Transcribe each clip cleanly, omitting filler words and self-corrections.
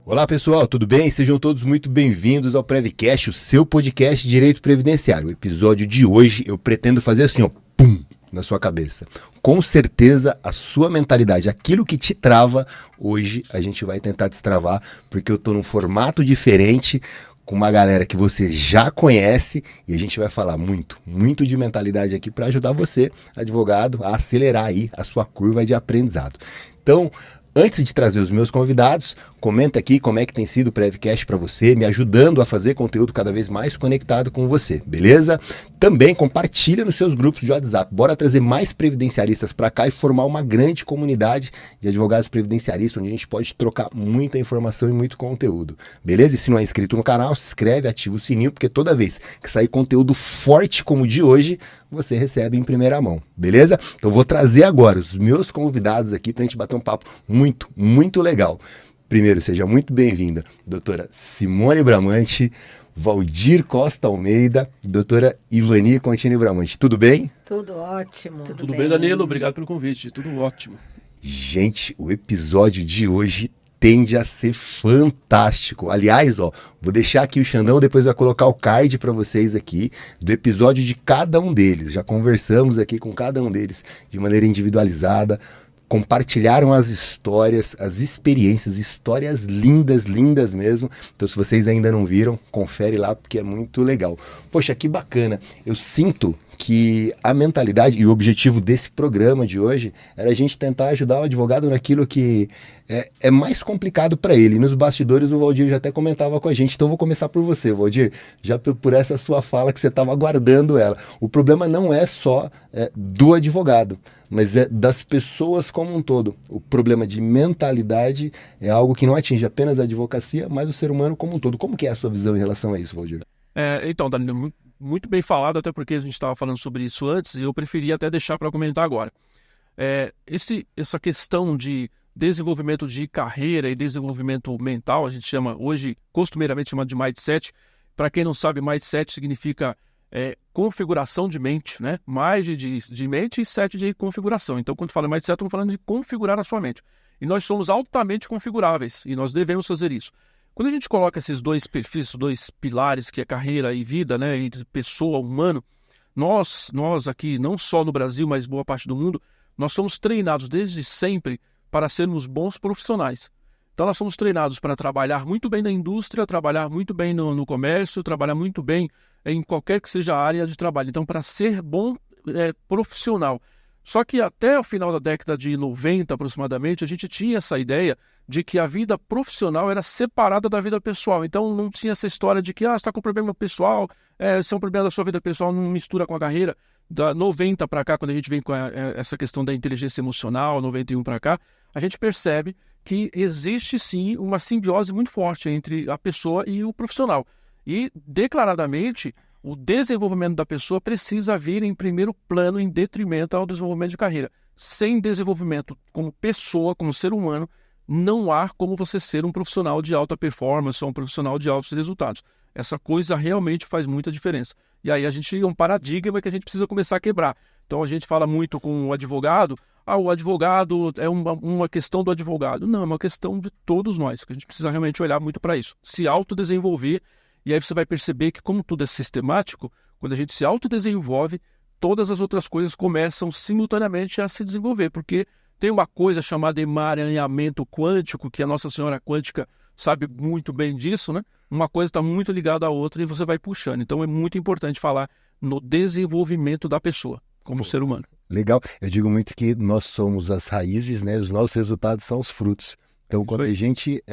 Olá pessoal, tudo bem? Sejam todos muito bem-vindos ao Prevcast, o seu podcast de Direito Previdenciário. O episódio de hoje eu pretendo fazer assim, ó, pum, na sua cabeça. Com certeza a sua mentalidade, aquilo que te trava, hoje a gente vai tentar destravar, porque eu tô num formato diferente, com uma galera que você já conhece e a gente vai falar muito de mentalidade aqui para ajudar você, advogado, a acelerar aí a sua curva de aprendizado. Então, antes de trazer os meus convidados, comenta aqui como é que tem sido o Prevcast para você, me ajudando a fazer conteúdo cada vez mais conectado com você, beleza? Também compartilha nos seus grupos de WhatsApp. Bora trazer mais previdenciaristas para cá e formar uma grande comunidade de advogados previdenciaristas, onde a gente pode trocar muita informação e muito conteúdo, beleza? E se não é inscrito no canal, se inscreve, ativa o sininho, porque toda vez que sair conteúdo forte como o de hoje, você recebe em primeira mão, beleza? Então vou trazer agora os meus convidados aqui para a gente bater um papo muito legal. Primeiro, seja muito bem-vinda, doutora Simone Bramante, Valdir Costa Almeida, doutora Ivani Contini Bramante. Tudo bem? Tudo ótimo. Tudo bem, Danilo? Obrigado pelo convite. Tudo ótimo. Gente, o episódio de hoje tende a ser fantástico. Aliás, ó, vou deixar aqui o Xandão, depois vai colocar o card para vocês aqui do episódio de cada um deles. Já conversamos aqui com cada um deles de maneira individualizada. Compartilharam as histórias, as experiências, histórias lindas mesmo. Então, se vocês ainda não viram, confere lá, porque é muito legal. Poxa, que bacana. Eu sinto que a mentalidade e o objetivo desse programa de hoje era a gente tentar ajudar o advogado naquilo que é mais complicado para ele. E nos bastidores o Valdir já até comentava com a gente, então eu vou começar por você, Valdir, já por essa sua fala que você estava aguardando ela. O problema não é só do advogado, mas é das pessoas como um todo. O problema de mentalidade é algo que não atinge apenas a advocacia, mas o ser humano como um todo. Como que é a sua visão em relação a isso, Valdir? Então, Danilo, muito bem falado, até porque a gente estava falando sobre isso antes e eu preferia até deixar para comentar agora. Essa questão de desenvolvimento de carreira e desenvolvimento mental, a gente chama hoje, costumeiramente chamado de mindset. Para quem não sabe, mindset significa configuração de mente, né? Mind de mente e set de configuração. Então, quando fala mindset, estamos falando de configurar a sua mente. E nós somos altamente configuráveis e nós devemos fazer isso. Quando a gente coloca esses dois perfis, esses dois pilares, que é carreira e vida, né, e pessoa, humano, nós aqui, não só no Brasil, mas boa parte do mundo, nós somos treinados desde sempre para sermos bons profissionais. Então nós somos treinados para trabalhar muito bem na indústria, trabalhar muito bem no comércio, trabalhar muito bem em qualquer que seja a área de trabalho. Então, para ser bom profissional. Só que até o final da década de 90, aproximadamente, a gente tinha essa ideia de que a vida profissional era separada da vida pessoal. Então, não tinha essa história de que você está com problema pessoal, esse é um problema da sua vida pessoal, não mistura com a carreira. Da 90 para cá, quando a gente vem com essa questão da inteligência emocional, 91 para cá, a gente percebe que existe sim uma simbiose muito forte entre a pessoa e o profissional. E, declaradamente, o desenvolvimento da pessoa precisa vir em primeiro plano em detrimento ao desenvolvimento de carreira. Sem desenvolvimento como pessoa, como ser humano, não há como você ser um profissional de alta performance ou um profissional de altos resultados. Essa coisa realmente faz muita diferença. E aí a gente é um paradigma que a gente precisa começar a quebrar. Então a gente fala muito com o advogado, o advogado é uma questão do advogado. Não, é uma questão de todos nós, que a gente precisa realmente olhar muito para isso. Se autodesenvolver. E aí você vai perceber que, como tudo é sistemático, quando a gente se autodesenvolve, todas as outras coisas começam simultaneamente a se desenvolver, porque tem uma coisa chamada emaranhamento quântico, que a Nossa Senhora Quântica sabe muito bem disso, né? Uma coisa está muito ligada à outra e você vai puxando. Então é muito importante falar no desenvolvimento da pessoa, como ser humano. Legal. Eu digo muito que nós somos as raízes, né? Os nossos resultados são os frutos. Então, quando a gente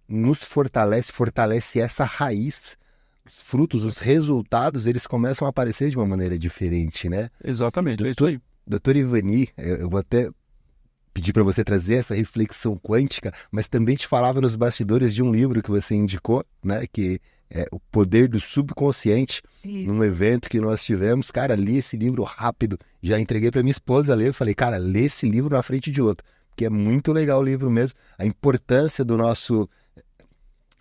nos fortalece essa raiz, os frutos, os resultados, eles começam a aparecer de uma maneira diferente, né? Exatamente, é isso aí. Doutor Ivani, eu vou até pedir para você trazer essa reflexão quântica, mas também te falava nos bastidores de um livro que você indicou, né? Que O Poder do Subconsciente, Isso. num evento que nós tivemos. Cara, li esse livro rápido, já entreguei para minha esposa ler, falei, cara, lê esse livro na frente de outro, porque é muito legal o livro mesmo, a importância do nosso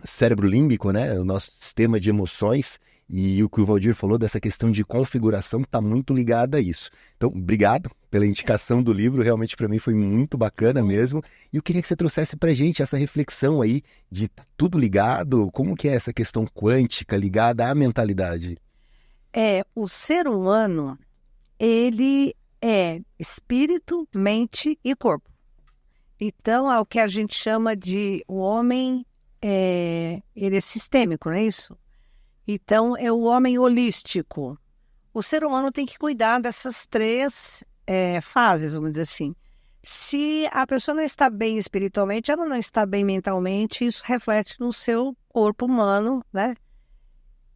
cérebro límbico, né, o nosso sistema de emoções, e o que o Valdir falou dessa questão de configuração está muito ligada a isso. Então, obrigado pela indicação do livro, realmente para mim foi muito bacana mesmo. E eu queria que você trouxesse para a gente essa reflexão aí de tudo ligado, como que é essa questão quântica ligada à mentalidade? O ser humano, ele é espírito, mente e corpo. Então, é o que a gente chama de o homem, ele é sistêmico, não é isso? Então, é o homem holístico. O ser humano tem que cuidar dessas três fases, vamos dizer assim. Se a pessoa não está bem espiritualmente, ela não está bem mentalmente, isso reflete no seu corpo humano, né?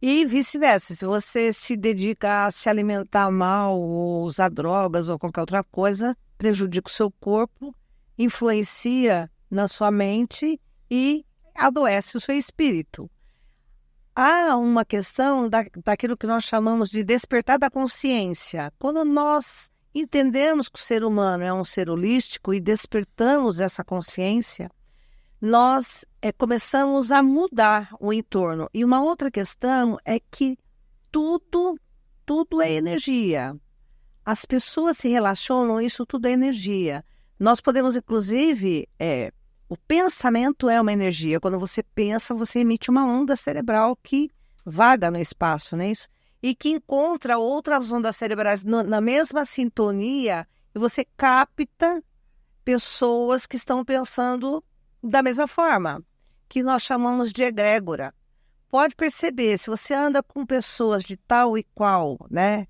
E vice-versa. Se você se dedica a se alimentar mal, ou usar drogas, ou qualquer outra coisa, prejudica o seu corpo, influencia na sua mente e adoece o seu espírito. Há uma questão daquilo que nós chamamos de despertar da consciência. Quando nós entendemos que o ser humano é um ser holístico e despertamos essa consciência, nós começamos a mudar o entorno. E uma outra questão é que tudo é energia. As pessoas se relacionam, isso tudo é energia. Nós podemos, inclusive... O pensamento é uma energia. Quando você pensa, você emite uma onda cerebral que vaga no espaço, não é isso? E que encontra outras ondas cerebrais na mesma sintonia e você capta pessoas que estão pensando da mesma forma, que nós chamamos de egrégora. Pode perceber, se você anda com pessoas de tal e qual, né,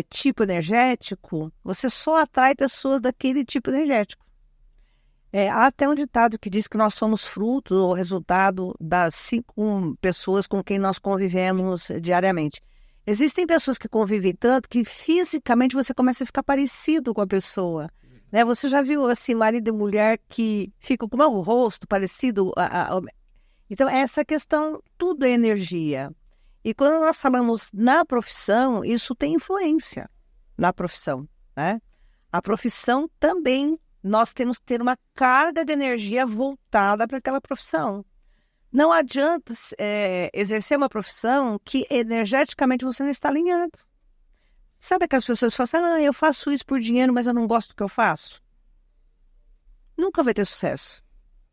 tipo energético, você só atrai pessoas daquele tipo energético. Há até um ditado que diz que nós somos frutos ou resultado das 5 pessoas com quem nós convivemos diariamente. Existem pessoas que convivem tanto que fisicamente você começa a ficar parecido com a pessoa. Né? Você já viu assim, marido e mulher que ficam com o rosto parecido? Então, essa questão, tudo é energia. E quando nós falamos na profissão, isso tem influência na profissão. Né? A profissão também... Nós temos que ter uma carga de energia voltada para aquela profissão. Não adianta exercer uma profissão que energeticamente você não está alinhado. Sabe que as pessoas falam assim, eu faço isso por dinheiro, mas eu não gosto do que eu faço? Nunca vai ter sucesso.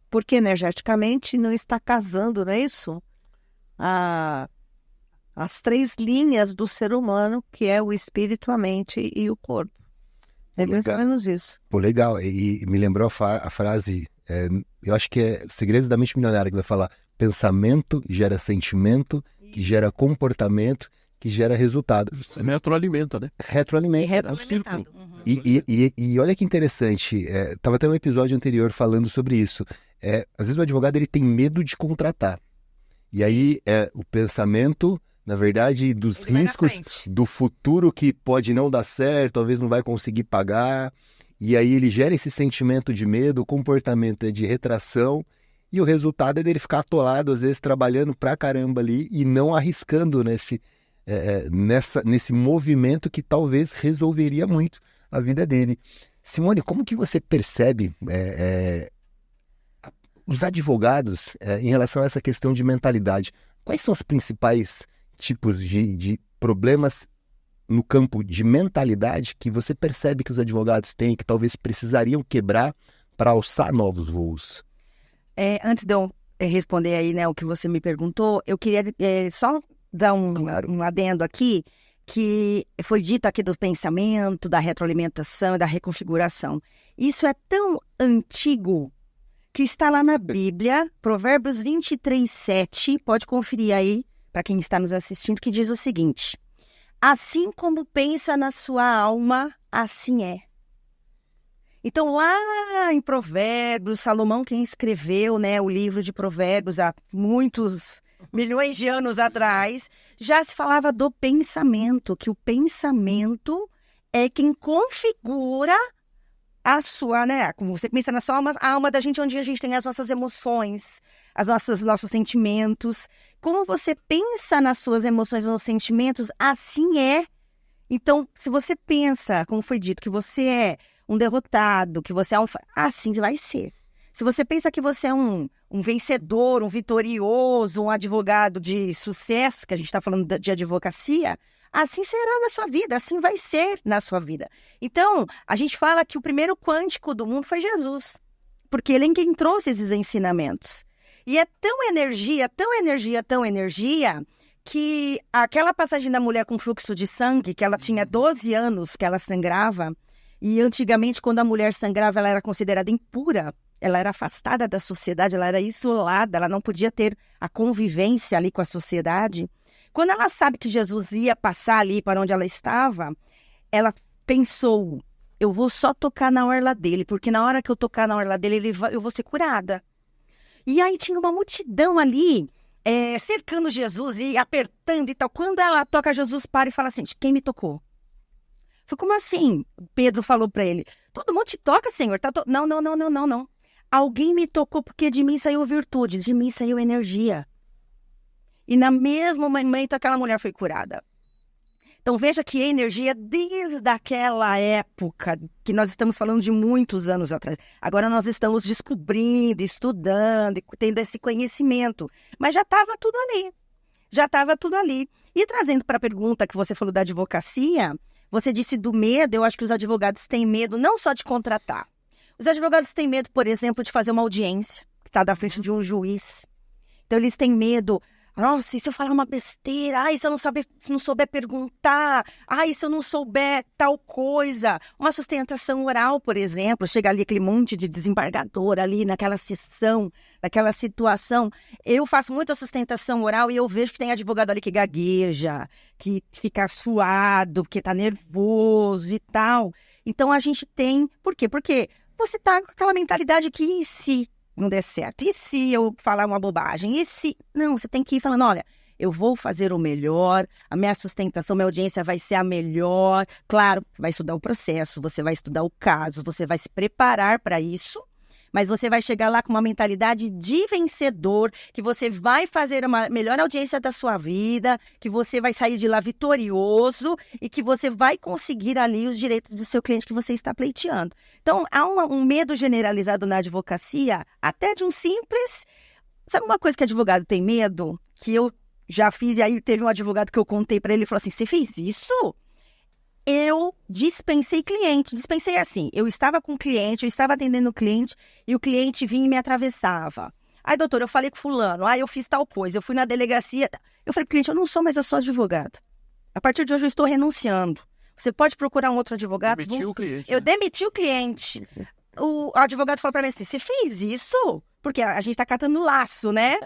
Porque energeticamente não está casando, não é isso? As 3 linhas do ser humano, que é o espírito, a mente e o corpo. É mais ou menos isso. Pô, legal. E me lembrou a frase, eu acho que é o Segredo da Mente Milionária, que vai falar, pensamento gera sentimento, que gera comportamento, que gera resultado. Retroalimenta, né? Retroalimenta. É um círculo. E olha que interessante, estava até um episódio anterior falando sobre isso. Às vezes o advogado ele tem medo de contratar. E aí o pensamento... Na verdade, dos riscos do futuro que pode não dar certo, talvez não vai conseguir pagar. E aí ele gera esse sentimento de medo, o comportamento é de retração. E o resultado é dele ficar atolado, às vezes trabalhando pra caramba ali e não arriscando nesse movimento que talvez resolveria muito a vida dele. Simone, como que você percebe os advogados em relação a essa questão de mentalidade? Quais são os principais... tipos de problemas no campo de mentalidade que você percebe que os advogados têm, que talvez precisariam quebrar para alçar novos voos? Antes de eu responder aí, né, o que você me perguntou, eu queria só dar um adendo aqui, que foi dito aqui do pensamento, da retroalimentação e da reconfiguração. Isso é tão antigo que está lá na Bíblia, Provérbios 23:7, pode conferir aí, para quem está nos assistindo, que diz o seguinte: assim como pensa na sua alma, assim é. Então, lá em Provérbios, Salomão, quem escreveu, né, o livro de Provérbios há muitos milhões de anos atrás, já se falava do pensamento, que o pensamento é quem configura a sua, né? Como você pensa na sua alma, a alma da gente, onde a gente tem as nossas emoções, nossos sentimentos. Como você pensa nas suas emoções e nos sentimentos, assim é. Então, se você pensa, como foi dito, que você é um derrotado, que você é assim vai ser. Se você pensa que você é um vencedor, um vitorioso, um advogado de sucesso, que a gente está falando de advocacia, assim será na sua vida, assim vai ser na sua vida. Então, a gente fala que o primeiro quântico do mundo foi Jesus, porque ele é quem trouxe esses ensinamentos. E é tão energia, tão energia, tão energia, que aquela passagem da mulher com fluxo de sangue, que ela tinha 12 anos que ela sangrava, e antigamente, quando a mulher sangrava, ela era considerada impura, ela era afastada da sociedade, ela era isolada, ela não podia ter a convivência ali com a sociedade. Quando ela sabe que Jesus ia passar ali para onde ela estava, ela pensou, eu vou só tocar na orla dele, porque na hora que eu tocar na orla dele, eu vou ser curada. E aí tinha uma multidão ali, cercando Jesus e apertando e tal. Quando ela toca, Jesus para e fala assim, quem me tocou? Foi como assim? Pedro falou para ele, todo mundo te toca, Senhor. Não. Alguém me tocou porque de mim saiu virtude, de mim saiu energia. E no mesmo momento aquela mulher foi curada. Então veja que a energia desde aquela época, que nós estamos falando de muitos anos atrás. Agora nós estamos descobrindo, estudando, tendo esse conhecimento. Mas já estava tudo ali. E trazendo para a pergunta que você falou da advocacia, você disse do medo, eu acho que os advogados têm medo não só de contratar. Os advogados têm medo, por exemplo, de fazer uma audiência, que está da frente de um juiz. Então, eles têm medo. Nossa, e se eu falar uma besteira? Se eu não souber perguntar? Se eu não souber tal coisa? Uma sustentação oral, por exemplo. Chega ali aquele monte de desembargador ali naquela sessão, naquela situação. Eu faço muita sustentação oral e eu vejo que tem advogado ali que gagueja, que fica suado, que está nervoso e tal. Então, a gente tem... Por quê? Porque você está com aquela mentalidade que e se não der certo? E se eu falar uma bobagem? E se... Não, você tem que ir falando, olha, eu vou fazer o melhor, a minha sustentação, minha audiência vai ser a melhor. Claro, você vai estudar o processo, você vai estudar o caso, você vai se preparar para isso, mas você vai chegar lá com uma mentalidade de vencedor, que você vai fazer uma melhor audiência da sua vida, que você vai sair de lá vitorioso e que você vai conseguir ali os direitos do seu cliente que você está pleiteando. Então, há um medo generalizado na advocacia, até de um simples... Sabe uma coisa que advogado tem medo? Que eu já fiz, e aí teve um advogado que eu contei para ele, ele falou assim, você fez isso? Eu dispensei cliente. Dispensei assim, eu estava com o cliente, eu estava atendendo o cliente e o cliente vinha e me atravessava. Aí, doutor, eu falei com fulano, eu fiz tal coisa, eu fui na delegacia. Eu falei, cliente, eu não sou mais a sua advogada. A partir de hoje eu estou renunciando. Você pode procurar um outro advogado? Demitiu o cliente. Eu demiti o cliente. O advogado falou para mim assim, você fez isso? Porque a gente está catando laço, né?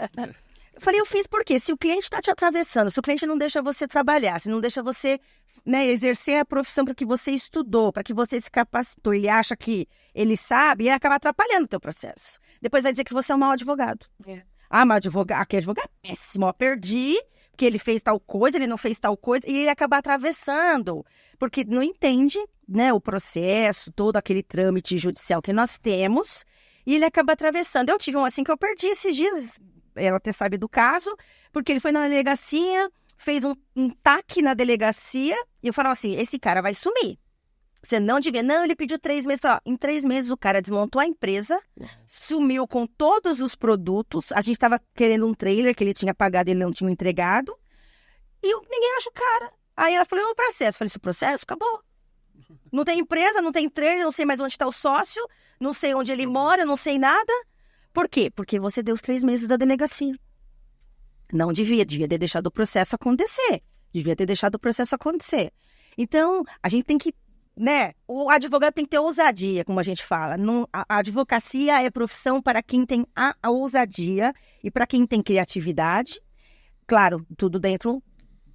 Eu falei, eu fiz por quê? Se o cliente está te atravessando, se o cliente não deixa você trabalhar, se não deixa você, né, exercer a profissão para que você estudou, para que você se capacitou, ele acha que ele sabe, ele acaba atrapalhando o teu processo. Depois vai dizer que você é um mau advogado. Mas aquele advogado é péssimo, eu perdi, porque ele fez tal coisa, ele não fez tal coisa, e ele acaba atravessando, porque não entende, né, o processo, todo aquele trâmite judicial que nós temos, e ele acaba atravessando. Eu tive um assim que eu perdi esses dias, ela até sabe do caso, porque ele foi na delegacia, fez um taque na delegacia, e eu falava assim, esse cara vai sumir. Você não devia. Não, ele pediu 3 meses. Em 3 meses o cara desmontou a empresa, sumiu com todos os produtos. A gente estava querendo um trailer que ele tinha pagado e ele não tinha entregado. E ninguém acha o cara. Aí ela falou, e o processo? Eu falei, se o processo, acabou. Não tem empresa, não tem trailer, não sei mais onde está o sócio, não sei onde ele mora, não sei nada. Por quê? Porque você deu os 3 meses da delegacia. Não devia ter deixado o processo acontecer. Então, a gente tem que, né? O advogado tem que ter ousadia, como a gente fala. A advocacia é profissão para quem tem a ousadia e para quem tem criatividade. Claro, tudo dentro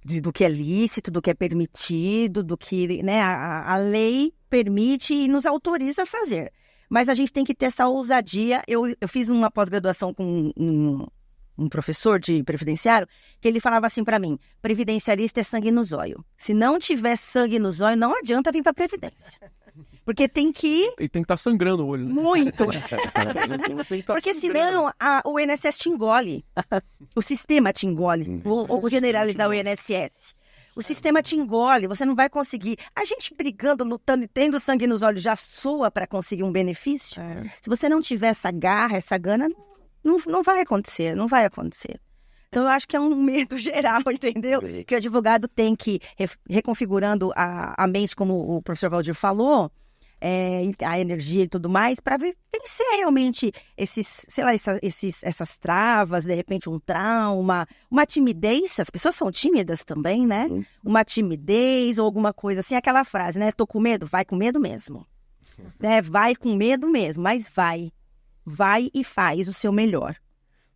do que é lícito, do que é permitido, do que, né, a lei permite e nos autoriza a fazer. Mas a gente tem que ter essa ousadia. Eu fiz uma pós-graduação com um professor de previdenciário, que ele falava assim para mim, previdenciarista é sangue no zóio. Se não tiver sangue no zóio, não adianta vir para a previdência. Porque tem que ir E tem que estar sangrando o olho. Né? muito. Tem que tá Porque sangrando. senão o INSS te engole. O sistema te engole. Vou generalizar o INSS. O sistema te engole, você não vai conseguir. A gente brigando, lutando e tendo sangue nos olhos já sua para conseguir um benefício. Se você não tiver essa garra, essa gana, não vai acontecer, não vai acontecer. Então, eu acho que é um medo geral, entendeu? Que o advogado tem que, reconfigurando a mente, como o professor Valdir falou, a energia e tudo mais, para vencer realmente essas travas, de repente um trauma, uma timidez. As pessoas são tímidas também, né? Uma timidez ou alguma coisa assim, aquela frase, né? Tô com medo? Vai com medo mesmo. Né? Vai com medo mesmo, mas vai. Vai e faz o seu melhor.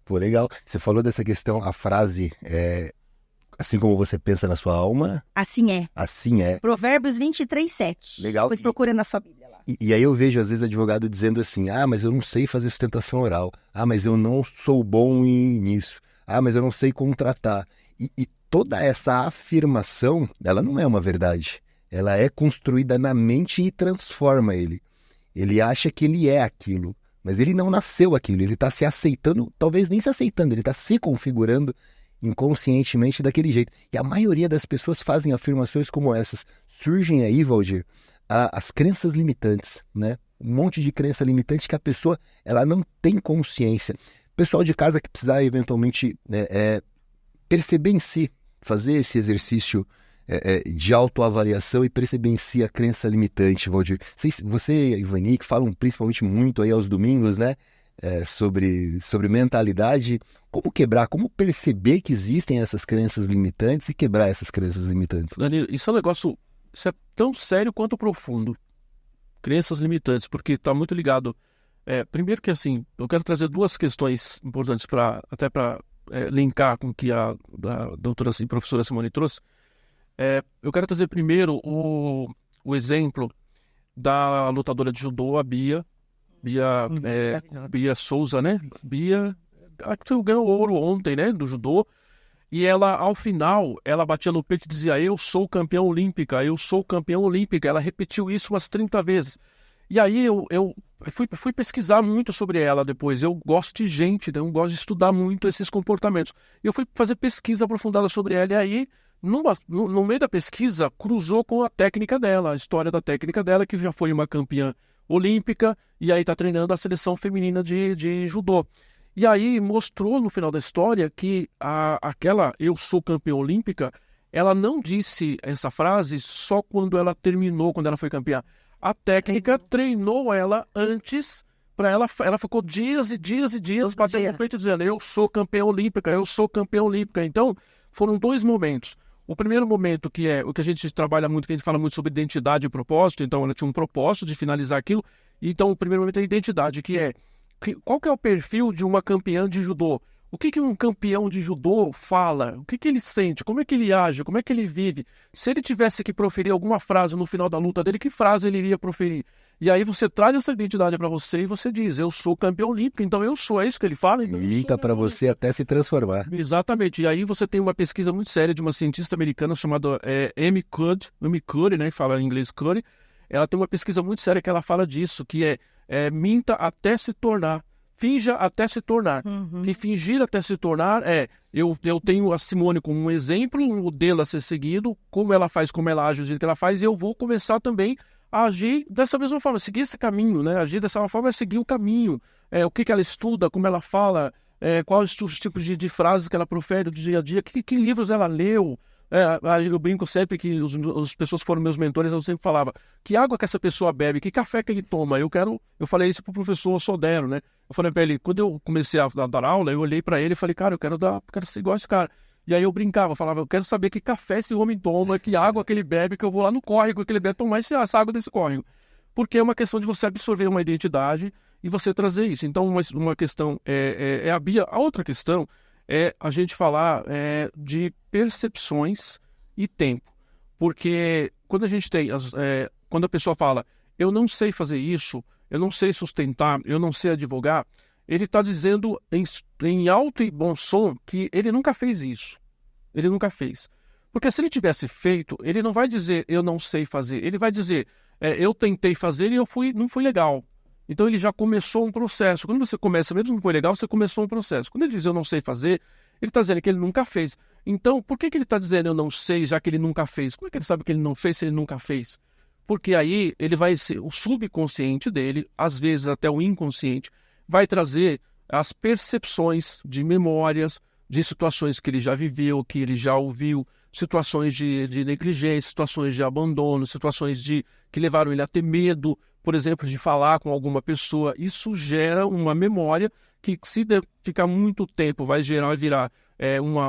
Pô, legal. Você falou dessa questão, a frase, assim como você pensa na sua alma, Assim é. assim é. Provérbios 23:7. Legal. Depois procura na sua Bíblia lá. E aí eu vejo, às vezes, advogado dizendo assim, mas eu não sei fazer sustentação oral. Mas eu não sou bom nisso. Mas eu não sei contratar. E toda essa afirmação, ela não é uma verdade. Ela é construída na mente e transforma ele. Ele acha que ele é aquilo. Mas ele não nasceu aquilo, ele está se aceitando, talvez nem se aceitando, ele está se configurando inconscientemente daquele jeito. E a maioria das pessoas fazem afirmações como essas. Surgem aí, Valdir, as crenças limitantes, né? Um monte de crença limitante que a pessoa ela não tem consciência. Pessoal de casa que precisar eventualmente perceber em si, fazer esse exercício de autoavaliação e perceber em si a crença limitante, Valdir. Você e Ivanique falam principalmente muito aí aos domingos, né? Sobre mentalidade. Como quebrar, como perceber que existem essas crenças limitantes e quebrar essas crenças limitantes? Danilo, isso é um negócio, isso é tão sério quanto profundo. Crenças limitantes, porque está muito ligado. Primeiro que assim, eu quero trazer duas questões importantes para linkar com o que a doutora e professora Simone trouxe. Eu quero trazer primeiro o exemplo da lutadora de judô, a Bia Souza, né? Bia ganhou ouro ontem, né? Do judô. E ela, ao final, ela batia no peito e dizia: eu sou campeã olímpica, eu sou campeã olímpica. Ela repetiu isso umas 30 vezes. E aí eu fui pesquisar muito sobre ela depois. Eu gosto de gente, eu gosto de estudar muito esses comportamentos. E eu fui fazer pesquisa aprofundada sobre ela. E aí, no meio da pesquisa, cruzou com a técnica dela, a história da técnica dela, que já foi uma campeã olímpica e aí está treinando a seleção feminina de judô. E aí mostrou no final da história que aquela eu sou campeã olímpica, ela não disse essa frase só quando ela terminou, quando ela foi campeã. A técnica treinou ela antes, ela ficou dias e dias e dias batendo no peito dizendo: eu sou campeã olímpica, eu sou campeã olímpica. Então, foram dois momentos. O primeiro momento, que é o que a gente trabalha muito, que a gente fala muito sobre identidade e propósito, então ela tinha um propósito de finalizar aquilo. Então, o primeiro momento é a identidade, que é qual que é o perfil de uma campeã de judô? O que um campeão de judô fala? O que ele sente? Como é que ele age? Como é que ele vive? Se ele tivesse que proferir alguma frase no final da luta dele, que frase ele iria proferir? E aí você traz essa identidade para você e você diz: eu sou campeão olímpico, então eu sou. É isso que ele fala? Então Grita para você até se transformar. Exatamente. E aí você tem uma pesquisa muito séria de uma cientista americana chamada Amy Cuddy, né? Fala em inglês Cuddy. Ela tem uma pesquisa muito séria que ela fala disso, que minta até se tornar. Finja até se tornar. Que fingir até se tornar eu tenho a Simone como um exemplo, um modelo a ser seguido, como ela faz, como ela age, o jeito que ela faz, e eu vou começar também a agir dessa mesma forma, seguir esse caminho, né? Agir dessa forma é seguir o caminho. O que ela estuda, como ela fala, quais os tipos de frases que ela profere do dia a dia, que livros ela leu. Eu brinco sempre que as pessoas que foram meus mentores, eu sempre falava: que água que essa pessoa bebe, que café que ele toma. Eu falei isso pro professor Sodero, né? Eu falei pra ele, quando eu comecei a dar aula, eu olhei pra ele e falei: cara, eu quero ser igual a esse cara. E aí eu brincava, falava: eu quero saber que café esse homem toma, que água que ele bebe, que eu vou lá no córrego que ele bebe tomar essa água desse córrego. Porque é uma questão de você absorver uma identidade e você trazer isso. Então, uma questão é a Bia. A outra questão é a gente falar de percepções e tempo. Porque quando a gente tem, quando a pessoa fala: eu não sei fazer isso, eu não sei sustentar, eu não sei advogar, ele está dizendo em alto e bom som que ele nunca fez isso. Ele nunca fez. Porque se ele tivesse feito, ele não vai dizer: eu não sei fazer. Ele vai dizer: eu tentei fazer e não foi legal. Então ele já começou um processo. Quando você começa, mesmo não foi legal, você começou um processo. Quando ele diz eu não sei fazer, ele está dizendo que ele nunca fez. Então, por que ele está dizendo eu não sei, já que ele nunca fez? Como é que ele sabe que ele não fez se ele nunca fez? Porque aí ele vai ser, o subconsciente dele, às vezes até o inconsciente, vai trazer as percepções de memórias, de situações que ele já viveu, que ele já ouviu, situações de negligência, situações de abandono, situações que levaram ele a ter medo, por exemplo, de falar com alguma pessoa. Isso gera uma memória que, se ficar muito tempo, vai virar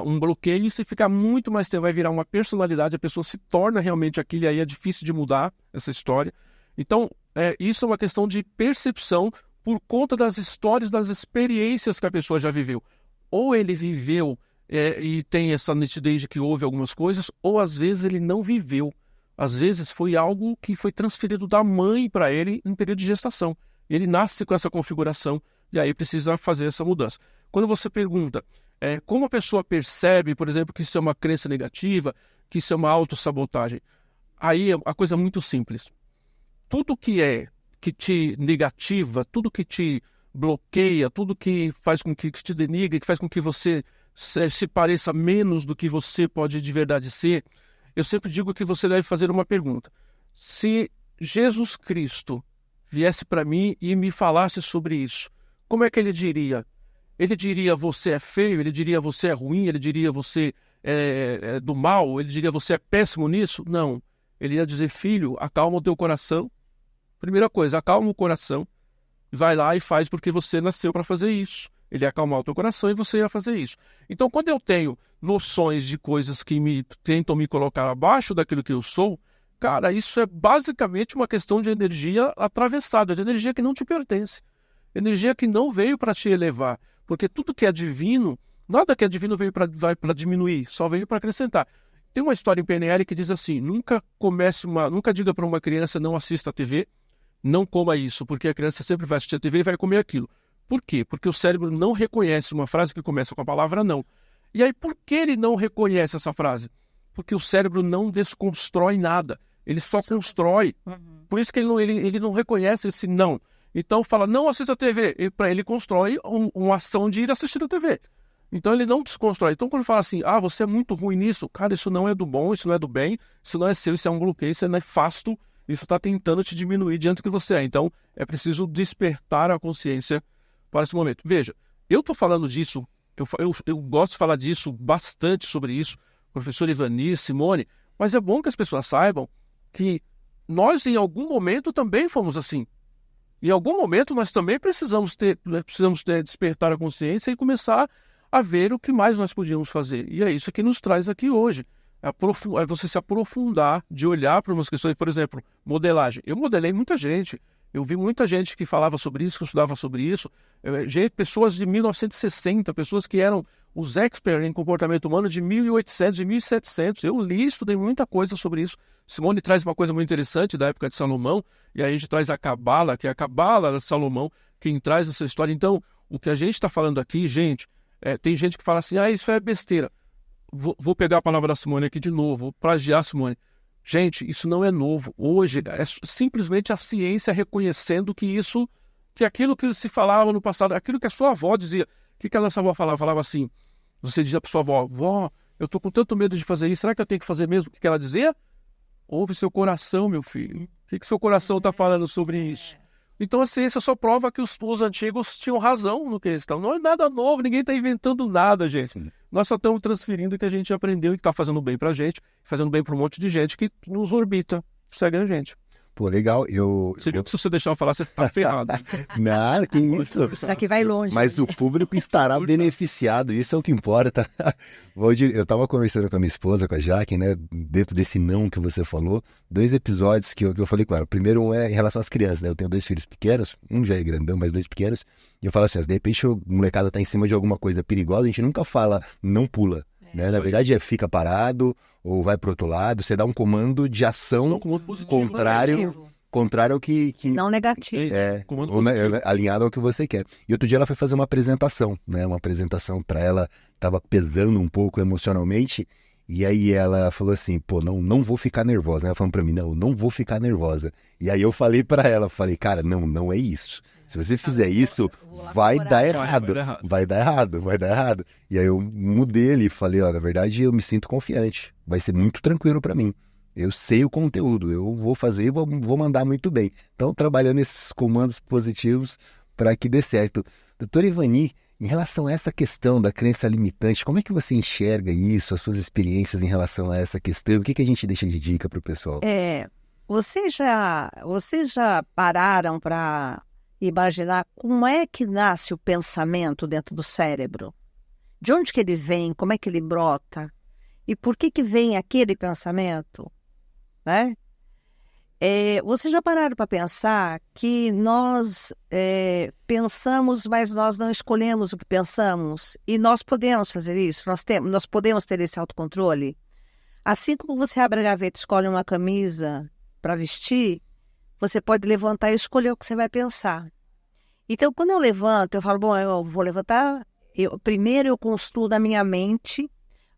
um bloqueio, e se ficar muito mais tempo, vai virar uma personalidade, a pessoa se torna realmente aquilo, e aí é difícil de mudar essa história. Então, isso é uma questão de percepção por conta das histórias, das experiências que a pessoa já viveu. Ou ele viveu e tem essa nitidez de que houve algumas coisas, ou às vezes ele não viveu. Às vezes foi algo que foi transferido da mãe para ele em período de gestação. Ele nasce com essa configuração e aí precisa fazer essa mudança. Quando você pergunta como a pessoa percebe, por exemplo, que isso é uma crença negativa, que isso é uma autossabotagem, aí a coisa é muito simples. Tudo que te negativa, tudo que te bloqueia, tudo que faz com que te denigre, que faz com que você se pareça menos do que você pode de verdade ser, eu sempre digo que você deve fazer uma pergunta. Se Jesus Cristo viesse para mim e me falasse sobre isso, como é que ele diria? Ele diria você é feio, ele diria você é ruim, ele diria você é do mal, ele diria você é péssimo nisso? Não. Ele ia dizer, filho, acalma o teu coração. Primeira coisa, acalma o coração, vai lá e faz porque você nasceu para fazer isso. Ele ia acalmar o teu coração e você ia fazer isso. Então, quando eu tenho noções de coisas que tentam me colocar abaixo daquilo que eu sou, cara, isso é basicamente uma questão de energia atravessada, de energia que não te pertence. Energia que não veio para te elevar. Porque tudo que é divino, nada que é divino veio para diminuir, só veio para acrescentar. Tem uma história em PNL que diz assim, nunca diga para uma criança não assista a TV, não coma isso, porque a criança sempre vai assistir a TV e vai comer aquilo. Por quê? Porque o cérebro não reconhece uma frase que começa com a palavra não. E aí, por que ele não reconhece essa frase? Porque o cérebro não desconstrói nada. Ele só constrói. Por isso que ele não reconhece esse não. Então, fala, não assista a TV. E para ele constrói uma ação de ir assistir a TV. Então, ele não desconstrói. Então, quando fala assim, você é muito ruim nisso, cara, isso não é do bom, isso não é do bem, isso não é seu, isso é um bloqueio, isso é nefasto, isso está tentando te diminuir diante do que você é. Então, é preciso despertar a consciência para esse momento. Veja, eu estou falando disso, eu gosto de falar disso, bastante sobre isso, professor Ivani, Simone, mas é bom que as pessoas saibam que nós, em algum momento, também fomos assim. Em algum momento, nós também precisamos despertar a consciência e começar a ver o que mais nós podíamos fazer. E é isso que nos traz aqui hoje. É você se aprofundar, de olhar para umas questões, por exemplo, modelagem. Eu modelei muita gente. Eu vi muita gente que falava sobre isso, que estudava sobre isso. Pessoas de 1960, pessoas que eram os experts em comportamento humano de 1800, de 1700. Eu li, estudei muita coisa sobre isso. Simone traz uma coisa muito interessante da época de Salomão, e aí a gente traz a Cabala, que é a Cabala de Salomão, quem traz essa história. Então, o que a gente está falando aqui, gente, tem gente que fala assim, isso é besteira. Vou pegar a palavra da Simone aqui de novo, vou plagiar a Simone. Gente, isso não é novo. Hoje é simplesmente a ciência reconhecendo que aquilo que se falava no passado, aquilo que a sua avó dizia. O que a nossa avó falava? Falava assim, você dizia para sua avó, vó, eu estou com tanto medo de fazer isso, será que eu tenho que fazer mesmo? O que ela dizia? Ouve seu coração, meu filho. O que seu coração está falando sobre isso? Então a ciência só prova que os antigos tinham razão no que eles estão. Não é nada novo, ninguém está inventando nada, gente. Nós só estamos transferindo o que a gente aprendeu e que está fazendo bem para a gente, fazendo bem para um monte de gente que nos orbita, segue a gente. Pô, legal. Você viu que se você deixar eu falar, você tá ferrado. Nada, que isso. Isso daqui vai longe. Mas o público estará beneficiado, isso é o que importa. Eu estava conversando com a minha esposa, com a Jaque, né, dentro desse não que você falou, 2 episódios que eu falei com ela. O primeiro é em relação às crianças, né? Eu tenho 2 filhos pequenos, um já é grandão, mas 2 pequenos, e eu falo assim, de repente o molecada tá em cima de alguma coisa perigosa, a gente nunca fala, não pula. Né? Na verdade fica parado ou vai para outro lado, você dá um comando de ação contrário ao que... Não negativo. Alinhado ao que você quer. E outro dia ela foi fazer uma apresentação, né? Uma apresentação para ela, estava pesando um pouco emocionalmente, E aí ela falou assim, pô, não vou ficar nervosa. Ela falou pra mim, não vou ficar nervosa. E aí eu falei pra ela, falei, cara, não é isso. Se você fizer isso, vai dar errado. Vai dar errado. E aí eu mudei ali, falei, ó, na verdade eu me sinto confiante. Vai ser muito tranquilo pra mim. Eu sei o conteúdo, eu vou fazer e vou mandar muito bem. Então, trabalhando esses comandos positivos para que dê certo. Doutora Ivani, em relação a essa questão da crença limitante, como é que você enxerga isso, as suas experiências em relação a essa questão? O que a gente deixa de dica para o pessoal? Vocês já pararam para imaginar como é que nasce o pensamento dentro do cérebro? De onde que ele vem? Como é que ele brota? E por que vem aquele pensamento? Né? Vocês já pararam para pensar que nós pensamos, mas nós não escolhemos o que pensamos? E nós podemos fazer isso? Nós podemos ter esse autocontrole? Assim como você abre a gaveta e escolhe uma camisa para vestir, você pode levantar e escolher o que você vai pensar. Então, quando eu levanto, eu falo, bom, eu vou levantar, primeiro eu construo na minha mente,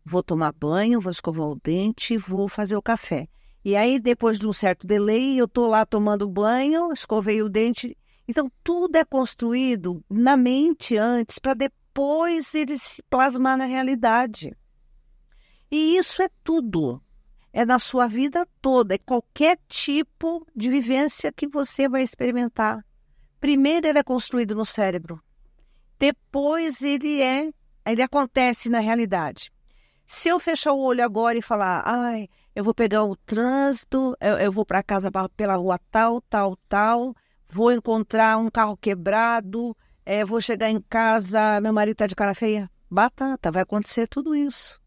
vou tomar banho, vou escovar o dente, vou fazer o café. E aí, depois de um certo delay, eu estou lá tomando banho, escovei o dente. Então, tudo é construído na mente antes, para depois ele se plasmar na realidade. E isso é tudo. É na sua vida toda, é qualquer tipo de vivência que você vai experimentar. Primeiro ele é construído no cérebro, depois ele acontece na realidade. Se eu fechar o olho agora e falar, eu vou pegar o trânsito, eu vou para casa pela rua tal, vou encontrar um carro quebrado, vou chegar em casa, meu marido está de cara feia, batata, vai acontecer tudo isso.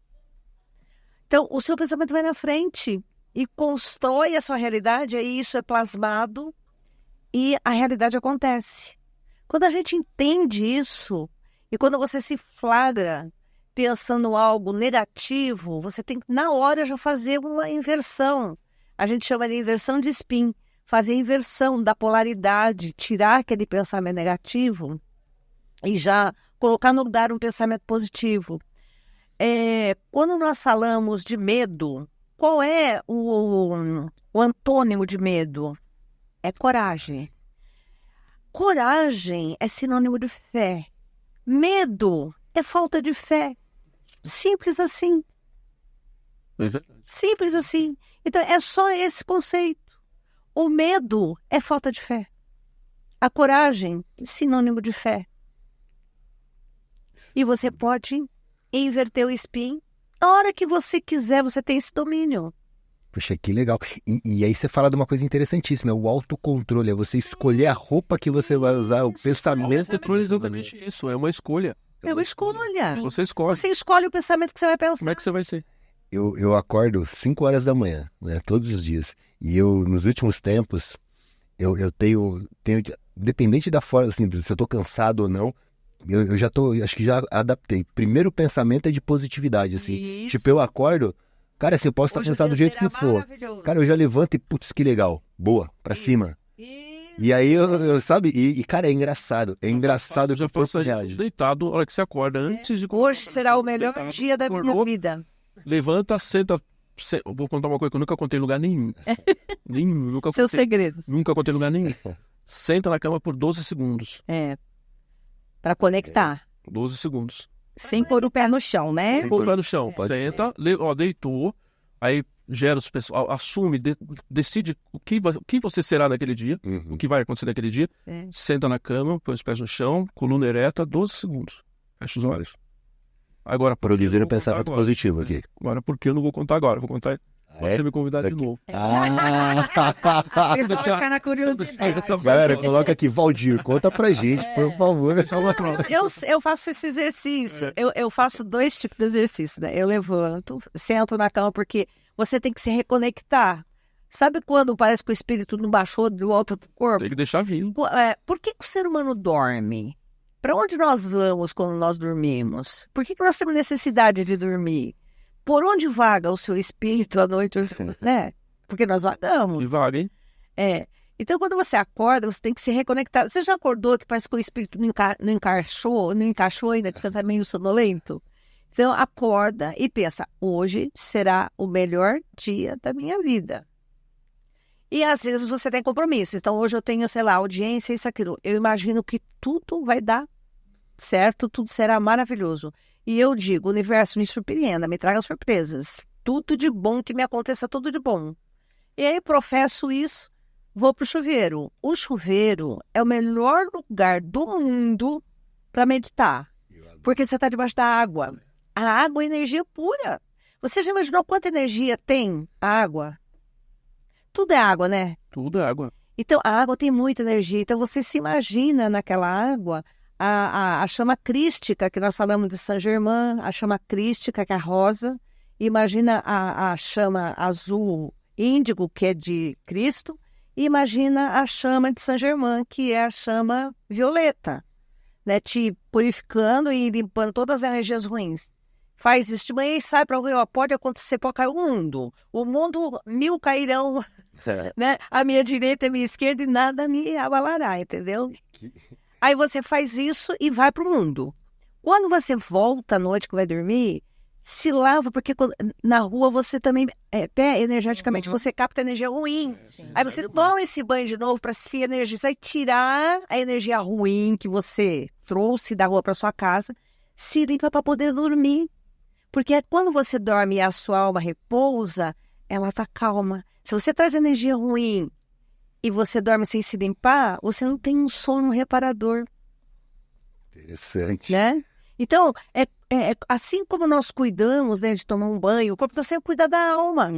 Então, o seu pensamento vai na frente e constrói a sua realidade, aí isso é plasmado e a realidade acontece. Quando a gente entende isso, e quando você se flagra pensando algo negativo, você tem que, na hora, já fazer uma inversão. A gente chama de inversão de spin. Fazer a inversão da polaridade, tirar aquele pensamento negativo e já colocar no lugar um pensamento positivo. Quando nós falamos de medo, qual é o antônimo de medo? É coragem. Coragem é sinônimo de fé. Medo é falta de fé. Simples assim. Simples assim. Então, é só esse conceito. O medo é falta de fé. A coragem é sinônimo de fé. E você pode inverter o spin. A hora que você quiser, você tem esse domínio. Poxa, que legal. E aí você fala de uma coisa interessantíssima, é o autocontrole, é você escolher a roupa que você vai usar, o pensamento. O autocontrole é exatamente isso, é uma escolha. É uma escolha. Você escolhe. Você escolhe o pensamento que você vai pensar. Como é que você vai ser? Eu acordo 5 horas da manhã, né, todos os dias. E eu, nos últimos tempos, eu tenho, dependente da forma, assim, se eu tô cansado ou não, eu já tô, acho que já adaptei. Primeiro pensamento é de positividade, assim. Isso. Tipo, eu acordo, cara, assim, eu posso estar pensando do jeito que for. Cara, eu já levanto e, putz, que legal. Boa, pra cima. E aí, sabe, cara, é engraçado. É engraçado que o corpo reage. Deitado, a hora que você acorda, antes de... Hoje será o melhor dia da minha vida. Levanta, senta... Vou contar uma coisa que eu nunca contei em lugar nenhum. Nunca Seus contei, segredos. Nunca contei em lugar nenhum. Senta na cama por 12 segundos. Para conectar. 12 segundos. Sem pôr o pé no chão, né? Põe o pé no chão. Senta, deitou, aí gera os pessoal, assume, decide o que você será naquele dia, o que vai acontecer naquele dia. Senta na cama, põe os pés no chão, coluna ereta, 12 segundos. Fecha os olhos. Agora, produzir um pensamento positivo aqui. Agora, por que eu não vou contar agora? Vou contar. Pode você me convidar de novo. O pessoal vai ficar na curiosidade. Galera, coloca aqui, Valdir, conta pra gente, por favor. Eu faço esse exercício. Eu faço 2 tipos de exercício, né? Eu levanto, sento na cama, porque você tem que se reconectar. Sabe quando parece que o espírito não baixou de volta pro corpo? Tem que deixar vir. Por que o ser humano dorme? Para onde nós vamos quando nós dormimos? Por que nós temos necessidade de dormir? Por onde vaga o seu espírito à noite, né? Porque nós vagamos. E vaga, hein? Então, quando você acorda, você tem que se reconectar. Você já acordou que parece que o espírito não encaixou ainda, que você está meio sonolento? Então, acorda e pensa, hoje será o melhor dia da minha vida. E às vezes você tem compromisso. Então, hoje eu tenho, sei lá, audiência, isso, aquilo. Eu imagino que tudo vai dar certo, tudo será maravilhoso. E eu digo, universo, me surpreenda, me traga surpresas. Tudo de bom, que me aconteça tudo de bom. E aí, professo isso, vou pro chuveiro. O chuveiro é o melhor lugar do mundo para meditar. Porque você está debaixo da água. A água é energia pura. Você já imaginou quanta energia tem a água? Tudo é água, né? Tudo é água. Então, a água tem muita energia. Então, você se imagina naquela água a chama crística, que nós falamos de Saint Germain, a chama crística, que é a rosa. Imagina a chama azul índigo, que é de Cristo. E imagina a chama de Saint Germain, que é a chama violeta, né? Te purificando e limpando todas as energias ruins. Faz isso de manhã e sai para o rio. Pode acontecer, pode cair o mundo. O mundo, 1000 cairão, né? A minha direita e a minha esquerda e nada me abalará, entendeu? Aí você faz isso e vai para o mundo. Quando você volta à noite que vai dormir, se lava, porque na rua você também, energeticamente, você capta energia ruim. Aí você toma esse banho de novo para se energizar e tirar a energia ruim que você trouxe da rua para sua casa, se limpa para poder dormir. Porque quando você dorme e a sua alma repousa, ela está calma. Se você traz energia ruim e você dorme sem se limpar, você não tem um sono reparador. Interessante. Né? Então, assim como nós cuidamos, né, de tomar um banho, o corpo está sempre cuidando da alma.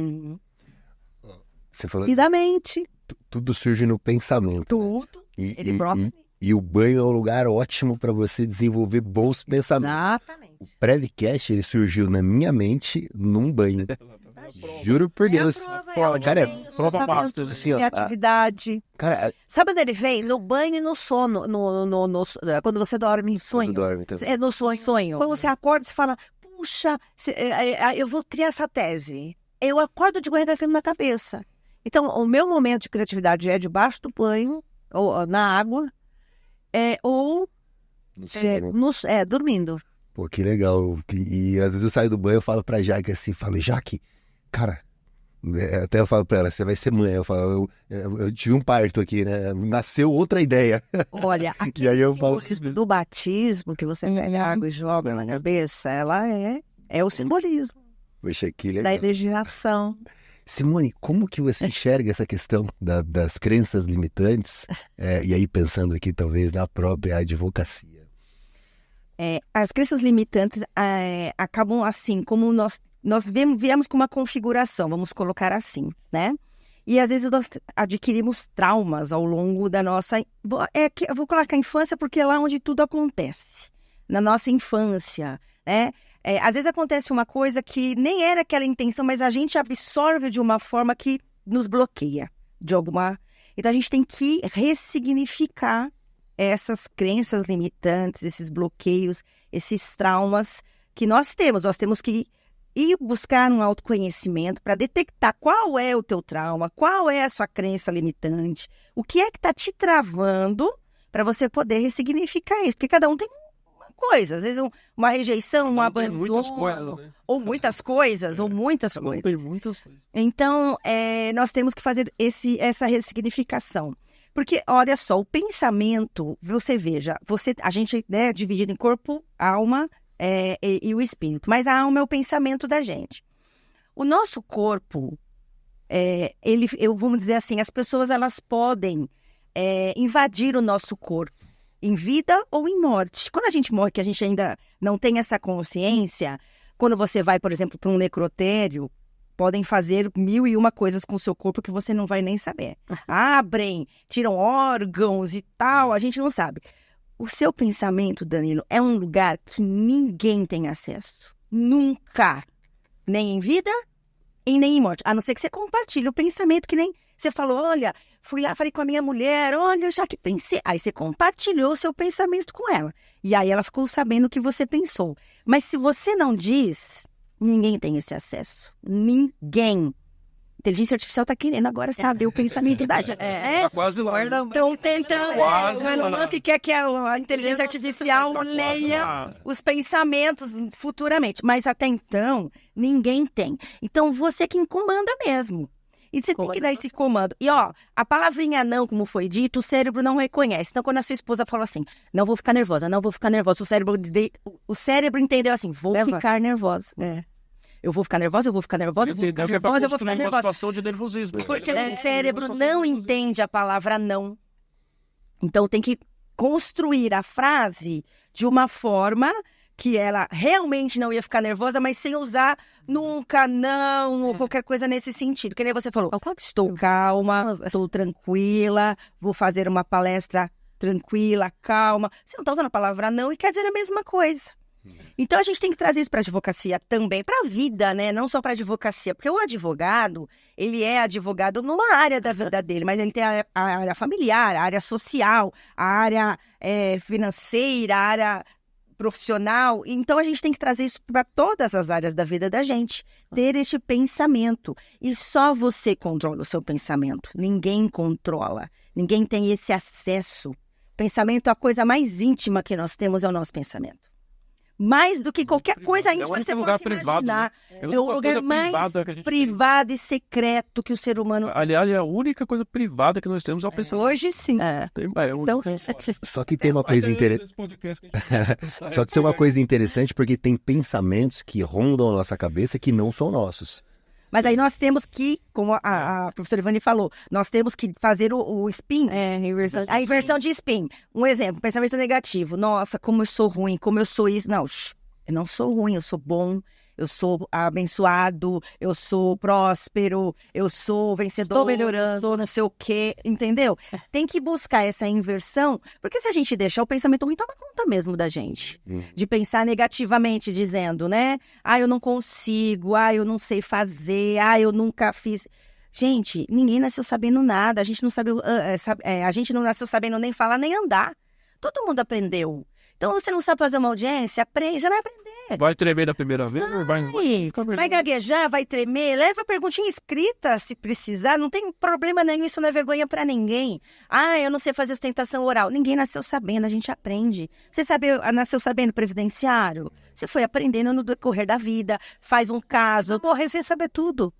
Você falou E da mente. tudo surge no pensamento. Tudo. Né? E o banho é um lugar ótimo para você desenvolver bons pensamentos. Exatamente. O Prevcast, ele surgiu na minha mente num banho. Juro por Deus. Cara, prova master, assim, ó, atividade. Cara, Sabe onde ele vem? No banho e no sono. Quando você dorme em sonho. dorme, então. É no sonho. Quando você acorda, você fala, puxa, eu vou criar essa tese. Eu acordo de manhã com aquilo na cabeça. Então, o meu momento de criatividade é debaixo do banho, ou na água, ou dormindo. Pô, que legal. E às vezes eu saio do banho e falo pra Jaque assim, falo, Jaque, cara, até eu falo pra ela, você vai ser mãe. Eu falo, eu tive um parto aqui, né? Nasceu outra ideia. Olha, aqui E aí eu simbolismo do batismo, que você pega água e joga na cabeça, ela é o simbolismo Poxa, que da legal. energização. Simone, como que você enxerga essa questão das crenças limitantes? E aí pensando aqui talvez na própria advocacia. As crenças limitantes acabam assim, como nós viemos com uma configuração, vamos colocar assim, né? E às vezes nós adquirimos traumas ao longo da nossa... eu vou colocar a infância porque é lá onde tudo acontece. Na nossa infância, né? Às vezes acontece uma coisa que nem era aquela intenção, mas a gente absorve de uma forma que nos bloqueia. Então a gente tem que ressignificar essas crenças limitantes, esses bloqueios, esses traumas que nós temos. Nós temos que ir buscar um autoconhecimento para detectar qual é o teu trauma, qual é a sua crença limitante, o que é que está te travando para você poder ressignificar isso. Porque cada um tem uma coisa, às vezes uma rejeição, um abandono, muitas coisas, né? ou muitas coisas. Tem muitas coisas. Então, nós temos que fazer essa ressignificação. Porque, olha só, o pensamento, você veja, a gente é dividido em corpo, alma e o espírito. Mas a alma é o pensamento da gente. O nosso corpo, vamos dizer assim, as pessoas elas podem invadir o nosso corpo em vida ou em morte. Quando a gente morre, que a gente ainda não tem essa consciência, quando você vai, por exemplo, para um necrotério, podem fazer 1001 coisas com o seu corpo que você não vai nem saber. Abrem, tiram órgãos e tal, a gente não sabe. O seu pensamento, Danilo, é um lugar que ninguém tem acesso. Nunca. Nem em vida e nem em morte. A não ser que você compartilhe o pensamento, que nem você falou, olha, fui lá, falei com a minha mulher, olha, já que pensei. Aí você compartilhou o seu pensamento com ela. E aí ela ficou sabendo o que você pensou. Mas se você não diz... Ninguém tem esse acesso. Ninguém. inteligência artificial tá querendo agora saber o pensamento da gente. Tá quase lá. Então tentando. Quase O Elon lá. Musk quer que a inteligência artificial quase leia lá. os pensamentos futuramente. Mas até então, ninguém tem. Então você que comanda mesmo. E você tem que dar esse comando. E ó, a palavrinha não, como foi dito, o cérebro não reconhece. Então, quando a sua esposa fala assim, não vou ficar nervosa, não vou ficar nervosa, o cérebro entendeu assim, vou ficar nervosa. Eu vou ficar nervosa, eu vou ficar nervosa, eu vou ficar nervosa, eu vou ficar uma nervosa. situação de nervosismo. Porque o cérebro não entende a palavra não. Então, tem que construir a frase de uma forma que ela realmente não ia ficar nervosa, mas sem usar nunca, não, ou qualquer coisa nesse sentido. Que nem você falou, estou calma, estou tranquila, vou fazer uma palestra tranquila, calma. Você não está usando a palavra não e quer dizer a mesma coisa. Então, a gente tem que trazer isso para a advocacia também, para a vida, né? Não só para a advocacia. Porque o advogado, ele é advogado numa área da vida dele, mas ele tem a área familiar, a área social, a área financeira, a área profissional. Então, a gente tem que trazer isso para todas as áreas da vida da gente. Ter este pensamento. E só você controla o seu pensamento. Ninguém controla. Ninguém tem esse acesso. Pensamento, a coisa mais íntima que nós temos é o nosso pensamento. Mais do que qualquer coisa íntima que você possa imaginar. É o lugar mais privado e secreto que o ser humano tem. Aliás, a única coisa privada que nós temos é o pensamento. Hoje sim. Então, Só que tem uma coisa interessante. Só que tem uma coisa interessante, porque tem pensamentos que rondam a nossa cabeça que não são nossos. Mas aí nós temos que, como a professora Ivani falou, nós temos que fazer o spin, a inversão de spin. Um exemplo, pensamento negativo. Nossa, como eu sou ruim, como eu sou isso. Não, eu não sou ruim, eu sou bom, eu sou abençoado, eu sou próspero, eu sou vencedor, estou melhorando, sou não sei o quê, entendeu? Tem que buscar essa inversão, porque se a gente deixar o pensamento ruim, toma conta mesmo da gente. De pensar negativamente, dizendo, né? Eu não consigo, eu não sei fazer, eu nunca fiz. Gente, ninguém nasceu sabendo nada, a gente não sabe, a gente não nasceu sabendo nem falar, nem andar. Todo mundo aprendeu. Então, você não sabe fazer uma audiência, aprende, você vai aprender. Vai tremer da primeira vez? Vai gaguejar, vai tremer, leva a perguntinha escrita se precisar, não tem problema nenhum, isso não é vergonha pra ninguém. Eu não sei fazer sustentação oral. Ninguém nasceu sabendo, a gente aprende. Você nasceu sabendo previdenciário? Você foi aprendendo no decorrer da vida, faz um caso, morrer sem saber tudo.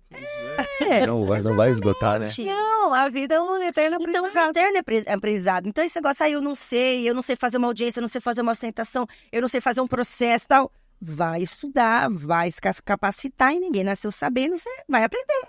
Não vai esgotar, né? Não, a vida é um eterno aprendizado. Então, é um eterno aprendizado. Então, esse negócio eu não sei fazer uma audiência, eu não sei fazer uma ostentação, eu não sei fazer um processo e tal. Vai estudar, vai se capacitar e ninguém nasceu sabendo, você vai aprender.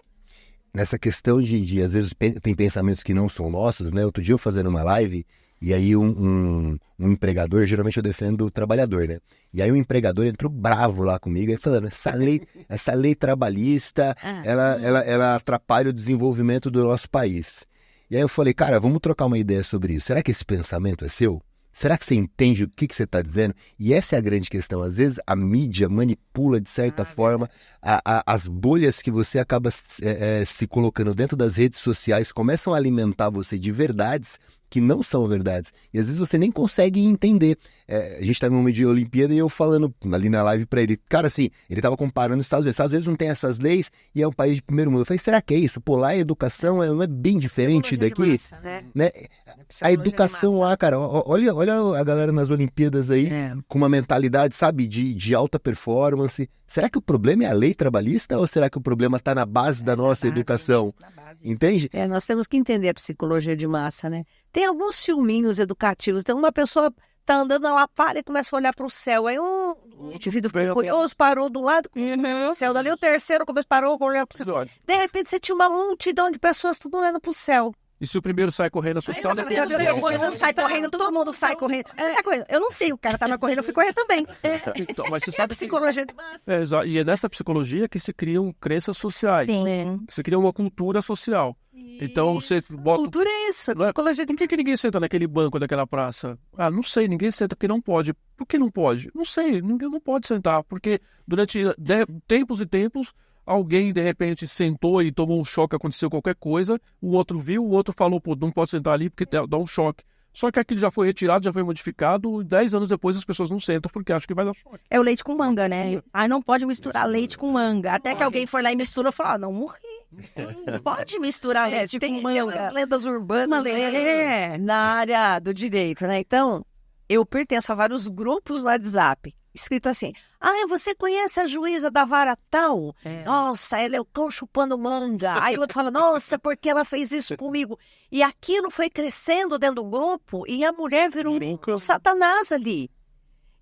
Nessa questão de às vezes, tem pensamentos que não são nossos, né? Outro dia eu fazendo uma live, e aí um empregador, geralmente eu defendo o trabalhador, né? E aí o empregador entrou bravo lá comigo, aí falando, essa lei trabalhista, ela atrapalha o desenvolvimento do nosso país. E aí eu falei, cara, vamos trocar uma ideia sobre isso. Será que esse pensamento é seu? Será que você entende o que você está dizendo? E essa é a grande questão. Às vezes a mídia manipula, de certa forma, as bolhas que você acaba se colocando dentro das redes sociais começam a alimentar você de verdades que não são verdades. E às vezes você nem consegue entender. A gente está num momento de Olimpíada e eu falando ali na live para ele, cara, assim, ele estava comparando os Estados Unidos. Os Estados Unidos não tem essas leis e é um país de primeiro mundo. Eu falei, será que é isso? Pô, lá a educação não é bem diferente daqui? Massa, né? A educação lá, cara, olha a galera nas Olimpíadas aí, com uma mentalidade, sabe, de alta performance. Será que o problema é a lei trabalhista ou será que o problema está na base da nossa educação? Entende? Nós temos que entender a psicologia de massa, né? Tem alguns filminhos educativos. Então, uma pessoa tá andando, ela para e começa a olhar para o céu. Aí um indivíduo curioso parou do lado, o céu dali, o terceiro começou parou, olhar para o céu. De repente, você tinha uma multidão de pessoas tudo olhando para o céu. E se o primeiro sai correndo, social... Todo mundo sai correndo. Eu não sei, o cara tava correndo, eu fui correr também. Então, mas você sabe a psicologia de massa. E é nessa psicologia que se criam crenças sociais. Sim. Que se cria uma cultura social. Então você bota... Cultura é isso, a psicologia Por que ninguém senta naquele banco daquela praça? Não sei, ninguém senta porque não pode. Por que não pode? Não sei, ninguém não pode sentar, porque durante tempos e tempos alguém, de repente, sentou e tomou um choque, aconteceu qualquer coisa, o outro viu, o outro falou, pô, não pode sentar ali porque dá um choque. Só que aquilo já foi retirado, já foi modificado, e 10 anos depois as pessoas não sentam porque acham que vai dar choque. É o leite com manga, né? Aí não pode misturar leite com manga. Até que alguém for lá e mistura, fala, não morri. Não pode misturar leite com Tem manga. umas lendas urbanas É. na área do direito, né? Então, eu pertenço a vários grupos no WhatsApp, escrito assim, você conhece a juíza da vara tal? Nossa, ela é o cão chupando manga. Aí o outro fala, nossa, porque ela fez isso comigo? E aquilo foi crescendo dentro do grupo e a mulher virou um satanás ali.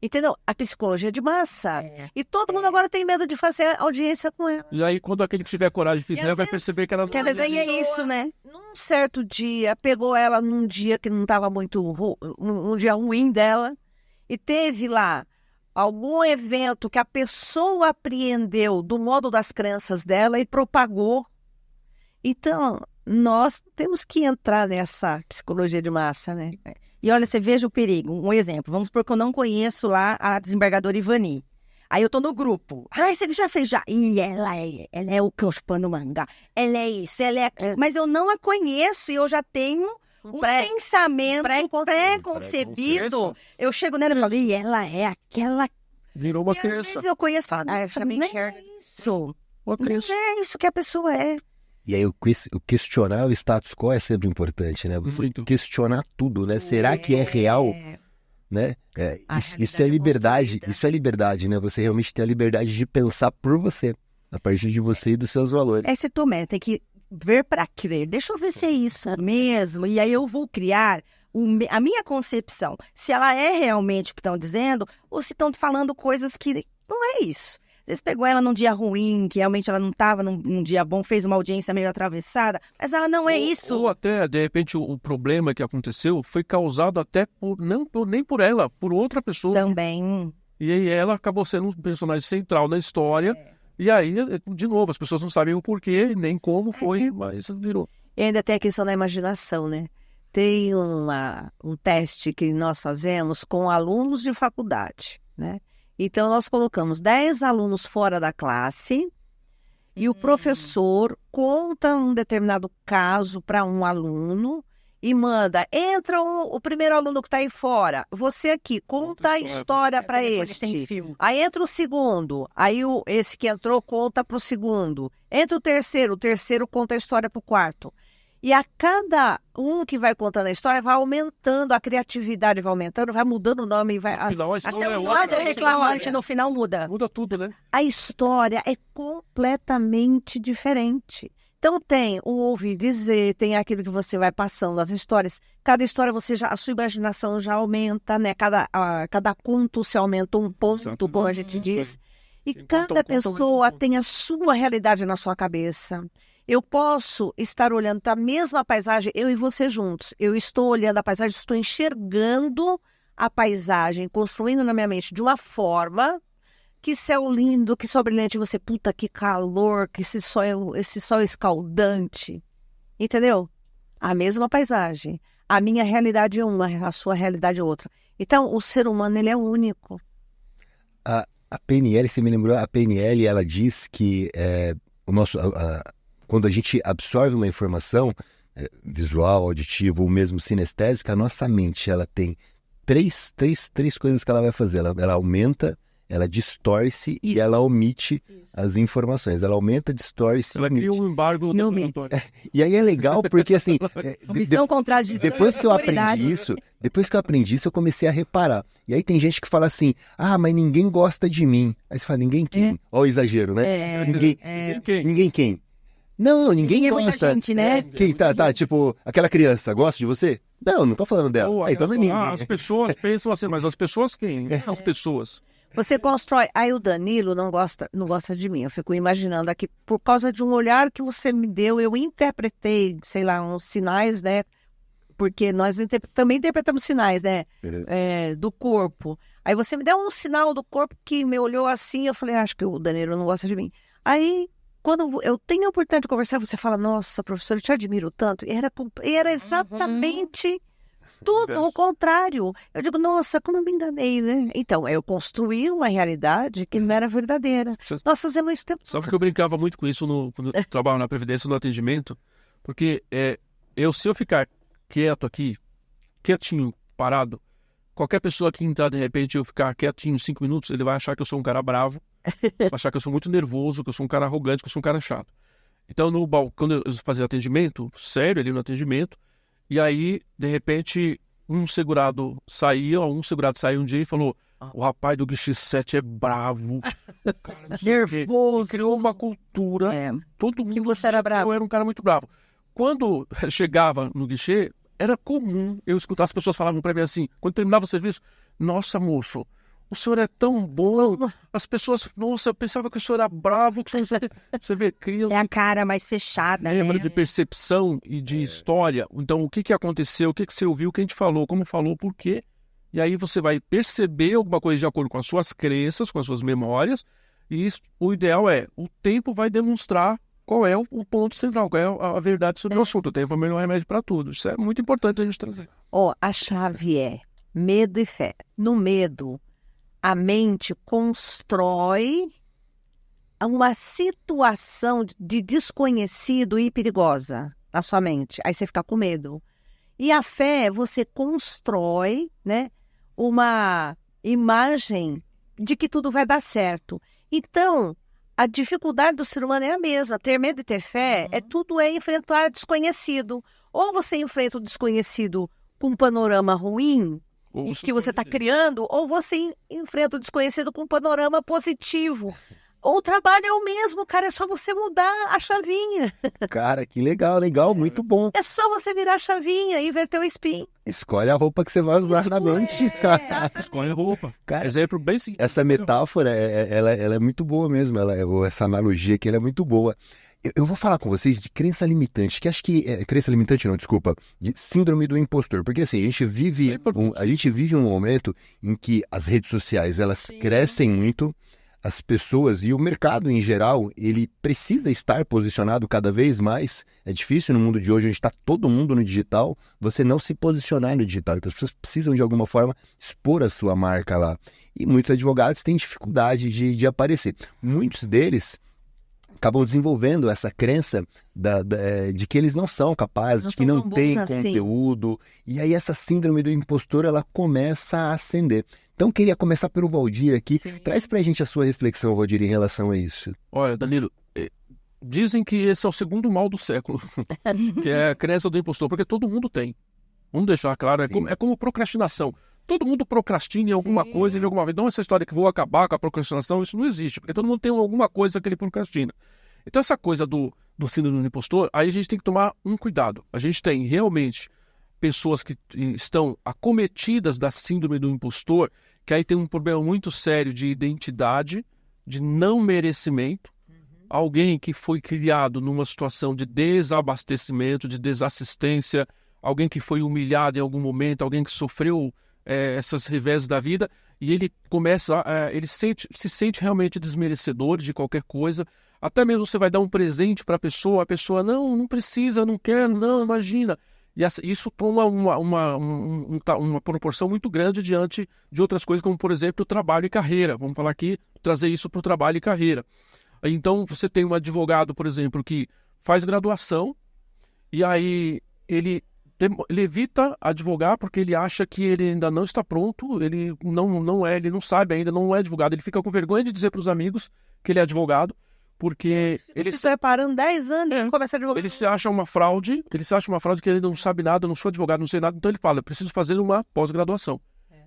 Entendeu? A psicologia de massa. E todo mundo agora tem medo de fazer audiência com ela. E aí, quando aquele que tiver coragem fizer, às vai vezes- perceber que ela Porque às vezes nem é isso, né? Num certo dia, pegou ela num dia que não estava um dia ruim dela, e teve lá algum evento que a pessoa apreendeu do modo das crenças dela e propagou. Então, nós temos que entrar nessa psicologia de massa, né? E olha, você veja o perigo. Um exemplo, vamos supor que eu não conheço lá a desembargadora Ivani. Aí eu tô no grupo. Você já fez já. E ela é o cão chupando manga. Ela é isso, ela é aquilo. Mas eu não a conheço e eu já tenho um pensamento pré-concebido. Eu chego nela e falo, e ela é aquela... virou uma E às crença. vezes eu conheço e falo, não é isso. Uma Não crença. é isso que a pessoa é. E aí o questionar o status quo é sempre importante, né? Você Muito. questionar tudo, né? Será que é real, né? Isso é liberdade, isso é liberdade, né? Você realmente tem a liberdade de pensar por você, a partir de você e dos seus valores. É, se tomé, tem que ver para crer. Deixa eu ver se é isso mesmo. E aí eu vou criar a minha concepção. Se ela é realmente o que estão dizendo, ou se estão falando coisas que não é isso. Às vezes pegou ela num dia ruim, que realmente ela não estava num dia bom, fez uma audiência meio atravessada, mas ela não é isso. Ou até, de repente, o problema que aconteceu foi causado até nem por ela, por outra pessoa. Também. E aí ela acabou sendo um personagem central na história. E aí, de novo, as pessoas não sabem o porquê, nem como foi, mas virou. E ainda tem a questão da imaginação, né? Tem um teste que nós fazemos com alunos de faculdade, né? Então, nós colocamos 10 alunos fora da classe e o professor conta um determinado caso para um aluno e manda, entra o primeiro aluno que está aí fora, você aqui, conta a história para este. Aí entra o segundo, aí esse que entrou conta para o segundo. Entra o terceiro conta a história para o quarto. E a cada um que vai contando a história, vai aumentando, a criatividade vai aumentando, vai mudando o nome. No final, a história até é o final outra. da reclamante, No final muda. Muda tudo, né? a história é completamente diferente. Então tem o ouvir dizer, tem aquilo que você vai passando, as histórias. Cada história a sua imaginação já aumenta, né? Cada conto se aumenta um ponto, Exatamente. como a gente diz. E Quem conta cada um conto, pessoa aumenta um ponto. tem a sua realidade na sua cabeça. Eu posso estar olhando para a mesma paisagem, eu e você juntos. Eu estou olhando a paisagem, estou enxergando a paisagem, construindo na minha mente de uma forma que céu lindo, que sol brilhante, você, puta, que calor, que esse sol escaldante. Entendeu? A mesma paisagem. A minha realidade é uma, a sua realidade é outra. Então, o ser humano, ele é único. A PNL, você me lembrou, a PNL, ela diz que quando a gente absorve uma informação visual, auditiva ou mesmo sinestésica, a nossa mente, ela tem três coisas que ela vai fazer. Ela aumenta, ela distorce e ela omite as informações. Ela aumenta, distorce e Ela omite. cria um embargo Não declaratório. E aí é legal porque, assim, Visão contradição. depois que eu autoridade. aprendi isso, eu comecei a reparar. E aí tem gente que fala assim, mas ninguém gosta de mim. Aí você fala, ninguém quem? Olha o exagero, né? Ninguém quem? Não, ninguém É muita gosta. gente, né? Quem tá, tipo, aquela criança, gosta de você? Não tô falando dela. Ou Então não é ninguém. as pessoas pensam assim, mas as pessoas quem? As pessoas. Você constrói. Aí o Danilo não gosta de mim. Eu fico imaginando aqui, por causa de um olhar que você me deu, eu interpretei, sei lá, uns sinais, né? Porque nós também interpretamos sinais, né? Do corpo. Aí você me deu um sinal do corpo que me olhou assim, eu falei, acho que o Danilo não gosta de mim. Aí, quando eu tenho a oportunidade de conversar, você fala, nossa, professor, eu te admiro tanto. E era exatamente tudo o contrário. Eu digo, nossa, como eu me enganei, né? Então, eu construí uma realidade que não era verdadeira. Nós fazemos isso o tempo Sabe que eu brincava muito com isso quando eu trabalhava na Previdência, no atendimento? Porque se eu ficar quieto aqui, quietinho, parado, qualquer pessoa que entrar de repente e eu ficar quietinho 5 minutos, ele vai achar que eu sou um cara bravo, vai achar que eu sou muito nervoso, que eu sou um cara arrogante, que eu sou um cara chato. Então, quando eu fazia atendimento, sério ali no atendimento, e aí, de repente, um segurado saiu um dia e falou: o rapaz do guichê 7 é bravo, cara, não sei o quê. Nervoso. E criou uma cultura, todo mundo Que você era bravo. eu era um cara muito bravo. Quando chegava no guichê, era comum eu escutar as pessoas falavam pra mim assim, quando terminava o serviço: nossa, moço, o senhor é tão bom. As pessoas, nossa, eu pensava que o senhor era bravo, que o senhor... Você vê, cria... É a cara mais fechada, lembra né? de percepção e de história. Então, o que aconteceu, o que você ouviu, o que a gente falou, como falou, por quê. E aí você vai perceber alguma coisa de acordo com as suas crenças, com as suas memórias. E isso, o ideal o tempo vai demonstrar qual é o ponto central, qual é a verdade sobre o assunto. O tempo é o melhor remédio para tudo. Isso é muito importante a gente trazer. A chave é medo e fé. No medo, a mente constrói uma situação de desconhecido e perigosa na sua mente. Aí você fica com medo. E a fé, você constrói, né, uma imagem de que tudo vai dar certo. Então, a dificuldade do ser humano é a mesma. Ter medo e ter fé, tudo é enfrentar desconhecido. Ou você enfrenta o desconhecido com um panorama ruim, que você está criando, ou você enfrenta o desconhecido com um panorama positivo. O trabalho é o mesmo, cara, é só você mudar a chavinha. Cara, que legal, muito bom. É só você virar a chavinha e inverter o spin. Escolhe a roupa que você vai usar na mente. Escolhe a roupa. Cara, exemplo bem simples. Essa metáfora, ela é muito boa mesmo, essa analogia aqui, ela é muito boa. Eu vou falar com vocês de crença limitante, que acho que... crença limitante não, desculpa. De síndrome do impostor. Porque assim, a gente vive um momento em que as redes sociais, elas crescem muito, as pessoas e o mercado em geral, ele precisa estar posicionado cada vez mais. É difícil no mundo de hoje, a gente está todo mundo no digital, você não se posicionar no digital. Então as pessoas precisam de alguma forma expor a sua marca lá. E muitos advogados têm dificuldade de aparecer. Muitos deles acabam desenvolvendo essa crença de que eles não são capazes, de que não têm conteúdo. E aí essa síndrome do impostor, ela começa a ascender. Então, queria começar pelo Valdir aqui. Sim. Traz pra gente a sua reflexão, Valdir, em relação a isso. Olha, Danilo, dizem que esse é o segundo mal do século, que é a crença do impostor, porque todo mundo tem. Vamos deixar claro, é como procrastinação. Todo mundo procrastina em alguma coisa, em alguma vez. Não essa história que vou acabar com a procrastinação, isso não existe, porque todo mundo tem alguma coisa que ele procrastina. Então, essa coisa do síndrome do impostor, aí a gente tem que tomar um cuidado. A gente tem realmente pessoas que estão acometidas da síndrome do impostor, que aí tem um problema muito sério de identidade, de não merecimento. Alguém que foi criado numa situação de desabastecimento, de desassistência, alguém que foi humilhado em algum momento, alguém que sofreu essas reveses da vida, e ele começa, ele se sente realmente desmerecedor de qualquer coisa. Até mesmo você vai dar um presente para a pessoa não precisa, não quer, não, imagina. E isso toma uma proporção muito grande diante de outras coisas, como, por exemplo, o trabalho e carreira. Vamos falar aqui, trazer isso para o trabalho e carreira. Então, você tem um advogado, por exemplo, que faz graduação, e aí ele evita advogar porque ele acha que ele ainda não está pronto, ele não sabe ainda, não é advogado. Ele fica com vergonha de dizer para os amigos que ele é advogado, porque ele se preparando 10 anos para começar a advogar. Ele se acha uma fraude, que ele não sabe nada, não sou advogado, não sei nada, então ele fala, eu preciso fazer uma pós-graduação.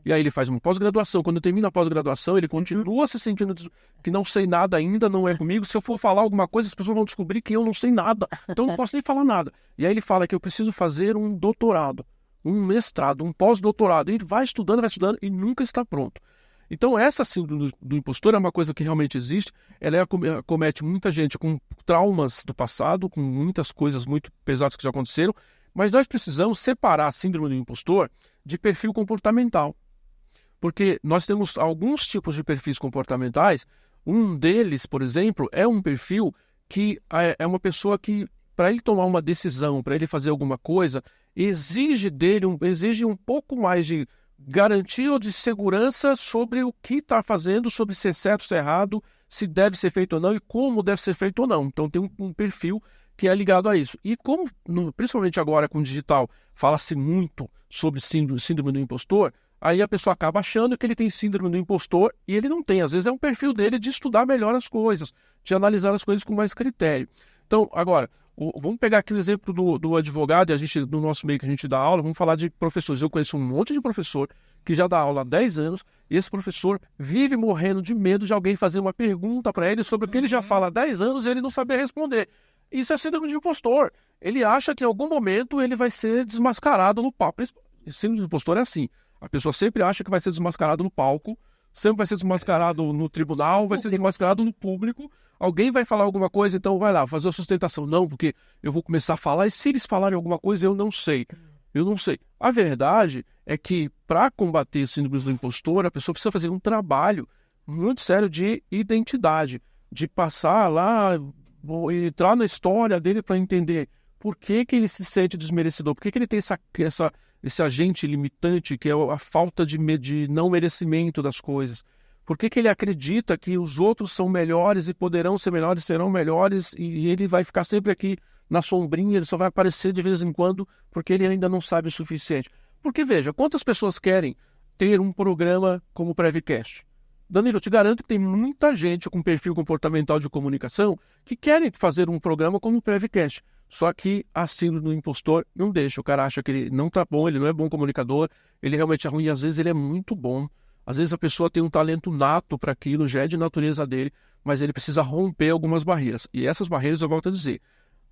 E aí ele faz uma pós-graduação. Quando termina a pós-graduação, ele continua se sentindo que não sei nada ainda, não é comigo. Se eu for falar alguma coisa, as pessoas vão descobrir que eu não sei nada. Então eu não posso nem falar nada. E aí ele fala que eu preciso fazer um doutorado, um mestrado, um pós-doutorado. E ele vai estudando e nunca está pronto. Então essa síndrome do impostor é uma coisa que realmente existe. Ela acomete muita gente com traumas do passado, com muitas coisas muito pesadas que já aconteceram. Mas nós precisamos separar a síndrome do impostor de perfil comportamental. Porque nós temos alguns tipos de perfis comportamentais. Um deles, por exemplo, é um perfil que é uma pessoa que, para ele tomar uma decisão, para ele fazer alguma coisa, exige um pouco mais de garantia ou de segurança sobre o que está fazendo, sobre se é certo, se é errado, se deve ser feito ou não e como deve ser feito ou não. Então tem um perfil que é ligado a isso. E como, principalmente agora com o digital, fala-se muito sobre síndrome do impostor, aí a pessoa acaba achando que ele tem síndrome do impostor e ele não tem. Às vezes é um perfil dele de estudar melhor as coisas, de analisar as coisas com mais critério. Então, agora, vamos pegar aqui o exemplo do advogado, no nosso meio que a gente dá aula, vamos falar de professores. Eu conheço um monte de professor que já dá aula há 10 anos, e esse professor vive morrendo de medo de alguém fazer uma pergunta para ele sobre o que ele já fala há 10 anos e ele não saber responder. Isso é síndrome de impostor. Ele acha que em algum momento ele vai ser desmascarado no palco. Síndrome de impostor é assim. A pessoa sempre acha que vai ser desmascarado no palco, sempre vai ser desmascarado no tribunal, vai ser desmascarado no público. Alguém vai falar alguma coisa, então vai lá, fazer a sustentação. Não, porque eu vou começar a falar e se eles falarem alguma coisa, eu não sei. Eu não sei. A verdade é que para combater síndromes do impostor, a pessoa precisa fazer um trabalho muito sério de identidade, de passar lá, entrar na história dele para entender por que ele se sente desmerecedor, por que ele tem esse agente limitante, que é a falta de não merecimento das coisas. Por que ele acredita que os outros são melhores e poderão ser melhores, serão melhores, e ele vai ficar sempre aqui na sombrinha, ele só vai aparecer de vez em quando porque ele ainda não sabe o suficiente. Porque, veja, quantas pessoas querem ter um programa como o Prevcast? Danilo, eu te garanto que tem muita gente com perfil comportamental de comunicação que querem fazer um programa como o Prevcast. Só que a síndrome do impostor não deixa. O cara acha que ele não tá bom, ele não é bom comunicador, ele realmente é ruim, e às vezes ele é muito bom. Às vezes a pessoa tem um talento nato para aquilo, já é de natureza dele, mas ele precisa romper algumas barreiras. E essas barreiras, eu volto a dizer,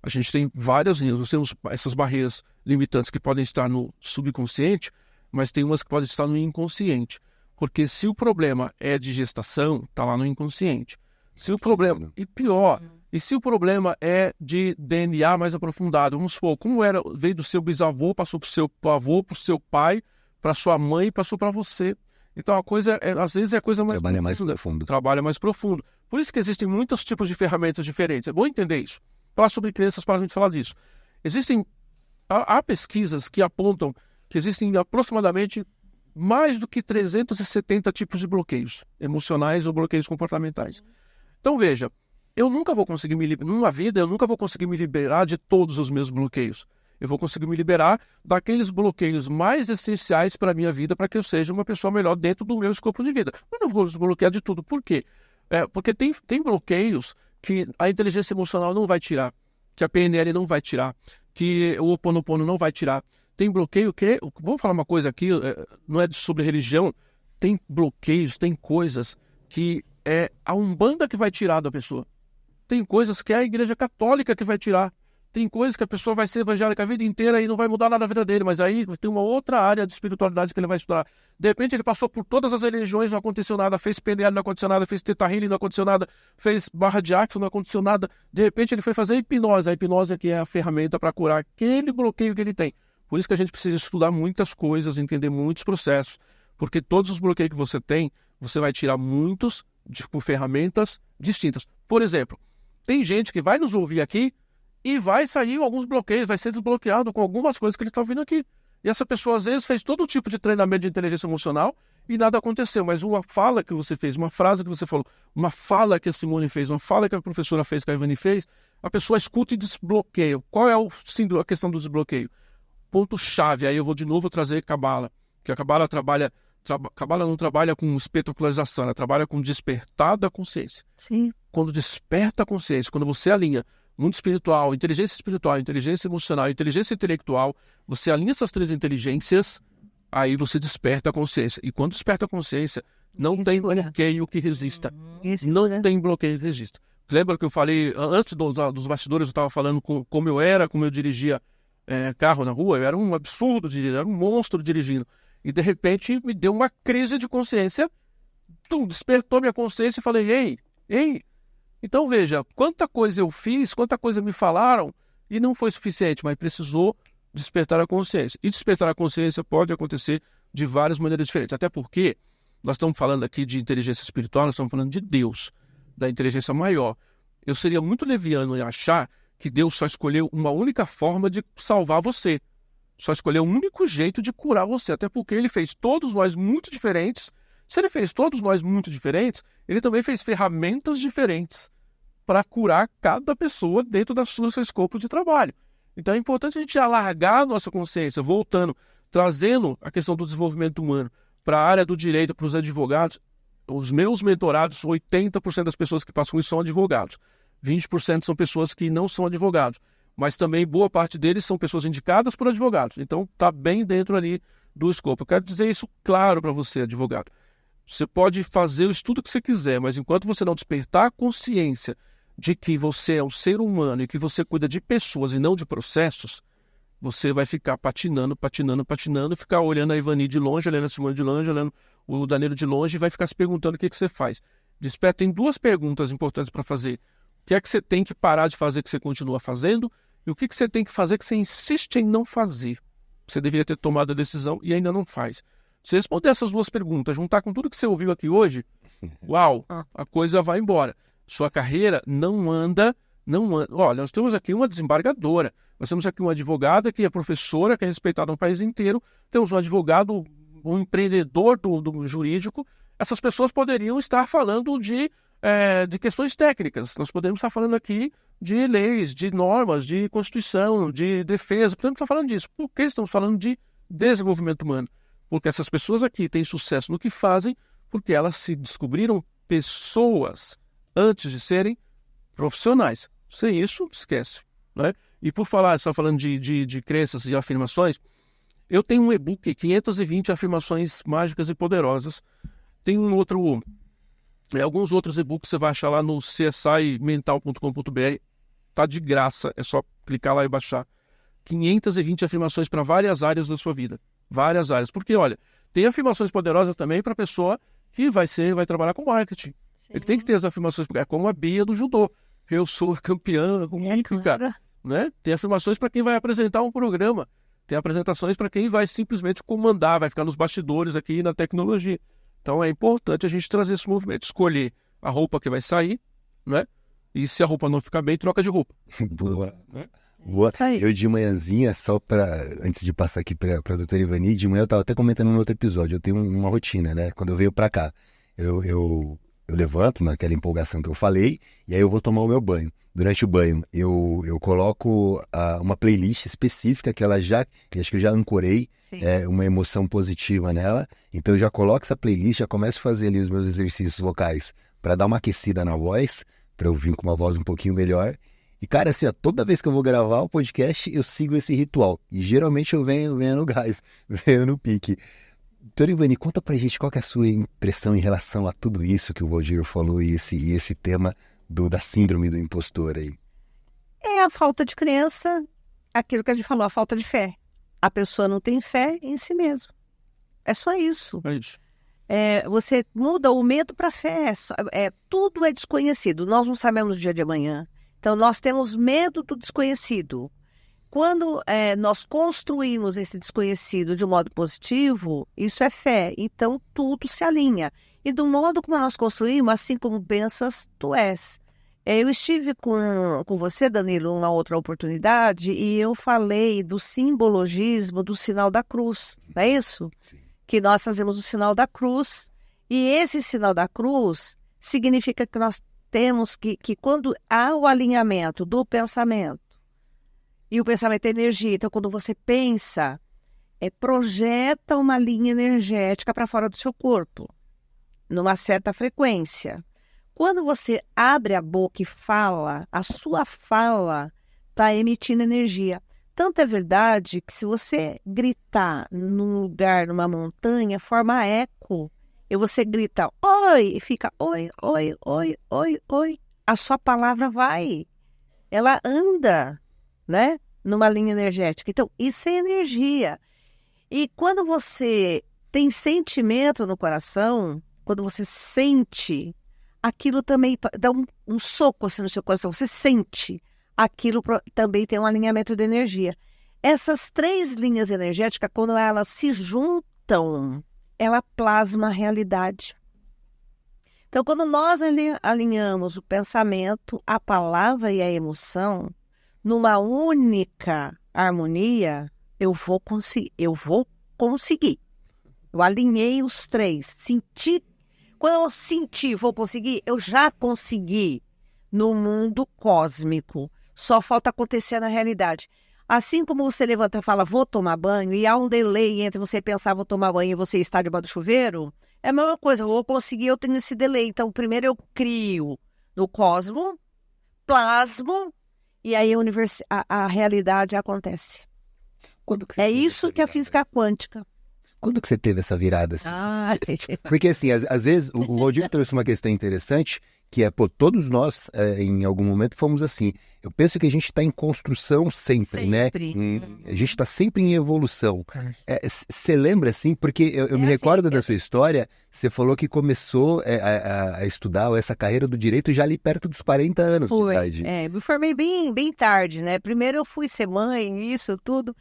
a gente tem várias linhas. Nós temos essas barreiras limitantes que podem estar no subconsciente, mas tem umas que podem estar no inconsciente. Porque se o problema é de gestação, está lá no inconsciente. Se o problema, e pior, e se o problema é de DNA mais aprofundado, vamos supor, veio do seu bisavô, passou para o seu avô, para o seu pai, para sua mãe, passou para você. Então a coisa, às vezes é a coisa mais Trabalho profunda. mais profundo. Trabalho é mais profundo. Por isso que existem muitos tipos de ferramentas diferentes. É bom entender isso. Falar sobre crenças para a gente falar disso. Há pesquisas que apontam que existem aproximadamente mais do que 370 tipos de bloqueios emocionais ou bloqueios comportamentais. Então veja, eu nunca vou conseguir numa vida eu nunca vou conseguir me liberar de todos os meus bloqueios. Eu vou conseguir me liberar daqueles bloqueios mais essenciais para a minha vida, para que eu seja uma pessoa melhor dentro do meu escopo de vida. Eu não vou desbloquear de tudo. Por quê? Porque tem bloqueios que a inteligência emocional não vai tirar, que a PNL não vai tirar, que o Ho Oponopono não vai tirar. Tem bloqueio que... Vamos falar uma coisa aqui, não é sobre religião. Tem bloqueios, tem coisas que é a Umbanda que vai tirar da pessoa. Tem coisas que é a Igreja Católica que vai tirar. Tem coisas que a pessoa vai ser evangélica a vida inteira e não vai mudar nada na vida dele, mas aí tem uma outra área de espiritualidade que ele vai estudar. De repente ele passou por todas as religiões, não aconteceu nada, fez PNL, não aconteceu nada, fez Theta Healing, não aconteceu nada, fez barra de axo, não aconteceu nada. De repente ele foi fazer hipnose. A hipnose é que é a ferramenta para curar aquele bloqueio que ele tem. Por isso que a gente precisa estudar muitas coisas, entender muitos processos, porque todos os bloqueios que você tem, você vai tirar muitos com ferramentas distintas. Por exemplo, tem gente que vai nos ouvir aqui e vai sair alguns bloqueios, vai ser desbloqueado com algumas coisas que ele está ouvindo aqui. E essa pessoa, às vezes, fez todo tipo de treinamento de inteligência emocional e nada aconteceu. Mas uma fala que você fez, uma frase que você falou, uma fala que a Simone fez, uma fala que a professora fez, que a Ivani fez, a pessoa escuta e desbloqueia. Qual é a questão do desbloqueio? Ponto-chave. Aí eu vou de novo trazer Cabala. Que a Cabala Cabala não trabalha com espetacularização, ela trabalha com despertar da consciência. Sim. Quando desperta a consciência, quando você alinha mundo espiritual, inteligência emocional, inteligência intelectual, você alinha essas três inteligências, aí você desperta a consciência. E quando desperta a consciência, não tem bloqueio que resista. Não tem bloqueio que resista. Lembra que eu falei, antes dos bastidores, eu estava falando como eu era, como eu dirigia carro na rua? Eu era um absurdo dirigindo, era um monstro dirigindo. E de repente me deu uma crise de consciência, despertou minha consciência e falei, ei. Então veja, quanta coisa eu fiz, quanta coisa me falaram e não foi suficiente, mas precisou despertar a consciência. E despertar a consciência pode acontecer de várias maneiras diferentes, até porque nós estamos falando aqui de inteligência espiritual, nós estamos falando de Deus, da inteligência maior. Eu seria muito leviano em achar que Deus só escolheu uma única forma de salvar você. Só escolheu um único jeito de curar você, até porque ele fez todos nós muito diferentes. Se ele fez todos nós muito diferentes, ele também fez ferramentas diferentes. para curar cada pessoa dentro do seu escopo de trabalho. Então é importante a gente alargar a nossa consciência, voltando, trazendo a questão do desenvolvimento humano para a área do direito, para os advogados. Os meus mentorados, 80% das pessoas que passam isso são advogados. 20% são pessoas que não são advogados. Mas também boa parte deles são pessoas indicadas por advogados. Então está bem dentro ali do escopo. Eu quero dizer isso claro para você, advogado. Você pode fazer o estudo que você quiser, mas enquanto você não despertar a consciência de que você é um ser humano e que você cuida de pessoas e não de processos, você vai ficar patinando, e ficar olhando a Ivani de longe, olhando a Simone de longe, olhando o Danilo de longe e vai ficar se perguntando o que você faz. Desperta, tem 2 perguntas importantes para fazer. O que é que você tem que parar de fazer que você continua fazendo e o que você tem que fazer que você insiste em não fazer. Você deveria ter tomado a decisão e ainda não faz. Se responder essas 2 perguntas, juntar com tudo que você ouviu aqui hoje, uau, a coisa vai embora. Sua carreira não anda. Olha, nós temos aqui uma desembargadora, nós temos aqui uma advogada que é professora, que é respeitada no país inteiro, temos um advogado, um empreendedor do jurídico. Essas pessoas poderiam estar falando de questões técnicas. Nós podemos estar falando aqui de leis, de normas, de constituição, de defesa. Podemos estar falando disso. Por que estamos falando de desenvolvimento humano? Porque essas pessoas aqui têm sucesso no que fazem porque elas se descobriram pessoas antes de serem profissionais. Sem isso, esquece. Né? E por falar, você está falando de crenças e afirmações, eu tenho um e-book, 520 afirmações mágicas e poderosas. Tem alguns outros e-books você vai achar lá no csimental.com.br. Tá de graça, é só clicar lá e baixar. 520 afirmações para várias áreas da sua vida. Várias áreas. Porque, olha, tem afirmações poderosas também para a pessoa que vai trabalhar com marketing. Sim. Ele tem que ter as afirmações, é como a Bia do judô. Eu sou campeã olímpica. Claro. Né? Tem afirmações para quem vai apresentar um programa. Tem apresentações para quem vai simplesmente comandar, vai ficar nos bastidores aqui na tecnologia. Então é importante a gente trazer esse movimento, escolher a roupa que vai sair, né? E se a roupa não ficar bem, troca de roupa. Boa. Né? Boa. Eu de manhãzinha, antes de passar aqui para a doutora Ivani, de manhã eu estava até comentando no outro episódio, eu tenho uma rotina, né? Quando eu venho para cá, eu levanto naquela empolgação que eu falei, e aí eu vou tomar o meu banho. Durante o banho, eu coloco uma playlist específica que acho que eu já ancorei uma emoção positiva nela. Então eu já coloco essa playlist, já começo a fazer ali os meus exercícios vocais para dar uma aquecida na voz, para eu vir com uma voz um pouquinho melhor. E, cara, assim, toda vez que eu vou gravar o podcast, eu sigo esse ritual. E geralmente eu venho no gás, venho no pique. Doutora Ivani, conta pra gente qual que é a sua impressão em relação a tudo isso que o Valdir falou e esse tema da síndrome do impostor aí. É a falta de crença, aquilo que a gente falou, a falta de fé. A pessoa não tem fé em si mesma. É só isso. É isso. Você muda o medo para fé. Tudo é desconhecido. Nós não sabemos o dia de amanhã. Então, nós temos medo do desconhecido. Quando nós construímos esse desconhecido de um modo positivo, isso é fé. Então, tudo se alinha. E do modo como nós construímos, assim como pensas, tu és. Eu estive com você, Danilo, uma outra oportunidade, e eu falei do simbologismo do sinal da cruz, não é isso? Sim. Que nós fazemos o sinal da cruz, e esse sinal da cruz significa que nós temos que quando há o alinhamento do pensamento, e o pensamento é energia, então quando você pensa, projeta uma linha energética para fora do seu corpo, numa certa frequência. Quando você abre a boca e fala, a sua fala está emitindo energia. Tanto é verdade que se você gritar num lugar, numa montanha, forma eco. E você grita, oi, e fica, oi, oi, oi, oi, oi. A sua palavra vai. Ela anda, né? Numa linha energética. Então, isso é energia. E quando você tem sentimento no coração, quando você sente, aquilo também dá um soco assim no seu coração. Você sente, aquilo também tem um alinhamento de energia. Essas 3 linhas energéticas, quando elas se juntam, ela plasma a realidade. Então, quando nós alinhamos o pensamento, a palavra e a emoção numa única harmonia, eu vou conseguir. Eu alinhei os 3, senti. Quando eu senti, vou conseguir, eu já consegui. no mundo cósmico. Só falta acontecer na realidade. Assim como você levanta e fala, vou tomar banho, e há um delay entre você pensar, vou tomar banho, e você estar debaixo do chuveiro, é a mesma coisa, eu vou conseguir, eu tenho esse delay. Então, primeiro eu crio no cosmo, plasmo, e aí a realidade acontece. É isso que é a física quântica. Quando que você teve essa virada? Assim? Porque assim, às vezes, o Valdir trouxe uma questão interessante, que é, todos nós, em algum momento, fomos assim. Eu penso que a gente está em construção sempre, né? A gente está sempre em evolução. Você lembra, assim, porque eu me recordo da sua história, você falou que começou a estudar essa carreira do direito já ali perto dos 40 anos de idade. Me formei bem tarde, né? Primeiro eu fui ser mãe, isso tudo.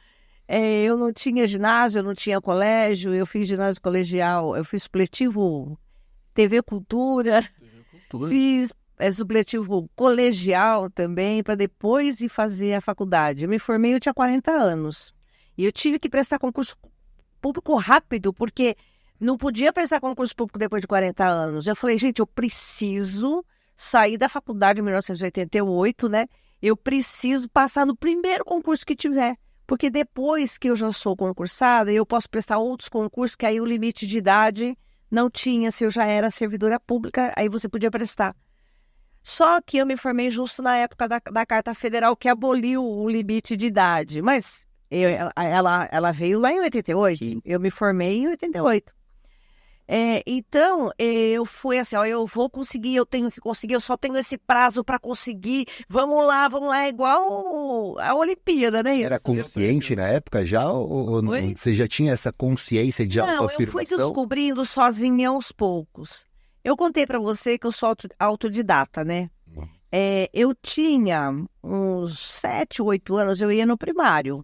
Eu não tinha ginásio, eu não tinha colégio, eu fiz ginásio colegial, eu fiz supletivo TV Cultura. Fiz supletivo colegial também, para depois ir fazer a faculdade. Eu me formei, eu tinha 40 anos. E eu tive que prestar concurso público rápido, porque não podia prestar concurso público depois de 40 anos. Eu falei, gente, eu preciso sair da faculdade em 1988, né? Eu preciso passar no primeiro concurso que tiver. Porque depois que eu já sou concursada, eu posso prestar outros concursos, que aí o limite de idade não tinha, se eu já era servidora pública, aí você podia prestar. Só que eu me formei justo na época da Carta Federal, que aboliu o limite de idade. Mas ela veio lá em 88, Sim. Eu me formei em 88. Então, eu fui assim, eu vou conseguir, eu tenho que conseguir, eu só tenho esse prazo para conseguir, vamos lá, é igual a Olimpíada, né? Era consciente na época já, ou você já tinha essa consciência de autoafirmação? Não, eu fui descobrindo sozinha aos poucos. Eu contei para você que eu sou autodidata, né? Eu tinha uns 7, 8 anos, eu ia no primário.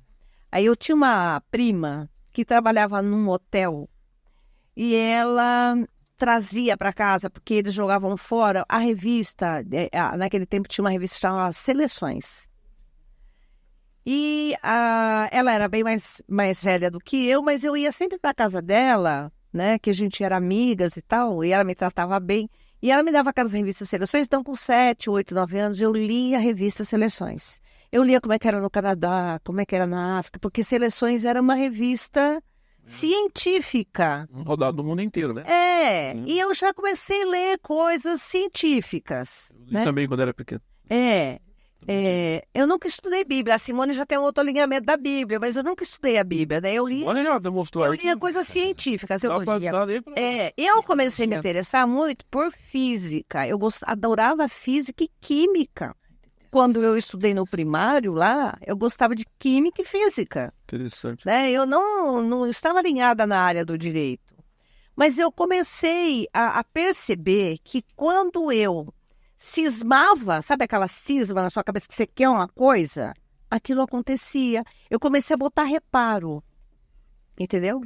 Aí eu tinha uma prima que trabalhava num hotel, e ela trazia para casa, porque eles jogavam fora, a revista, naquele tempo tinha uma revista chamada Seleções. E ela era bem mais velha do que eu, mas eu ia sempre para casa dela, né, que a gente era amigas e tal, e ela me tratava bem. E ela me dava aquelas revistas Seleções, então com 7, 8, 9 anos eu lia a revista Seleções. Eu lia como é que era no Canadá, como é que era na África, porque Seleções era uma revista científica. Rodado no mundo inteiro, né? E eu já comecei a ler coisas científicas. Né? Também quando era pequeno. Eu nunca estudei Bíblia. A Simone já tem um outro alinhamento da Bíblia, mas eu nunca estudei a Bíblia, né? Eu lia coisas científicas. Eu comecei a me interessar muito por física. Eu adorava física e química. Quando eu estudei no primário lá, eu gostava de química e física. Interessante. Né? Eu não estava alinhada na área do direito. Mas eu comecei a perceber que quando eu cismava, sabe aquela cisma na sua cabeça que você quer uma coisa? Aquilo acontecia. Eu comecei a botar reparo. Entendeu?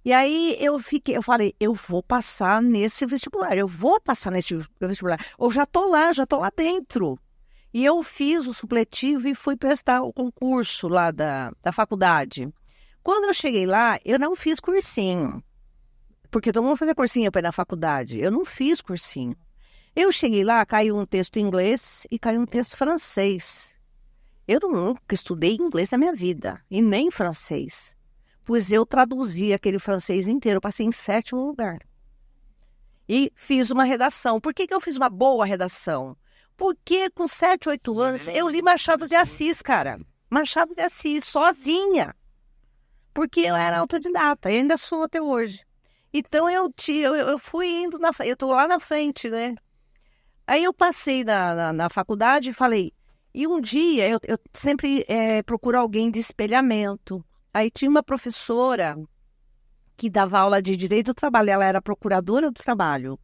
E aí eu falei, eu vou passar nesse vestibular. Eu já tô lá dentro. E eu fiz o supletivo e fui prestar o concurso lá da faculdade. Quando eu cheguei lá, eu não fiz cursinho. Porque todo mundo fazia cursinho para ir na faculdade. Eu não fiz cursinho. Eu cheguei lá, caiu um texto em inglês e caiu um texto francês. Eu nunca estudei inglês na minha vida, e nem francês. Pois eu traduzi aquele francês inteiro, passei em 7º lugar. E fiz uma redação. Por que eu fiz uma boa redação? Porque com 7, 8 anos, eu li Machado de Assis, cara. Machado de Assis, sozinha. Porque eu era autodidata, e ainda sou até hoje. Então, eu fui indo, eu tô lá na frente, né? Aí eu passei na faculdade e falei... E um dia, eu sempre procuro alguém de espelhamento. Aí tinha uma professora que dava aula de Direito do Trabalho, ela era procuradora do trabalho.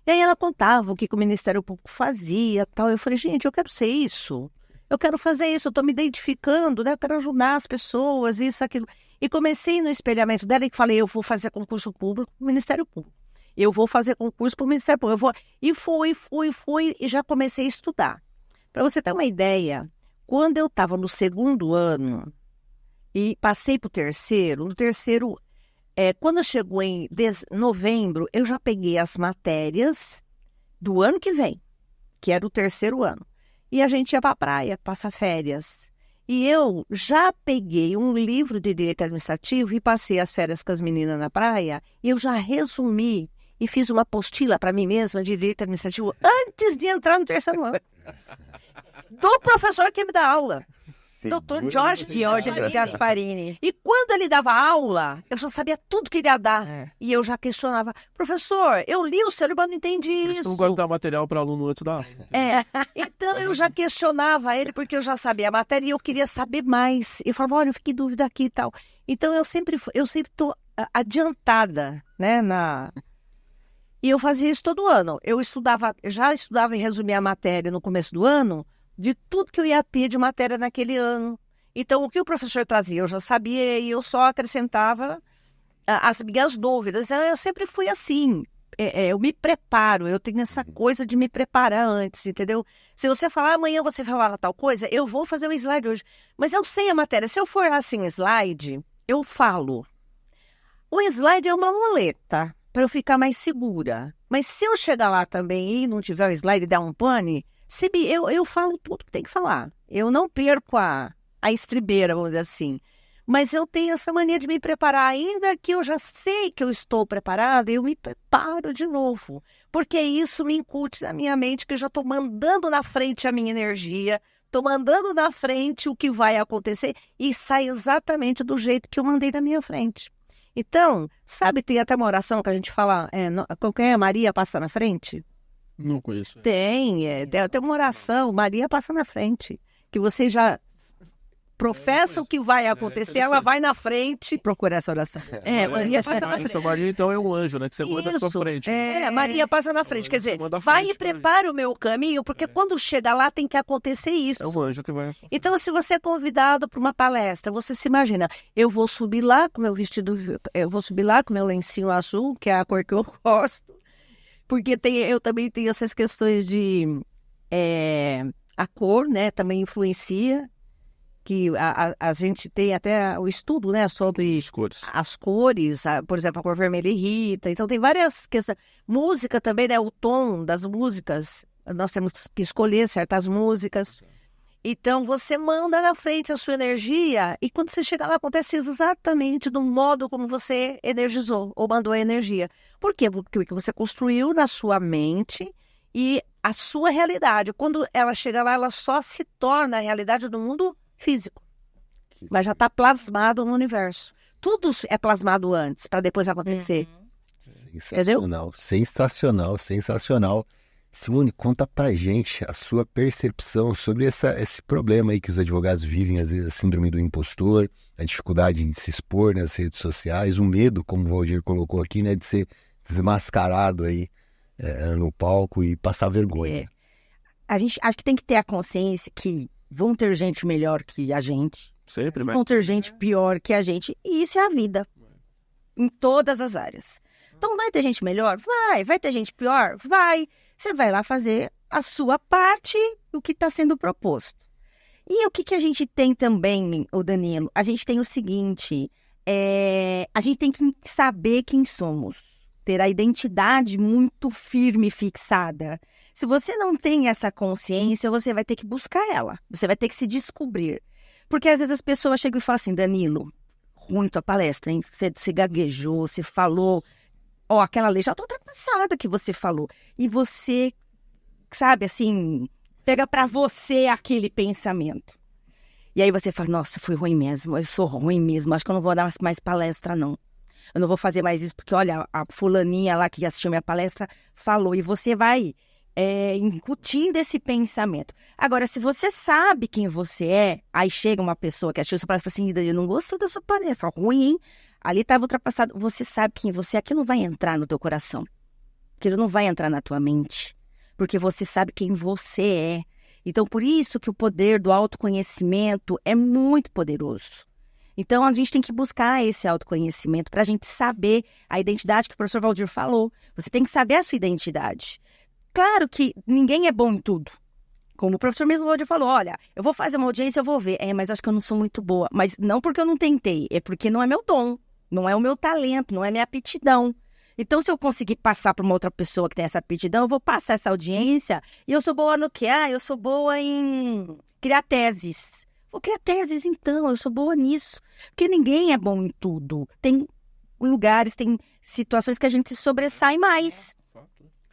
E aí ela contava o que o Ministério Público fazia, tal. Eu falei, gente, eu quero ser isso. Eu quero fazer isso, eu estou me identificando, né? Eu quero ajudar as pessoas, isso, aquilo. E comecei no espelhamento dela e falei, eu vou fazer concurso público para o Ministério Público. Eu vou fazer concurso para o Ministério Público. E fui, e já comecei a estudar. Para você ter uma ideia, quando eu estava no 2º ano e passei para o 3º, no 3º... quando chegou em novembro, eu já peguei as matérias do ano que vem. que era o 3º ano. E a gente ia para a praia, passar férias. E eu já peguei um livro de direito administrativo e passei as férias com as meninas na praia, e eu já resumi e fiz uma apostila para mim mesma de direito administrativo antes de entrar no 3º ano. Do professor que me dá aula. Dr. Jorge Gasparini. E quando ele dava aula, eu já sabia tudo que ele ia dar. E eu já questionava, professor, eu li o seu livro, mas não entendi isso. Não gosto de dar material para aluno antes da aula. Então eu já questionava ele, porque eu já sabia a matéria e eu queria saber mais. Eu falava, olha, eu fiquei em dúvida aqui e tal. Então eu sempre estou adiantada, né, E eu fazia isso todo ano. Já estudava e resumia a matéria no começo do ano, de tudo que eu ia ter de matéria naquele ano. Então, o que o professor trazia, eu já sabia e eu só acrescentava as minhas dúvidas. Eu sempre fui assim. Eu me preparo, eu tenho essa coisa de me preparar antes, entendeu? Se você falar, amanhã você vai falar tal coisa, eu vou fazer o slide hoje. Mas eu sei a matéria. Se eu for assim, slide, eu falo. O slide é uma muleta para eu ficar mais segura. Mas se eu chegar lá também e não tiver o slide e dar um pane, eu falo tudo que tem que falar. Eu não perco a estribeira, vamos dizer assim. Mas eu tenho essa mania de me preparar. Ainda que eu já sei que eu estou preparada, eu me preparo de novo. Porque isso me incute na minha mente que eu já estou mandando na frente a minha energia, estou mandando na frente o que vai acontecer e sai exatamente do jeito que eu mandei na minha frente. Então, sabe, tem até uma oração que a gente fala, qualquer Maria passa na frente? Não conheço. Tem uma oração, Maria passa na frente, que você já professa o que vai acontecer, ela vai na frente. Procura essa oração. Maria passa na frente. Maria, então, é um anjo, né? Que você manda na sua frente. Maria passa na frente. Quer dizer, vai e prepara o meu caminho, porque quando chega lá tem que acontecer isso. É um anjo que vai. Então, se você é convidado para uma palestra, você se imagina, eu vou subir lá com meu vestido, eu vou subir lá com meu lencinho azul, que é a cor que eu gosto, porque eu também tenho essas questões de a cor, né? Também influencia. Que a gente tem até o estudo, né, sobre as cores, por exemplo, a cor vermelha irrita, então tem várias questões. Música também, né, o tom das músicas, nós temos que escolher certas músicas. Então você manda na frente a sua energia e quando você chega lá acontece exatamente do modo como você energizou ou mandou a energia. Por quê? Porque o que você construiu na sua mente e a sua realidade. Quando ela chega lá, ela só se torna a realidade do mundo físico, mas já está plasmado no universo. Tudo é plasmado antes, para depois acontecer. Sensacional, entendeu? Sensacional. Simone, conta pra gente a sua percepção sobre esse problema aí que os advogados vivem, às vezes a síndrome do impostor, a dificuldade de se expor nas redes sociais, o medo, como o Valdir colocou aqui, né, de ser desmascarado aí no palco e passar vergonha. A gente acho que tem que ter a consciência que vão ter gente melhor que a gente. Sempre, vão ter gente pior que a gente. E isso é a vida. Em todas as áreas. Então, vai ter gente melhor? Vai ter gente pior? Vai. Você vai lá fazer a sua parte, o que está sendo proposto. E o que a gente tem também, o Danilo? A gente tem o seguinte, a gente tem que saber quem somos. Ter a identidade muito firme e fixada. Se você não tem essa consciência, você vai ter que buscar ela. Você vai ter que se descobrir. Porque às vezes as pessoas chegam e falam assim, Danilo, ruim tua palestra, hein? Você gaguejou, você falou, aquela lei já está ultrapassada que você falou. E você, sabe, assim, pega para você aquele pensamento. E aí você fala, nossa, fui ruim mesmo, eu sou ruim mesmo, acho que eu não vou dar mais palestra, não. Eu não vou fazer mais isso, porque olha, a fulaninha lá que assistiu minha palestra falou, e você vai incutindo esse pensamento. Agora, se você sabe quem você é, aí chega uma pessoa que assistiu sua palestra e fala assim, eu não gostei da sua palestra, ruim, hein? Ali estava ultrapassado. Você sabe quem você é, aquilo não vai entrar no teu coração. Aquilo não vai entrar na tua mente, porque você sabe quem você é. Então, por isso que o poder do autoconhecimento é muito poderoso. Então, a gente tem que buscar esse autoconhecimento para a gente saber a identidade que o professor Valdir falou. Você tem que saber a sua identidade. Claro que ninguém é bom em tudo. Como o professor mesmo Valdir falou, olha, eu vou fazer uma audiência, eu vou ver. Mas acho que eu não sou muito boa. Mas não porque eu não tentei, é porque não é meu dom, não é o meu talento, não é minha aptidão. Então, se eu conseguir passar para uma outra pessoa que tem essa aptidão, eu vou passar essa audiência. E eu sou boa no quê? Eu sou boa em criar teses. Vou criar teses, então. Eu sou boa nisso. Porque ninguém é bom em tudo. Tem lugares, tem situações que a gente se sobressai mais.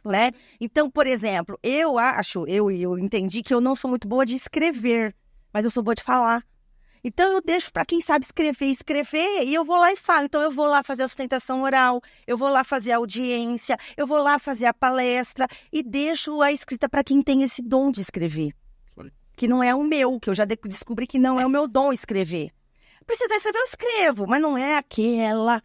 Né? Então, por exemplo, eu entendi que eu não sou muito boa de escrever, mas eu sou boa de falar. Então, eu deixo para quem sabe escrever, e eu vou lá e falo. Então, eu vou lá fazer a sustentação oral, eu vou lá fazer a audiência, eu vou lá fazer a palestra, e deixo a escrita para quem tem esse dom de escrever. Que não é o meu, que eu já descobri que não é o meu dom escrever. Precisar escrever, eu escrevo, mas não é aquela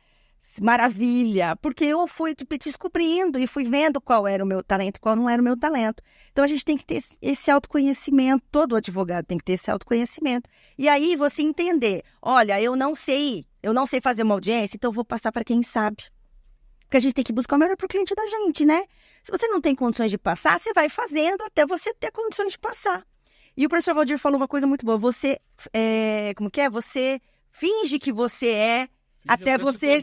maravilha, porque eu fui descobrindo e fui vendo qual era o meu talento e qual não era o meu talento. Então, a gente tem que ter esse autoconhecimento, todo advogado tem que ter esse autoconhecimento. E aí, você entender, olha, eu não sei fazer uma audiência, então eu vou passar para quem sabe. Porque a gente tem que buscar o melhor para o cliente da gente, né? Se você não tem condições de passar, você vai fazendo até você ter condições de passar. E o professor Valdir falou uma coisa muito boa, você finge que você é, até você,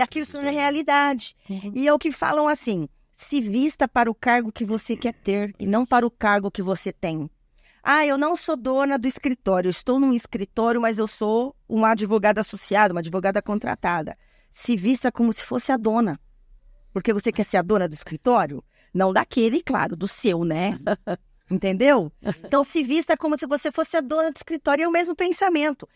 aquilo se torna realidade. E é o que falam assim, se vista para o cargo que você quer ter e não para o cargo que você tem. Eu não sou dona do escritório, eu estou num escritório, mas eu sou uma advogada associada, uma advogada contratada. Se vista como se fosse a dona. Porque você quer ser a dona do escritório? Não daquele, claro, do seu, né? Entendeu? Então, se vista como se você fosse a dona do escritório, é o mesmo pensamento.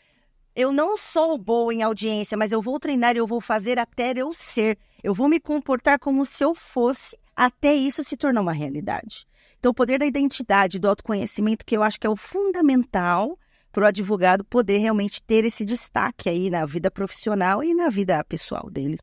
Eu não sou boa em audiência, mas eu vou treinar e eu vou fazer até eu ser. Eu vou me comportar como se eu fosse, até isso se tornar uma realidade. Então, o poder da identidade, do autoconhecimento, que eu acho que é o fundamental para o advogado poder realmente ter esse destaque aí na vida profissional e na vida pessoal dele.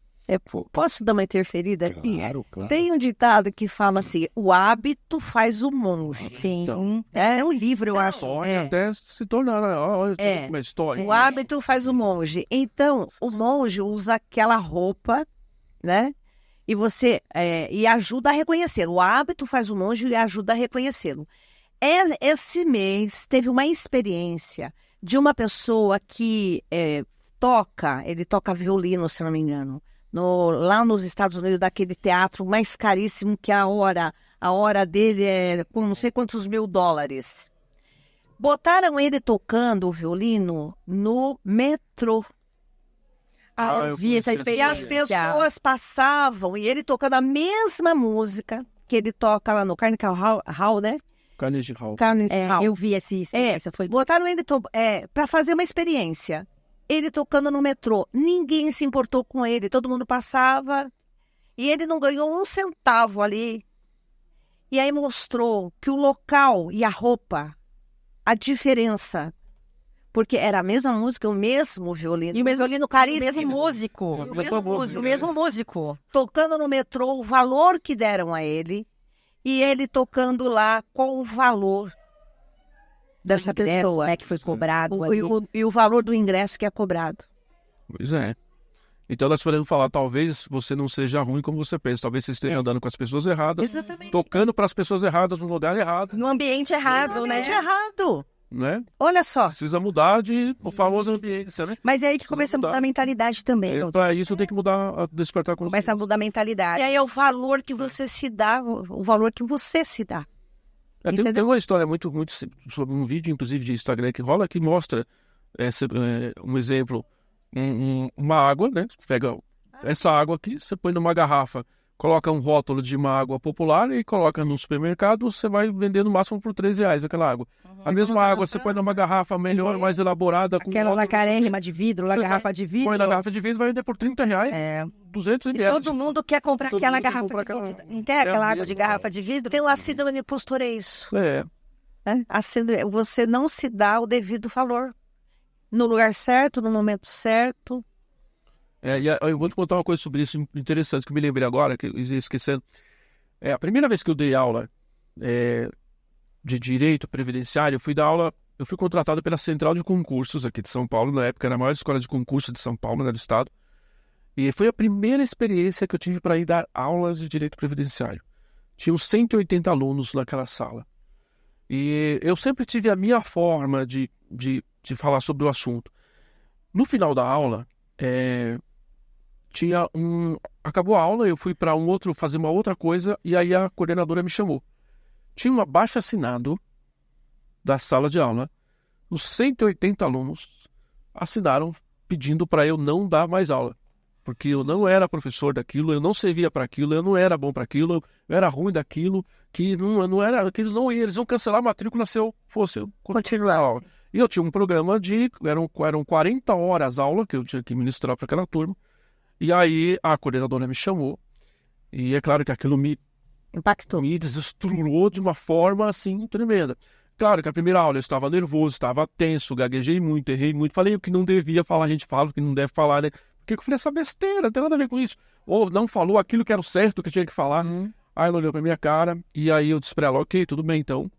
Posso dar uma interferida aqui? Claro, claro. Tem um ditado que fala assim, o hábito faz o monge. Sim. Então, É um livro, eu acho. História até se tornar, né? Olha como é história. O hábito faz o monge. Então, o monge usa aquela roupa, né? E você e ajuda a reconhecê-lo. O hábito faz o monge e ajuda a reconhecê-lo. Esse mês teve uma experiência de uma pessoa que ele toca violino, se não me engano. Lá nos Estados Unidos, daquele teatro mais caríssimo que a hora dele é com não sei quantos $1.000. Botaram ele tocando o violino no metrô. Eu vi essa E experiência. as pessoas passavam, e ele tocando a mesma música que ele toca lá no Carnegie Hall, né? Carnegie Hall. Carnegie Hall. Eu vi essa experiência. Botaram ele para fazer uma experiência. Ele tocando no metrô. Ninguém se importou com ele. Todo mundo passava. E ele não ganhou um centavo ali. E aí mostrou que o local e a roupa, a diferença. Porque era a mesma música, o mesmo violino. E o mesmo violino caríssimo. O mesmo músico. O mesmo músico. Tocando no metrô, o valor que deram a ele. E ele tocando lá com o valor dessa pessoa, né, que foi cobrado. E o valor do ingresso que é cobrado. Pois é. Então nós podemos falar, talvez você não seja ruim como você pensa, talvez você esteja andando com as pessoas erradas, Exatamente. tocando para as pessoas erradas no lugar errado, No ambiente errado, No né? ambiente errado. né? Olha só. Precisa mudar de o famoso ambiência, né? Mas é aí que começa a mudar a mentalidade também. Para isso tem que mudar, despertar consciência. Começa a mudar a mentalidade. E aí é o valor que você se dá, o valor que você se dá. Tem uma história muito sobre um vídeo, inclusive, de Instagram que rola, que mostra um exemplo, uma água, né? Você pega essa água aqui, você põe numa garrafa, coloca um rótulo de uma água popular e coloca no supermercado, você vai vender no máximo por R$3 aquela água. A mesma água você põe numa garrafa melhor, mais elaborada. Aquela lacarérrima de vidro, garrafa de vidro. Põe na garrafa de vidro, vai vender por R$30, 200 E ml. todo mundo quer comprar Todo aquela mundo quer garrafa comprar de vidro. aquela- Não quer aquela a água de mesma. garrafa de vidro? Tem a síndrome do impostor, é isso. É. Né? A síndrome, você não se dá o devido valor. No lugar certo, no momento certo. Eu vou te contar uma coisa sobre isso interessante que eu me lembrei agora, que eu ia esquecendo. A primeira vez que eu dei aula de direito previdenciário, eu fui contratado pela Central de Concursos aqui de São Paulo, na época era a maior escola de concurso de São Paulo, né, do estado. E foi a primeira experiência que eu tive para ir dar aulas de direito previdenciário. Tinham 180 alunos naquela sala. E eu sempre tive a minha forma de falar sobre o assunto. No final da aula, Acabou a aula, eu fui para fazer uma outra coisa, e aí a coordenadora me chamou. Tinha um abaixo-assinado da sala de aula, os 180 alunos assinaram pedindo para eu não dar mais aula, porque eu não era professor daquilo, eu não servia para aquilo, eu não era bom para aquilo, eu era ruim daquilo, que não era, que eles iam cancelar a matrícula se eu fosse continuar a aula. E eu tinha um programa eram 40 horas aula que eu tinha que ministrar para aquela turma. E aí a coordenadora me chamou, e é claro que aquilo me desestruturou de uma forma assim tremenda. Claro que a primeira aula eu estava nervoso, estava tenso, gaguejei muito, errei muito, falei o que não devia falar, a gente fala o que não deve falar, né? Porque eu falei essa besteira, não tem nada a ver com isso. Ou não falou aquilo que era o certo que tinha que falar. Aí ela olhou pra minha cara, e aí eu disse pra ela, ok, tudo bem então,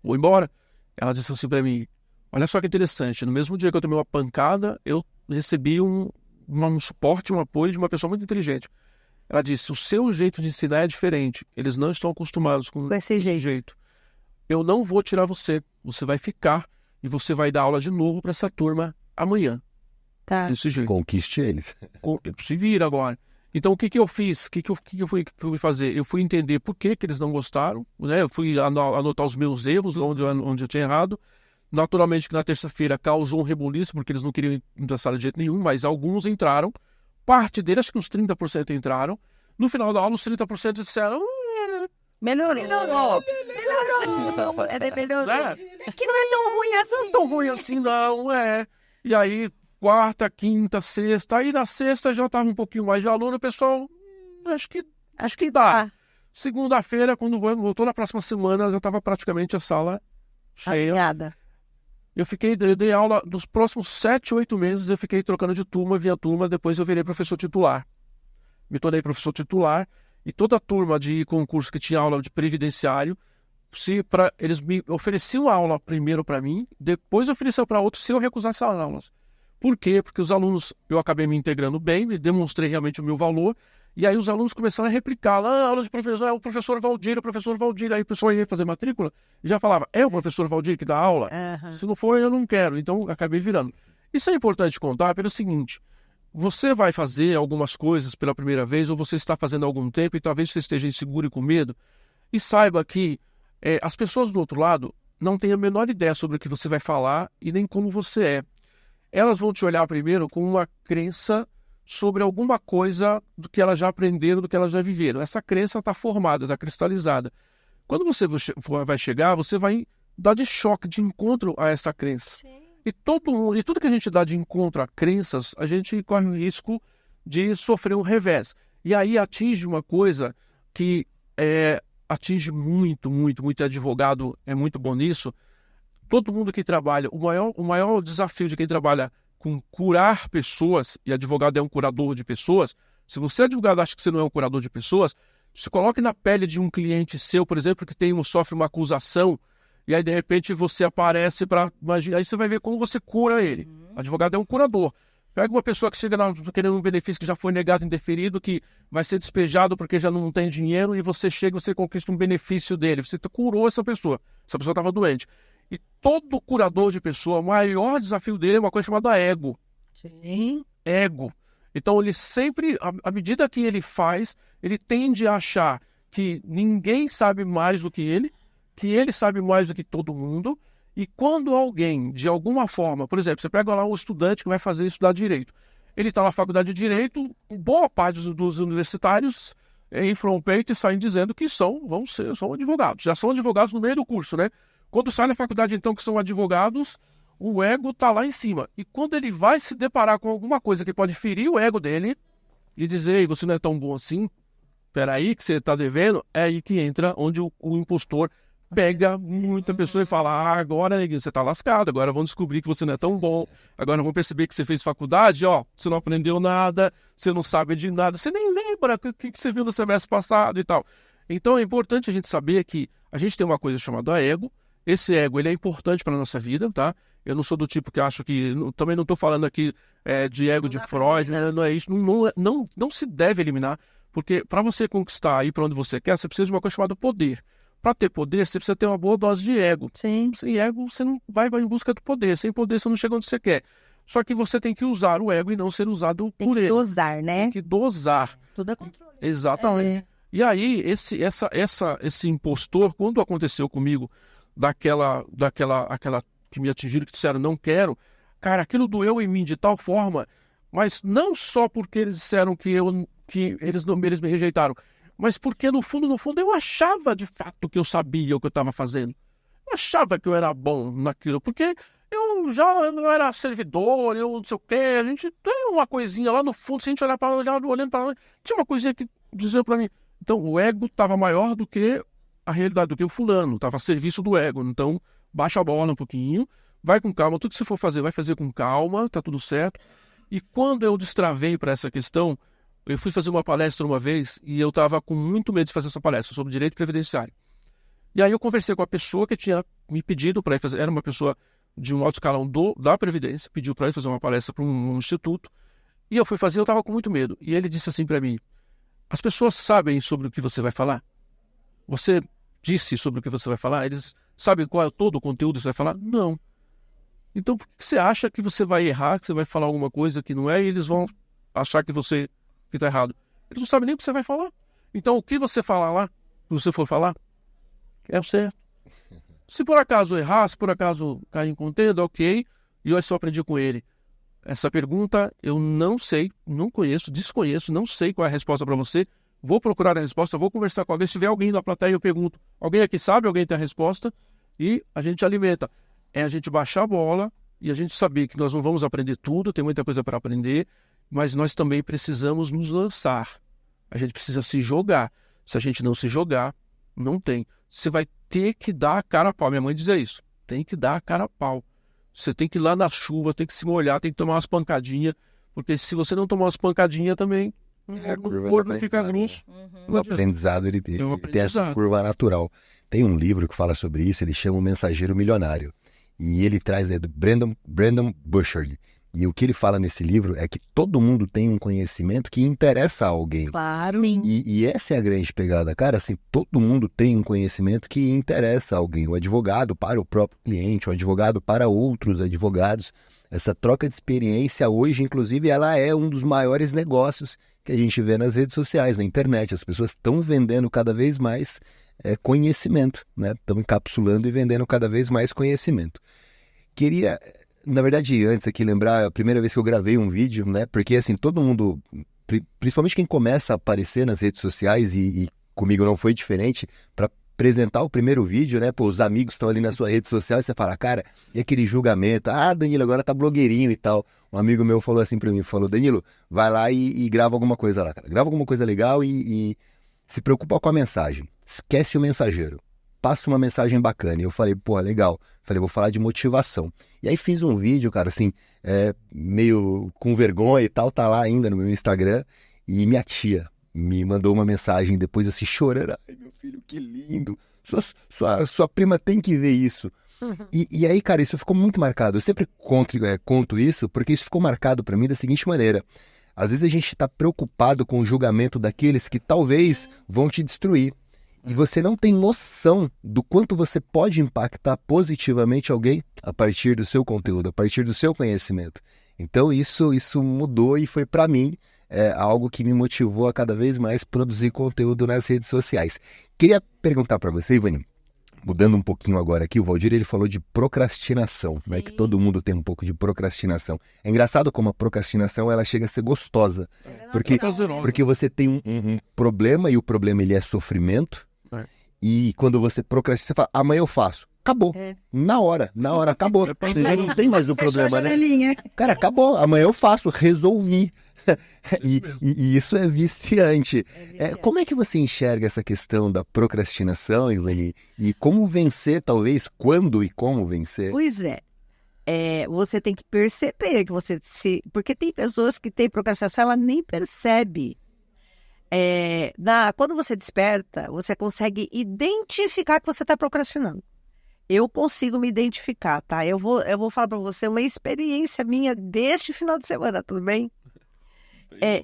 vou embora. Ela disse assim pra mim, olha só que interessante, no mesmo dia que eu tomei uma pancada, eu recebi um suporte, um apoio de uma pessoa muito inteligente. Ela disse, o seu jeito de ensinar é diferente, eles não estão acostumados com esse jeito. Eu não vou tirar você vai ficar e você vai dar aula de novo para essa turma amanhã. Tá. Desse jeito. Conquiste eles. Se vira agora. Então o que eu fiz? O que eu fui fazer? Eu fui entender por que eles não gostaram, né? Eu fui anotar os meus erros, onde eu tinha errado. Naturalmente que na terça-feira causou um rebuliço, porque eles não queriam ir na sala de jeito nenhum, mas alguns entraram. Parte deles, acho que uns 30% entraram. No final da aula, os 30% disseram... Melhorou. É, melhorou. É que não é tão ruim assim. Não é tão ruim assim, não, é. E aí, quarta, quinta, sexta. Aí na sexta já estava um pouquinho mais de aluno, o pessoal... Acho que dá. Segunda-feira, quando voltou na próxima semana, já estava praticamente a sala cheia. Afiada. Eu dei aula dos próximos 7, 8 meses, eu fiquei trocando de turma, via turma, depois eu virei professor titular. Me tornei professor titular, e toda a turma de concurso que tinha aula de previdenciário, eles me ofereciam a aula primeiro para mim, depois ofereciam para outros se eu recusasse as aulas. Por quê? Porque os alunos, eu acabei me integrando bem, me demonstrei realmente o meu valor, e aí os alunos começaram a replicar, aula de professor, é o professor Valdir, aí o pessoal ia fazer matrícula e já falava, é o professor Valdir que dá aula? Se não for, eu não quero, então acabei virando. Isso é importante contar pelo seguinte, você vai fazer algumas coisas pela primeira vez, ou você está fazendo há algum tempo e talvez você esteja inseguro e com medo, e saiba que as pessoas do outro lado não têm a menor ideia sobre o que você vai falar e nem como você é. Elas vão te olhar primeiro com uma crença sobre alguma coisa do que elas já aprenderam, do que elas já viveram. Essa crença está formada, está cristalizada. Quando você vai chegar, você vai dar de choque, de encontro a essa crença. Sim. E tudo que a gente dá de encontro a crenças, a gente corre o risco de sofrer um revés. E aí atinge uma coisa que atinge muito advogado, é muito bom nisso. Todo mundo que trabalha, o maior desafio de quem trabalha com curar pessoas, e advogado é um curador de pessoas, se você advogado acha que você não é um curador de pessoas, se coloque na pele de um cliente seu, por exemplo, que sofre uma acusação, e aí de repente você aparece aí você vai ver como você cura ele. Advogado é um curador. Pega uma pessoa que chega querendo um benefício que já foi negado, indeferido, que vai ser despejado porque já não tem dinheiro, e você chega e você conquista um benefício dele. Você curou essa pessoa estava doente. E todo curador de pessoa, o maior desafio dele é uma coisa chamada ego. Sim. Ego. Então ele sempre, à medida que ele faz, ele tende a achar que ninguém sabe mais do que ele sabe mais do que todo mundo, e quando alguém, de alguma forma, por exemplo, você pega lá um estudante que vai estudar Direito, ele está na faculdade de Direito, boa parte dos universitários inflam o peito e saem dizendo que são advogados, já são advogados no meio do curso, né? Quando sai da faculdade, então, que são advogados, o ego está lá em cima. E quando ele vai se deparar com alguma coisa que pode ferir o ego dele e dizer, ei, você não é tão bom assim, peraí que você está devendo, é aí que entra onde o impostor pega muita pessoa e fala, agora você está lascado, agora vão descobrir que você não é tão bom, agora vão perceber que você fez faculdade, você não aprendeu nada, você não sabe de nada, você nem lembra o que você viu no semestre passado e tal. Então é importante a gente saber que a gente tem uma coisa chamada ego. Esse ego, ele é importante para a nossa vida, tá? Eu não sou do tipo que acho que... Também não estou falando aqui de ego de Freud, né? Não é isso. Não se deve eliminar, porque para você conquistar, ir para onde você quer, você precisa de uma coisa chamada poder. Para ter poder, você precisa ter uma boa dose de ego. Sim. Sem ego, você não vai em busca do poder. Sem poder, você não chega onde você quer. Só que você tem que usar o ego e não ser usado Tem por que ele. dosar, né? Tem que dosar. Tudo é controle. Exatamente. E aí, esse impostor, quando aconteceu comigo, aquela que me atingiram, que disseram, não quero, cara, aquilo doeu em mim de tal forma, mas não só porque eles disseram que eles me rejeitaram, mas porque no fundo, eu achava de fato que eu sabia o que eu estava fazendo. Eu achava que eu era bom naquilo, porque eu não era servidor, eu não sei o quê, a gente tem uma coisinha lá no fundo, se a gente olhar olhando para lá, tinha uma coisinha que dizia para mim. Então, o ego estava maior do que a realidade, do que o fulano, estava a serviço do ego. Então, baixa a bola um pouquinho, vai com calma, tudo que você for fazer, vai fazer com calma, tá tudo certo. E quando eu destravei para essa questão, eu fui fazer uma palestra uma vez e eu estava com muito medo de fazer essa palestra sobre direito previdenciário. E aí eu conversei com a pessoa que tinha me pedido para ir fazer, era uma pessoa de um alto escalão da Previdência, pediu para ir fazer uma palestra para um instituto, e eu fui fazer, eu estava com muito medo. E ele disse assim para mim, as pessoas sabem sobre o que você vai falar? Você disse sobre o que você vai falar? Eles sabem qual é todo o conteúdo que você vai falar? Não. Então por que você acha que você vai errar, que você vai falar alguma coisa que não é, e eles vão achar que você está errado? Eles não sabem nem o que você vai falar. Então o que você falar lá, se você for falar, é o certo. Se por acaso errar, se por acaso cair em contenda, ok, e eu só aprendi com ele. Essa pergunta eu não sei, não conheço, desconheço, não sei qual é a resposta para você. Vou procurar a resposta, vou conversar com alguém. Se tiver alguém da plateia, eu pergunto. Alguém aqui sabe, alguém tem a resposta, e a gente alimenta. É a gente baixar a bola e a gente saber que nós não vamos aprender tudo, tem muita coisa para aprender, mas nós também precisamos nos lançar. A gente precisa se jogar. Se a gente não se jogar, não tem. Você vai ter que dar a cara a pau. Minha mãe dizia isso. Tem que dar a cara a pau. Você tem que ir lá na chuva, tem que se molhar, tem que tomar umas pancadinhas, porque se você não tomar umas pancadinhas também, o corpo não fica grosso. O aprendizado, ele tem essa curva natural. Tem um livro que fala sobre isso, ele chama O Mensageiro Milionário. E ele traz do Brandon Burchard. E o que ele fala nesse livro é que todo mundo tem um conhecimento que interessa a alguém. Claro. E essa é a grande pegada, cara, assim, todo mundo tem um conhecimento que interessa a alguém. O advogado para o próprio cliente, o advogado para outros advogados. Essa troca de experiência hoje, inclusive, ela é um dos maiores negócios que a gente vê nas redes sociais, na internet. As pessoas estão vendendo cada vez mais conhecimento, né? Estão encapsulando e vendendo cada vez mais conhecimento. Queria... Na verdade, antes aqui lembrar, a primeira vez que eu gravei um vídeo, né? Porque assim, todo mundo, principalmente quem começa a aparecer nas redes sociais, e comigo não foi diferente, para apresentar o primeiro vídeo, né? Pô, os amigos estão ali na sua rede social e você fala, cara, e aquele julgamento? Ah, Danilo, agora tá blogueirinho e tal. Um amigo meu falou assim pra mim, falou, Danilo, vai lá e grava alguma coisa lá, cara. Grava alguma coisa legal e se preocupa com a mensagem. Esquece o mensageiro. Passa uma mensagem bacana. E eu falei, pô, legal. Falei, vou falar de motivação. E aí fiz um vídeo, cara, assim, meio com vergonha e tal, tá lá ainda no meu Instagram. E minha tia me mandou uma mensagem depois, assim, chorando. Ai, meu filho, que lindo. Sua prima tem que ver isso. Uhum. E aí, cara, isso ficou muito marcado. Eu sempre conto isso, porque isso ficou marcado pra mim da seguinte maneira. Às vezes a gente tá preocupado com o julgamento daqueles que talvez vão te destruir. E você não tem noção do quanto você pode impactar positivamente alguém a partir do seu conteúdo, a partir do seu conhecimento. Então isso mudou e foi para mim algo que me motivou a cada vez mais produzir conteúdo nas redes sociais. Queria perguntar para você, Ivani, mudando um pouquinho agora aqui, o Valdir ele falou de procrastinação, né? Que todo mundo tem um pouco de procrastinação. É engraçado como a procrastinação ela chega a ser gostosa, porque você tem um problema e o problema ele é sofrimento. E quando você procrastina, você fala, amanhã eu faço. Acabou. Na hora, acabou. Você já não tem mais o problema, né? Cara, acabou. Amanhã eu faço, resolvi. E isso é viciante. Como é que você enxerga essa questão da procrastinação, Ivani? E como vencer, talvez, quando e como vencer? Pois é. Você tem que perceber que porque tem pessoas que têm procrastinação, ela nem percebe. Quando você desperta, você consegue identificar que você está procrastinando. Eu consigo me identificar, tá? Eu vou falar para você uma experiência minha deste final de semana, tudo bem?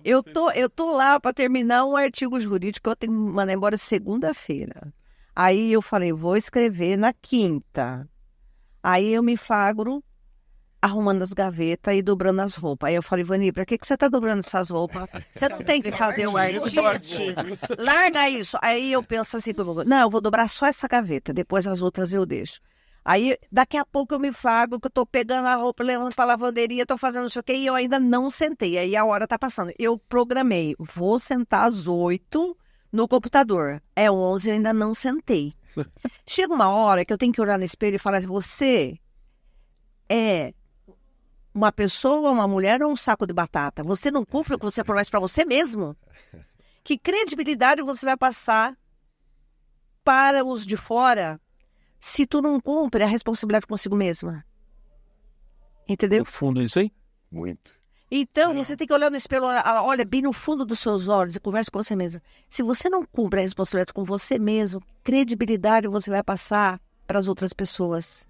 Eu tô lá para terminar um artigo jurídico que eu tenho que mandar embora segunda-feira. Aí eu falei, vou escrever na quinta. Aí eu me flagro arrumando as gavetas e dobrando as roupas. Aí eu falei, Ivani, pra que você tá dobrando essas roupas? Você não tem que fazer o artigo. Larga isso. Aí eu penso assim, não, eu vou dobrar só essa gaveta, depois as outras eu deixo. Aí, daqui a pouco eu me flago que eu tô pegando a roupa, levando pra lavanderia, tô fazendo não sei o quê, e eu ainda não sentei. Aí a hora tá passando. Eu programei, vou sentar às 8 no computador. É 11, eu ainda não sentei. Chega uma hora que eu tenho que olhar no espelho e falar assim, você é uma pessoa, uma mulher ou um saco de batata? Você não cumpre o que você promete para você mesmo? Que credibilidade você vai passar para os de fora se tu não cumpre a responsabilidade consigo mesma? Entendeu? No fundo isso, hein? Muito. Então, você tem que olhar no espelho, olha bem no fundo dos seus olhos e conversa com você mesmo. Se você não cumpre a responsabilidade com você mesmo, credibilidade você vai passar para as outras pessoas.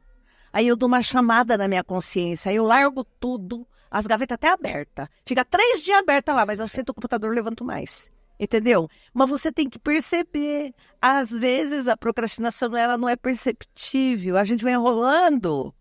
Aí eu dou uma chamada na minha consciência, aí eu largo tudo, as gavetas até abertas. Fica 3 dias aberta lá, mas eu sento o computador e levanto mais. Entendeu? Mas você tem que perceber. Às vezes a procrastinação ela não é perceptível, a gente vai enrolando.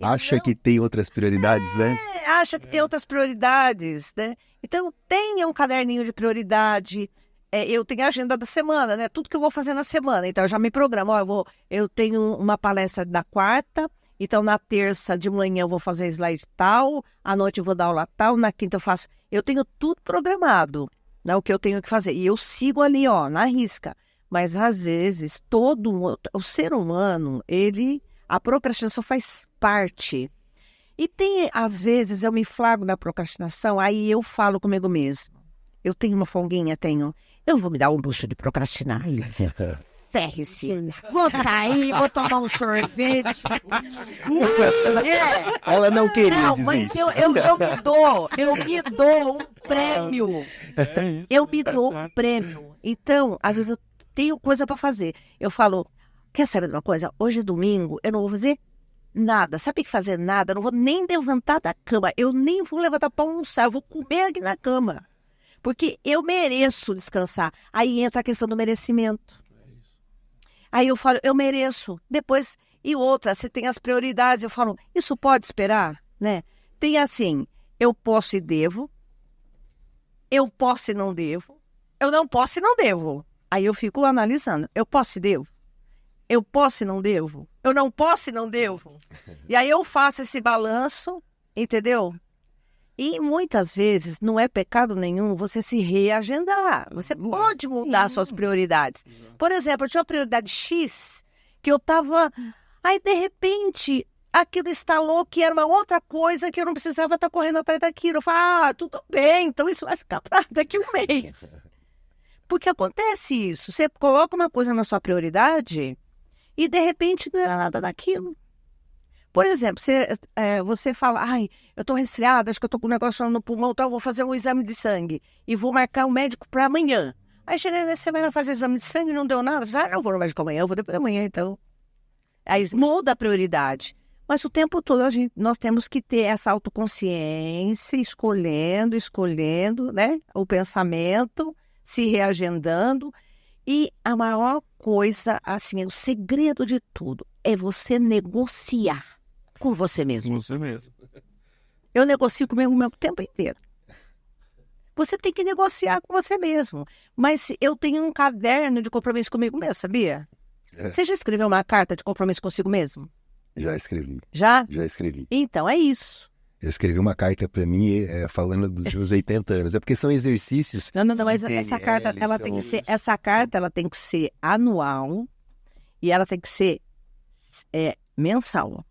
Acha que tem outras prioridades, né? Acha que tem outras prioridades, né? Então, tenha um caderninho de prioridade. Eu tenho a agenda da semana, né? Tudo que eu vou fazer na semana. Então, eu já me programo. Ó, eu tenho uma palestra na quarta, então na terça de manhã eu vou fazer slide tal, à noite eu vou dar aula tal, na quinta eu faço... Eu tenho tudo programado, né? O que eu tenho que fazer. E eu sigo ali, ó, na risca. Mas, às vezes, o ser humano, a procrastinação faz parte. E tem, às vezes, eu me flago na procrastinação, aí eu falo comigo mesmo. Eu tenho uma folguinha, eu vou me dar o luxo de procrastinar. Ferre-se. Vou sair, vou tomar um sorvete. Ela não queria não, dizer mas isso. eu me dou um prêmio. Eu me dou um prêmio. Então, às vezes eu tenho coisa para fazer. Eu falo, quer saber de uma coisa? Hoje é domingo, eu não vou fazer nada. Sabe o que fazer nada? Eu não vou nem levantar da cama. Eu nem vou levantar para almoçar. Eu vou comer aqui na cama. Porque eu mereço descansar. Aí entra a questão do merecimento. Aí eu falo, eu mereço. Depois, e outra, você tem as prioridades. Eu falo, isso pode esperar, né? Tem assim, eu posso e devo. Eu posso e não devo. Eu não posso e não devo. Aí eu fico analisando. Eu posso e devo? Eu posso e não devo? Eu não posso e não devo? E aí eu faço esse balanço, entendeu? E muitas vezes não é pecado nenhum você se reagendar. Você pode mudar suas prioridades. Por exemplo, eu tinha uma prioridade X que eu estava... Aí, de repente, aquilo instalou que era uma outra coisa que eu não precisava estar correndo atrás daquilo. Eu falo, tudo bem, então isso vai ficar para daqui a um mês. Porque acontece isso. Você coloca uma coisa na sua prioridade e, de repente, não era nada daquilo. Por exemplo, você fala, eu estou resfriada, acho que eu estou com um negócio no pulmão, então eu vou fazer um exame de sangue e vou marcar um médico para amanhã. Aí chega nessa semana, fazer o exame de sangue e não deu nada. Você não vou no médico amanhã, eu vou depois da manhã, então. Aí muda a prioridade. Mas o tempo todo nós temos que ter essa autoconsciência, escolhendo, né? O pensamento, se reagendando. E a maior coisa, assim, o segredo de tudo é você negociar com você mesmo. Com você mesmo. Eu negocio comigo o meu tempo inteiro. Você tem que negociar com você mesmo. Mas eu tenho um caderno de compromisso comigo mesmo, sabia? Você já escreveu uma carta de compromisso consigo mesmo? Já escrevi. Já? Já escrevi. Então, é isso. Eu escrevi uma carta para mim falando dos meus 80 anos. É porque são exercícios. Não, mas essa carta, ela tem que ser anual e ela tem que ser mensal.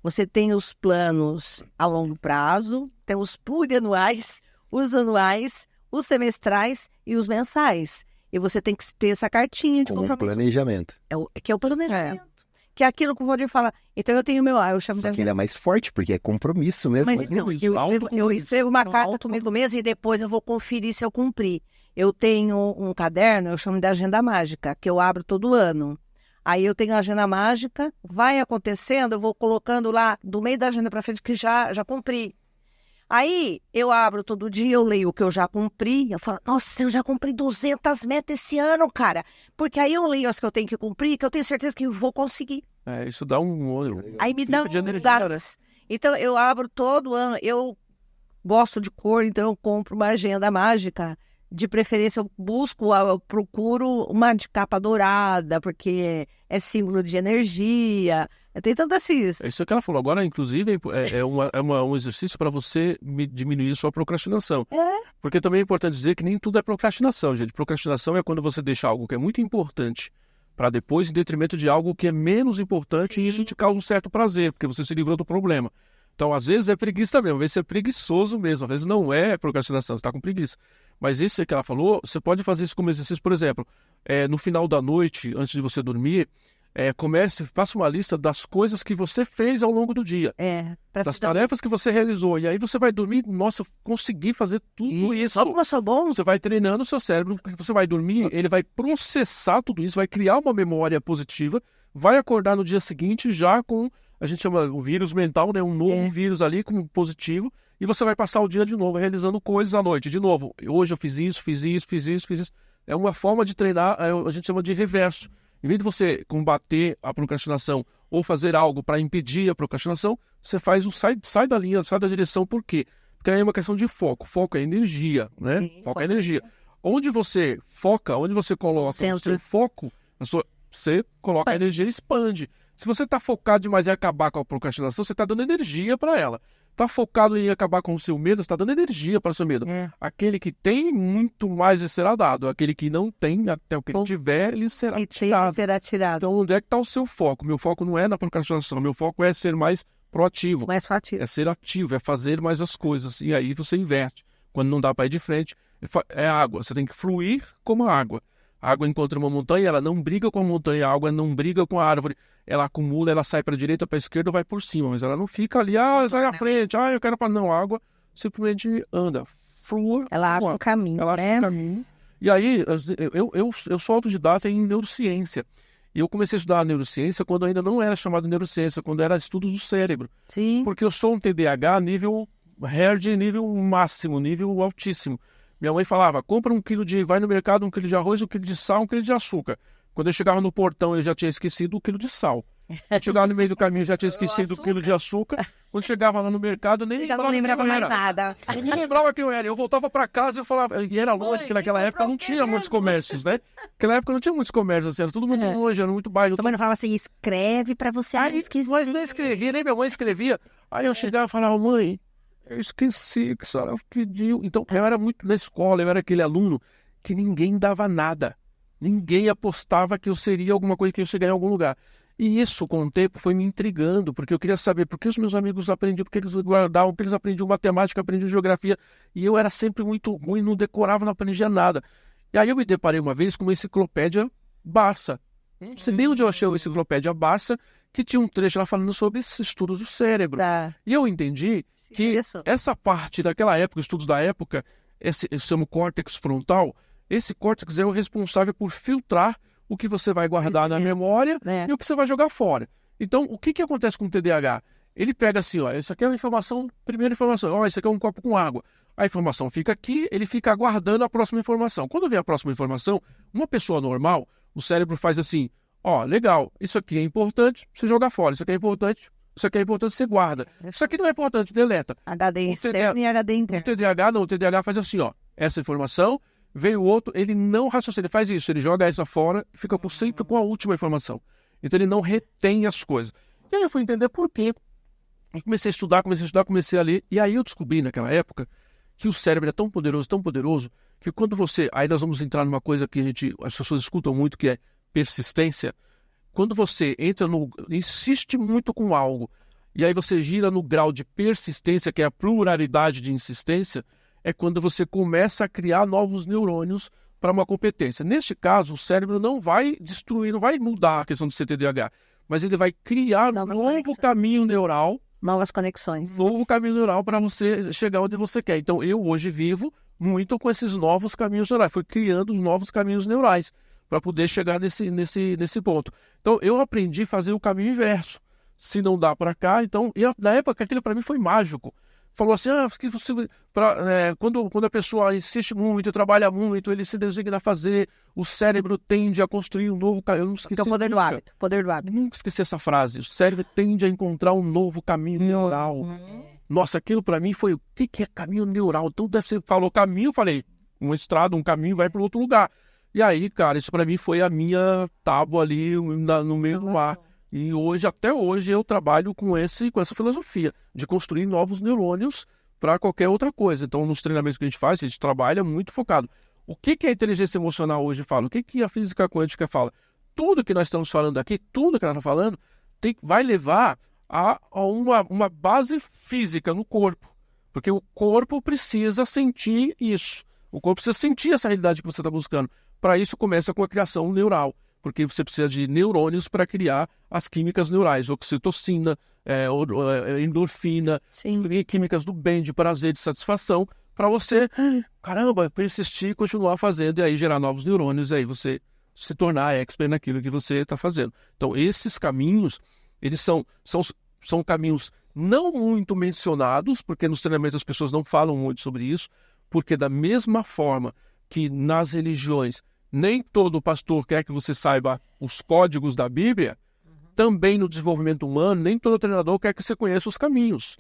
Você tem os planos a longo prazo, tem os plurianuais, os anuais, os semestrais e os mensais. E você tem que ter essa cartinha de compromisso. Como um planejamento. Que é o planejamento. Que é aquilo que o Valdir fala. Então eu tenho eu chamo Só que ele é mais forte, porque é compromisso mesmo. Mas então, eu escrevo uma carta comigo mesmo e depois eu vou conferir se eu cumpri. Eu tenho um caderno, eu chamo de agenda mágica, que eu abro todo ano. Aí eu tenho a agenda mágica, vai acontecendo, eu vou colocando lá do meio da agenda para frente que já cumpri. Aí eu abro todo dia, eu leio o que eu já cumpri, eu falo, nossa, eu já cumpri 200 metas esse ano, cara. Porque aí eu leio as que eu tenho que cumprir, que eu tenho certeza que eu vou conseguir. Isso dá um aí me dá um de energia, né? Então, eu abro todo ano, eu gosto de cor, então eu compro uma agenda mágica. De preferência, eu procuro uma de capa dourada, porque é símbolo de energia. Tem tanto esses... É isso que ela falou. Agora, inclusive, um exercício para você diminuir sua procrastinação. Porque também é importante dizer que nem tudo é procrastinação, gente. Procrastinação é quando você deixa algo que é muito importante para depois, em detrimento de algo que é menos importante, e isso te causa um certo prazer, porque você se livrou do problema. Então, às vezes é preguiça mesmo, às vezes é preguiçoso mesmo, às vezes não é procrastinação, você está com preguiça. Mas isso que ela falou, você pode fazer isso como exercício, por exemplo, no final da noite, antes de você dormir, faça uma lista das coisas que você fez ao longo do dia. Das tarefas que você realizou. E aí você vai dormir, nossa, eu consegui fazer tudo isso. Só porque eu sou bom. Você vai treinando o seu cérebro, porque você vai dormir, ele vai processar tudo isso, vai criar uma memória positiva, vai acordar no dia seguinte já com, a gente chama o vírus mental, né? Um novo vírus ali como positivo, e você vai passar o dia de novo, realizando coisas à noite. De novo, hoje eu fiz isso. É uma forma de treinar, a gente chama de reverso. Em vez de você combater a procrastinação ou fazer algo para impedir a procrastinação, você faz sai da linha, sai da direção. Por quê? Porque aí é uma questão de foco. Foco é energia, né? Sim, foco é energia. Onde você foca, onde você coloca o seu foco, você coloca a energia e expande. Se você está focado demais em acabar com a procrastinação, você está dando energia para ela. Está focado em acabar com o seu medo, você está dando energia para o seu medo. Aquele que tem, muito mais será dado. Aquele que não tem, até o que ele tiver, ele será tirado. Então, onde é que está o seu foco? Meu foco não é na procrastinação, meu foco é ser mais proativo. É ser ativo, é fazer mais as coisas. E aí você inverte. Quando não dá para ir de frente, é água. Você tem que fluir como a água. A água encontra uma montanha, ela não briga com a montanha, a água não briga com a árvore. Ela acumula, ela sai para a direita, para a esquerda, vai por cima. Mas ela não fica ali, sai à frente, eu quero para... Não, a água simplesmente anda, flua. Ela acha o caminho, Ela acha o caminho. E aí, eu sou autodidata em neurociência. E eu comecei a estudar neurociência quando ainda não era chamado neurociência, quando era estudos do cérebro. Sim. Porque eu sou um TDAH nível hard, nível máximo, nível altíssimo. Minha mãe falava, vai no mercado 1 quilo de arroz, 1 quilo de sal, 1 quilo de açúcar. Quando eu chegava no portão, eu já tinha esquecido 1 quilo de sal. Quando chegava no meio do caminho, eu já tinha esquecido 1 quilo de açúcar. Quando chegava lá no mercado, eu nem já não lembrava mais nada. Eu nem lembrava quem eu era. Eu voltava para casa e eu falava... E era longe, porque naquela época não tinha muitos comércios, né? Naquela época não tinha muitos comércios, assim, era tudo muito longe, era muito bairro. Sua mãe não falava assim, escreve para você não esquecer. Mas não escrevia, nem minha mãe escrevia. Aí eu chegava e falava, mãe... Eu esqueci que a senhora pediu. Então, eu era muito na escola, eu era aquele aluno que ninguém dava nada. Ninguém apostava que eu seria alguma coisa, que eu chegaria em algum lugar. E isso, com o tempo, foi me intrigando, porque eu queria saber por que os meus amigos aprendiam, porque eles guardavam, porque eles aprendiam matemática, aprendiam geografia. E eu era sempre muito ruim, não decorava, não aprendia nada. E aí eu me deparei uma vez com uma enciclopédia Barça. Não sei nem onde eu achei a enciclopédia Barça, que tinha um trecho lá falando sobre esses estudos do cérebro. E eu entendi que essa parte daquela época, estudos da época, esse chama o córtex frontal, esse córtex é o responsável por filtrar o que você vai guardar na memória e o que você vai jogar fora. Então, o que acontece com o TDAH? Ele pega assim, isso aqui é uma informação, primeira informação, isso aqui é um copo com água. A informação fica aqui, ele fica aguardando a próxima informação. Quando vem a próxima informação, uma pessoa normal, o cérebro faz assim, legal, isso aqui é importante, você joga fora, isso aqui é importante, você guarda. Isso aqui não é importante, deleta. HD externo e HD interno. O TDAH faz assim, essa informação, veio o outro, ele não raciocina, ele faz isso, ele joga essa fora e fica sempre com a última informação. Então ele não retém as coisas. E aí eu fui entender por quê. Eu comecei a estudar, comecei a ler, e aí eu descobri naquela época que o cérebro é tão poderoso, que quando você... Aí nós vamos entrar numa coisa que as pessoas escutam muito, que é persistência. Quando você insiste muito com algo, e aí você gira no grau de persistência, que é a pluralidade de insistência, é quando você começa a criar novos neurônios para uma competência. Neste caso, o cérebro não vai destruir, não vai mudar a questão do CTDAH, mas ele vai criar um novo caminho neural. Novas conexões. Novo caminho neural para você chegar onde você quer. Então, eu hoje vivo muito com esses novos caminhos neurais. Fui criando os novos caminhos neurais para poder chegar nesse ponto. Então, eu aprendi a fazer o caminho inverso. Se não dá para cá, então... E na época, aquilo para mim foi mágico. falou assim, que você, quando a pessoa insiste muito, trabalha muito, ele se designa a fazer, o cérebro tende a construir um novo caminho. Eu não esqueci. É o poder do hábito. Poder do hábito. Nunca esqueci essa frase. O cérebro tende a encontrar um novo caminho neural. Nossa, aquilo para mim foi, o que é caminho neural? Então, você falou caminho, eu falei, uma estrada, um caminho vai para outro lugar. E aí, cara, isso para mim foi a minha tábua ali no meio do mar. E até hoje, eu trabalho com essa filosofia de construir novos neurônios para qualquer outra coisa. Então, nos treinamentos que a gente trabalha muito focado. O que a inteligência emocional hoje fala? O que a física quântica fala? Tudo que nós estamos falando aqui, tudo que ela está falando, vai levar a uma base física no corpo. Porque o corpo precisa sentir isso. O corpo precisa sentir essa realidade que você está buscando. Para isso, começa com a criação neural. Porque você precisa de neurônios para criar as químicas neurais, oxitocina, endorfina, químicas do bem, de prazer, de satisfação, para você, caramba, persistir e continuar fazendo, e aí gerar novos neurônios, e aí você se tornar expert naquilo que você está fazendo. Então, esses caminhos, eles são caminhos não muito mencionados, porque nos treinamentos as pessoas não falam muito sobre isso, porque da mesma forma que nas religiões nem todo pastor quer que você saiba os códigos da Bíblia, também no desenvolvimento humano, nem todo treinador quer que você conheça os caminhos.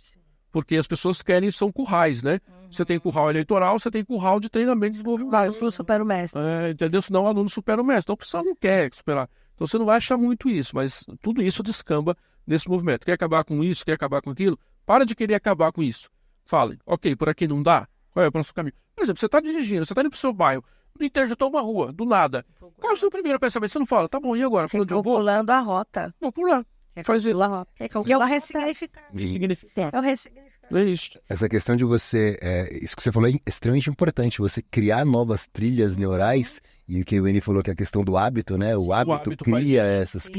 Porque as pessoas são currais, né? Você tem curral eleitoral, você tem curral de treinamento e desenvolvimento. Eu supero o mestre. Entendeu? Senão o aluno supera o mestre. Então o pessoal não quer superar. Então você não vai achar muito isso, mas tudo isso descamba nesse movimento. Quer acabar com isso, quer acabar com aquilo? Para de querer acabar com isso. Fale, ok, por aqui não dá? Qual é o próximo caminho? Por exemplo, você está dirigindo, você está indo para o seu bairro, interditou uma rua, do nada. Qual é o seu primeiro pensamento? Você não fala, tá bom, e agora? Por onde eu vou? Pulando a rota. Vou pular. Faz isso. É o ressignificar. É o ressignificar. É isso. Essa questão de você, isso que você falou é extremamente importante, você criar novas trilhas neurais, e o que o Eni falou que é a questão do hábito, né? O hábito cria essas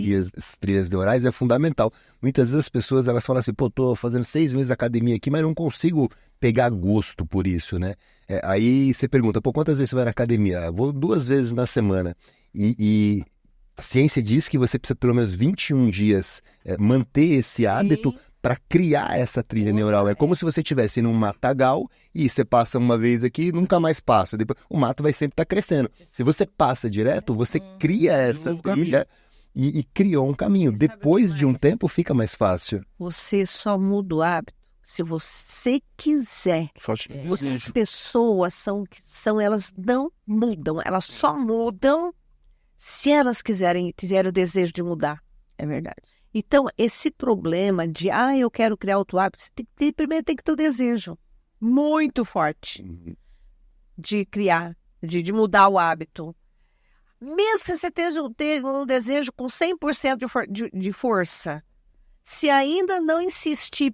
trilhas neurais, é fundamental. Muitas vezes as pessoas, elas falam assim, tô fazendo 6 meses de academia aqui, mas não consigo pegar gosto por isso, né? Aí você pergunta, quantas vezes você vai na academia? Vou 2 vezes na semana. E a ciência diz que você precisa pelo menos 21 dias manter esse hábito para criar essa trilha neural. É como se você estivesse num matagal e você passa uma vez aqui e nunca mais passa. Depois, o mato vai sempre estar crescendo. Se você passa direto, você cria essa trilha e criou um caminho. Depois de um tempo, fica mais fácil. Você só muda o hábito se você quiser. As pessoas elas não mudam. Elas só mudam se elas tiverem o desejo de mudar. É verdade. Então, esse problema de, eu quero criar outro hábito, primeiro tem que ter o desejo muito forte de criar, de mudar o hábito. Mesmo que você tenha um desejo com 100% de força, se ainda não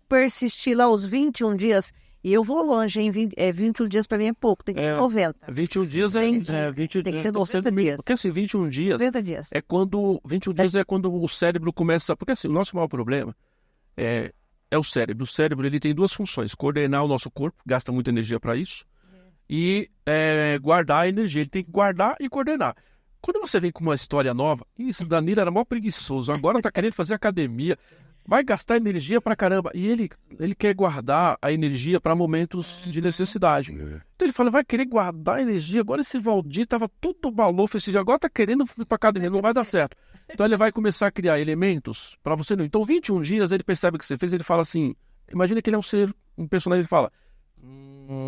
persistir lá os 21 dias, e eu vou longe, hein? 21 dias para mim é pouco, tem que ser 90. 21 dias tem que ser 90 dias. Porque assim, 21 dias, 90 dias. 21 dias é quando o cérebro começa... Porque assim, o nosso maior problema é o cérebro. O cérebro ele tem 2 funções, coordenar o nosso corpo, gasta muita energia para isso, e guardar a energia. Ele tem que guardar e coordenar. Quando você vem com uma história nova, isso, Danilo era mó preguiçoso, agora tá querendo fazer academia, vai gastar energia pra caramba. E ele quer guardar a energia para momentos de necessidade. Então ele fala, vai querer guardar a energia. Agora esse Valdir tava todo balofo esse dia, agora tá querendo ir pra academia, não vai dar certo. Então ele vai começar a criar elementos para você não. Então 21 dias ele percebe o que você fez, ele fala assim, imagina que ele é um personagem, ele fala,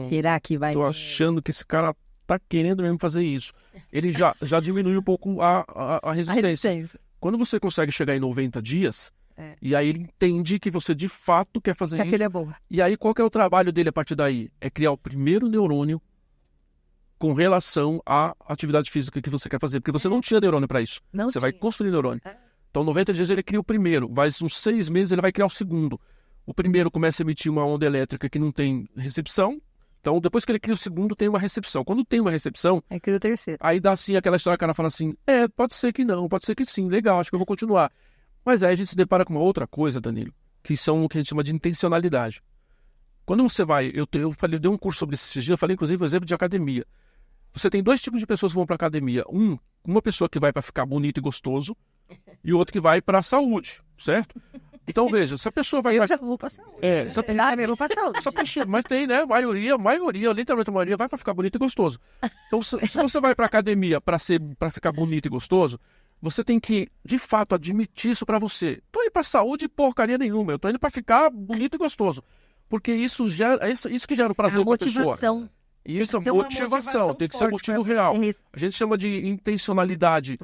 será que vai? Tô achando que esse cara tá querendo mesmo fazer isso. Ele já diminui um pouco a resistência. Quando você consegue chegar em 90 dias... E aí ele entende que você de fato quer fazer isso. Ele é bom. E aí qual que é o trabalho dele a partir daí? É criar o primeiro neurônio com relação à atividade física que você quer fazer. Porque você não tinha neurônio para isso. Você vai construir neurônio. Então 90 dias ele cria o primeiro. Mais uns 6 meses ele vai criar o segundo. O primeiro começa a emitir uma onda elétrica que não tem recepção. Então depois que ele cria o segundo tem uma recepção. Quando tem uma recepção... Aí cria o terceiro. Aí dá assim aquela história que o cara fala assim, pode ser que não, pode ser que sim, legal, acho que eu vou continuar. Mas aí a gente se depara com uma outra coisa, Danilo, que são o que a gente chama de intencionalidade. Quando você vai... Eu dei um curso sobre isso esses dias, eu falei inclusive um exemplo de academia. Você tem 2 tipos de pessoas que vão para academia. Uma pessoa que vai para ficar bonito e gostoso, e o outro que vai para a saúde, certo? Então, veja, se a pessoa vai... Eu já vou passar saúde. Eu vou passar saúde. Essa pessoa, mas tem, né? Maioria, literalmente a maioria vai pra ficar bonito e gostoso. Então, se você vai pra academia pra ficar bonito e gostoso, você tem que, de fato, admitir isso pra você. Tô indo pra saúde porcaria nenhuma, eu tô indo pra ficar bonito e gostoso. Porque isso que gera o prazer da pessoa. Motivação. Isso, Tem uma motivação, tem que ser forte motivo pra real. vocês. A gente chama de intencionalidade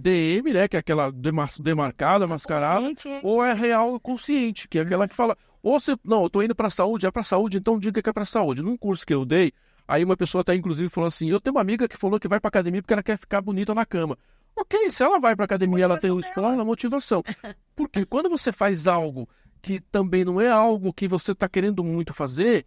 DM, né? Que é aquela demarcada, mascarada. Consciente, é. Ou é real e consciente, que é aquela que fala, ou você, não, eu tô indo pra saúde, é pra saúde, então diga que é pra saúde. Num curso que eu dei, aí uma pessoa até inclusive falou assim, eu tenho uma amiga que falou que vai pra academia porque ela quer ficar bonita na cama. Ok, se ela vai pra academia, ela tem o esporte, a motivação. Porque quando você faz algo que também não é algo que você tá querendo muito fazer,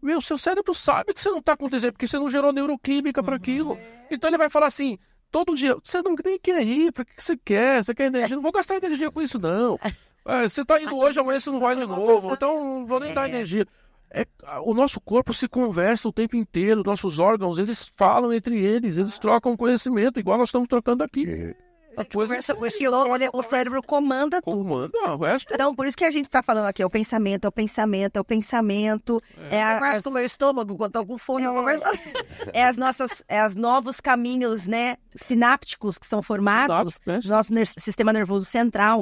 meu, seu cérebro sabe que você não tá acontecendo, porque você não gerou neuroquímica para aquilo. Então ele vai falar assim, todo dia, você não nem quer ir, para que você quer? Você quer energia? Não vou gastar energia com isso, não. Você tá indo hoje, amanhã você não vai de novo, então não vou nem dar energia. O nosso corpo se conversa o tempo inteiro, nossos órgãos, eles falam entre eles, eles trocam conhecimento, igual nós estamos trocando aqui. O cérebro comanda tudo. Comanda, o resto. Então, por isso que a gente tá falando aqui, é o pensamento. Eu converso com o meu estômago quando tô com fome, eu converso. Os novos caminhos, né, sinápticos que são formados Sináptico, né? no nosso sistema nervoso central,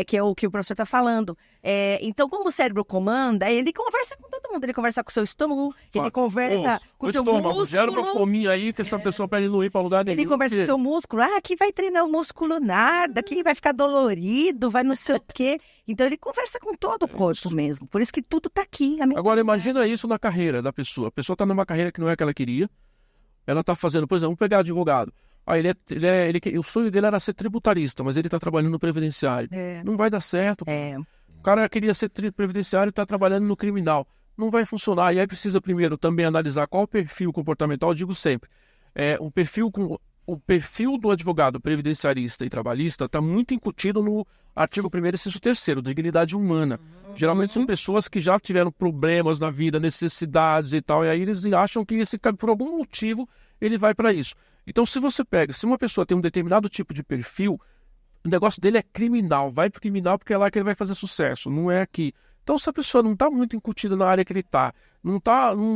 que é o que o professor está falando. Então, como o cérebro comanda, ele conversa com todo mundo. Ele conversa com o seu estômago, ele conversa com o seu músculo. Gera uma fominha aí que essa pessoa pode não ir para lugar nenhum. Ele conversa com o seu músculo. Aqui vai treinar o músculo nada, aqui vai ficar dolorido, vai não sei o quê. Então, ele conversa com todo o corpo mesmo. Por isso que tudo tá aqui. Agora, imagina isso na carreira da pessoa. A pessoa tá numa carreira que não é a que ela queria. Ela tá fazendo, por exemplo, vamos pegar advogado. O sonho dele era ser tributarista, mas ele está trabalhando no previdenciário. Não vai dar certo. O cara queria ser previdenciário e está trabalhando no criminal. Não vai funcionar. E aí precisa primeiro também analisar qual o perfil comportamental. Eu digo sempre, o perfil do advogado previdenciarista e trabalhista está muito incutido no artigo 1º, inciso 3º, dignidade humana. Geralmente são pessoas que já tiveram problemas na vida, necessidades e tal, e aí eles acham que esse cara, por algum motivo, ele vai para isso. Então, se uma pessoa tem um determinado tipo de perfil, o negócio dele é criminal, vai pro criminal porque é lá que ele vai fazer sucesso, não é aqui. Então, se a pessoa não está muito incutida na área que ele está, não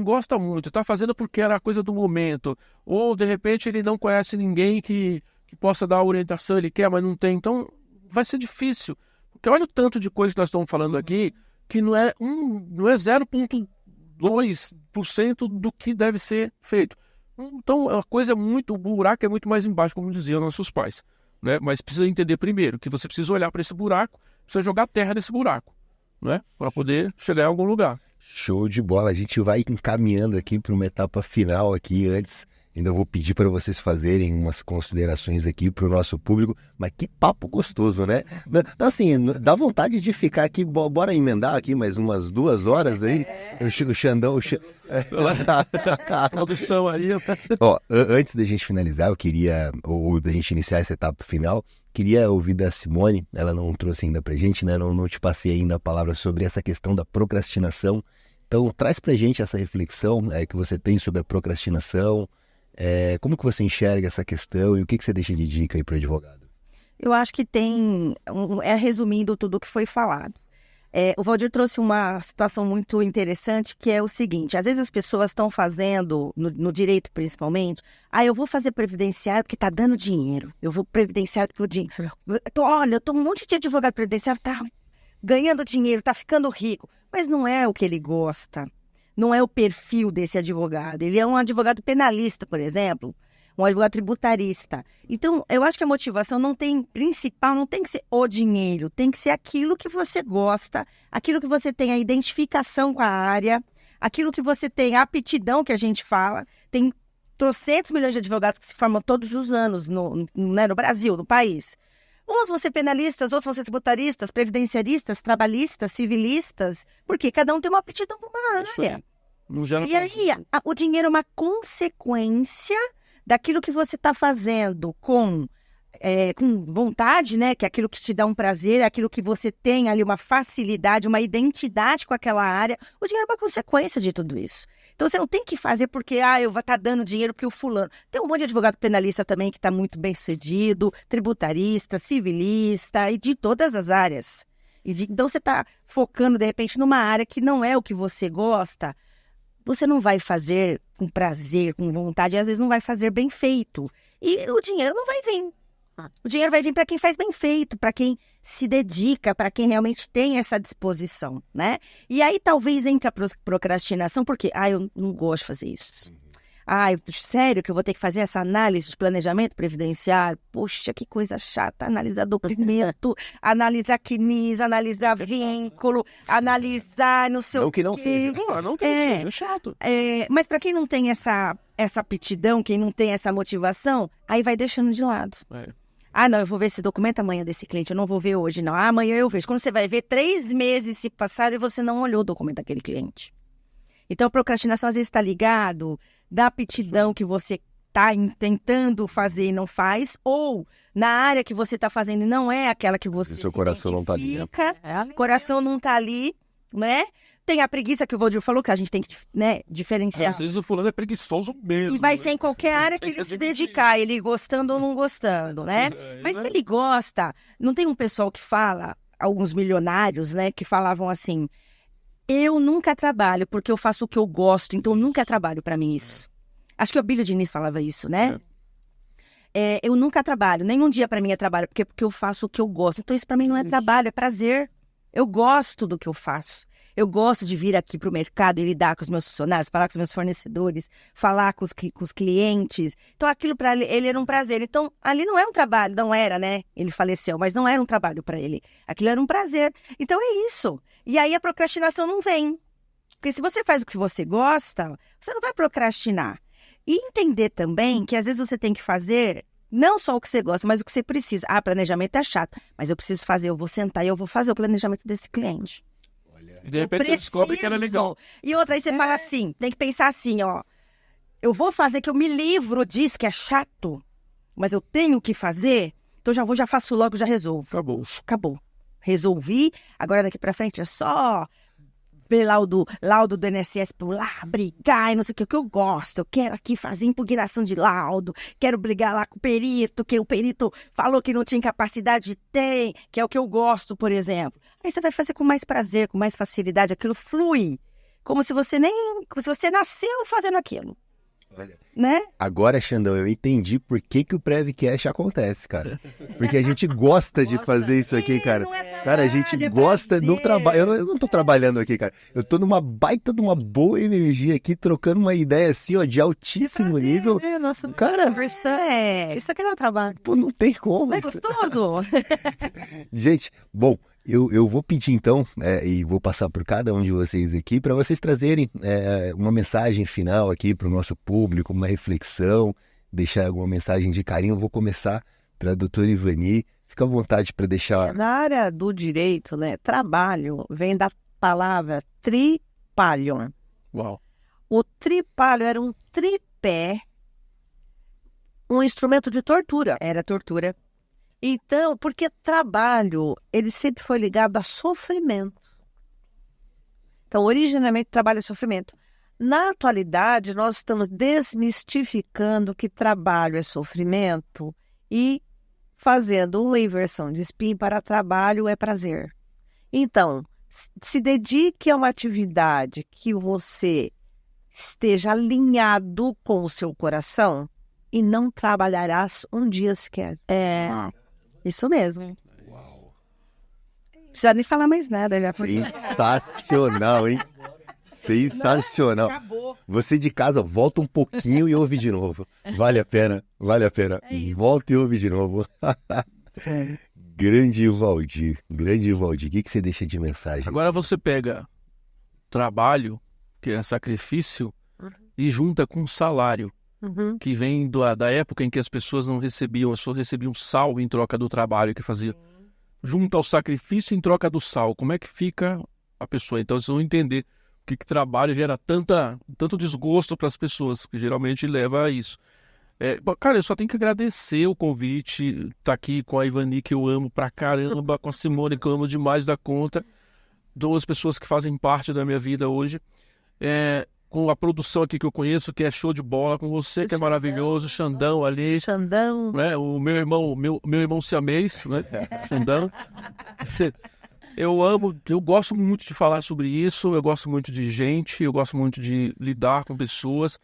gosta muito, está fazendo porque era a coisa do momento, ou de repente ele não conhece ninguém que possa dar a orientação, ele quer, mas não tem, então vai ser difícil. Porque olha o tanto de coisa que nós estamos falando aqui, que não é 0,2% do que deve ser feito. Então, a coisa o buraco é muito mais embaixo, como diziam nossos pais, né? Mas precisa entender primeiro que você precisa olhar para esse buraco, precisa jogar terra nesse buraco, né? Para poder chegar em algum lugar. Show de bola. A gente vai encaminhando aqui para uma etapa final aqui. Antes, ainda vou pedir para vocês fazerem umas considerações aqui para o nosso público. Mas que papo gostoso, né? Assim, dá vontade de ficar aqui. Bora emendar aqui mais umas 2 horas aí. O Xandão... Produção aí. Ó, antes da gente finalizar, eu queria, ou da gente iniciar essa etapa final, queria ouvir da Simone. Ela não trouxe ainda pra gente, né? Não te passei ainda a palavra sobre essa questão da procrastinação. Então, traz pra gente essa reflexão que você tem sobre a procrastinação. Como que você enxerga essa questão e o que você deixa de dica aí pro advogado? Eu acho que resumindo tudo o que foi falado. O Valdir trouxe uma situação muito interessante, que é o seguinte: às vezes as pessoas estão fazendo, no direito principalmente, eu vou fazer previdenciário porque está dando dinheiro, eu vou previdenciário porque o dinheiro... Olha, eu tô um monte de advogado previdenciário, tá ganhando dinheiro, tá ficando rico, mas não é o que ele gosta, não é o perfil desse advogado. Ele é um advogado penalista, por exemplo, um advogado tributarista. Então, eu acho que a motivação não tem que ser o dinheiro, tem que ser aquilo que você gosta, aquilo que você tem a identificação com a área, aquilo que você tem a aptidão que a gente fala. Tem 300 milhões de advogados que se formam todos os anos no Brasil, no país. Uns vão ser penalistas, outros vão ser tributaristas, previdenciaristas, trabalhistas, civilistas, porque cada um tem uma aptidão para uma área. E aí, o dinheiro é uma consequência daquilo que você está fazendo com vontade, né? Que é aquilo que te dá um prazer, aquilo que você tem ali uma facilidade, uma identidade com aquela área. O dinheiro é uma consequência de tudo isso. Então, você não tem que fazer porque, eu vou estar dando dinheiro porque o fulano... Tem um monte de advogado penalista também que está muito bem sucedido, tributarista, civilista e de todas as áreas. Então, você está focando, de repente, numa área que não é o que você gosta, você não vai fazer com prazer, com vontade, e às vezes não vai fazer bem feito. E o dinheiro não vai vir. O dinheiro vai vir para quem faz bem feito, para quem se dedica, para quem realmente tem essa disposição, né? E aí talvez entre a procrastinação, porque, eu não gosto de fazer isso. Sério que eu vou ter que fazer essa análise de planejamento previdenciário? Poxa, que coisa chata, analisar documento, analisar CNIS, analisar vínculo, analisar não sei Não o que não quê. seja. Não tem, é chato. Mas para quem não tem essa aptidão, quem não tem essa motivação, aí vai deixando de lado. Não, eu vou ver esse documento amanhã desse cliente, eu não vou ver hoje, não. Amanhã eu vejo. Quando você vai ver, 3 meses se passaram e você não olhou o documento daquele cliente. Então, a procrastinação às vezes está ligado da aptidão que você está tentando fazer e não faz, ou na área que você está fazendo e não é aquela que você seu coração não está ali. O coração não está ali, né? Tem a preguiça que o Valdir falou, que a gente tem que, né, diferenciar. Às vezes o fulano é preguiçoso mesmo. E vai ser em qualquer área que ele se dedicar, ele gostando ou não gostando, né? Mas se ele gosta, não tem um pessoal que fala, alguns milionários, né, que falavam assim, eu nunca trabalho porque eu faço o que eu gosto, então eu nunca trabalho para mim isso. Acho que o Abílio Diniz falava isso, né? Eu nunca trabalho, nenhum dia para mim é trabalho, porque eu faço o que eu gosto. Então isso para mim não é trabalho, é prazer. Eu gosto do que eu faço. Eu gosto de vir aqui para o mercado e lidar com os meus funcionários, falar com os meus fornecedores, falar com os clientes. Então, aquilo para ele era um prazer. Então, ali não é um trabalho, não era, né? Ele faleceu, mas não era um trabalho para ele. Aquilo era um prazer. Então, é isso. E aí, a procrastinação não vem. Porque se você faz o que você gosta, você não vai procrastinar. E entender também que, às vezes, você tem que fazer não só o que você gosta, mas o que você precisa. Planejamento é chato, mas eu preciso fazer, eu vou sentar e eu vou fazer o planejamento desse cliente. E de repente você descobre que era legal. E outra, aí você fala assim, tem que pensar assim, ó. Eu vou fazer que eu me livro disso que é chato, mas eu tenho que fazer, então já faço logo, já resolvo. Acabou. Resolvi, agora daqui pra frente é só ver laudo do INSS por lá, brigar e não sei o que eu gosto. Eu quero aqui fazer impugnação de laudo, quero brigar lá com o perito, que o perito falou que não tinha capacidade, tem, que é o que eu gosto, por exemplo. Aí você vai fazer com mais prazer, com mais facilidade, aquilo flui, como se você nasceu fazendo aquilo. Olha, né? Agora, Xandão, eu entendi por que o Prevcast acontece, cara. Porque a gente gosta de fazer isso aqui, cara. Cara, a gente gosta do trabalho. Eu não tô trabalhando aqui, cara. Eu tô numa baita de uma boa energia aqui, trocando uma ideia assim, ó, de altíssimo nível. Nossa, cara, isso aqui não é trabalho. Pô, não tem como. É gostoso. Gente, bom, eu vou pedir então, e vou passar por cada um de vocês aqui, para vocês trazerem uma mensagem final aqui para o nosso público, uma reflexão, deixar alguma mensagem de carinho. Eu vou começar para a doutora Ivani. Fica à vontade para deixar. Na área do direito, né, trabalho vem da palavra tripalium. Uau. O tripalho era um tripé, um instrumento de tortura. Era tortura. Então, porque trabalho, ele sempre foi ligado a sofrimento. Então, originalmente, trabalho é sofrimento. Na atualidade, nós estamos desmistificando que trabalho é sofrimento e fazendo uma inversão de spin para trabalho é prazer. Então, se dedique a uma atividade que você esteja alinhado com o seu coração e não trabalharás um dia sequer. Isso mesmo. Uau. Não precisa nem falar mais nada. Sensacional, hein? Sensacional. Não, acabou. Você de casa, volta um pouquinho e ouve de novo. Vale a pena, vale a pena. Volta e ouve de novo. Grande Valdir, o que você deixa de mensagem? Agora você pega trabalho, que é sacrifício, e junta com salário. Que vem da época em que as pessoas não recebiam, as pessoas recebiam sal em troca do trabalho que fazia. Junta ao sacrifício em troca do sal. Como é que fica a pessoa? Então, vocês vão entender o que trabalho gera tanto desgosto para as pessoas, que geralmente leva a isso. Cara, eu só tenho que agradecer o convite, tá aqui com a Ivani, que eu amo pra caramba, com a Simone, que eu amo demais da conta. 2 pessoas que fazem parte da minha vida hoje. Com a produção aqui que eu conheço, que é show de bola, com você, que é maravilhoso, Xandão ali. Xandão. Né? O meu irmão siamês, né? Xandão. Eu gosto muito de falar sobre isso, eu gosto muito de gente, eu gosto muito de lidar com pessoas.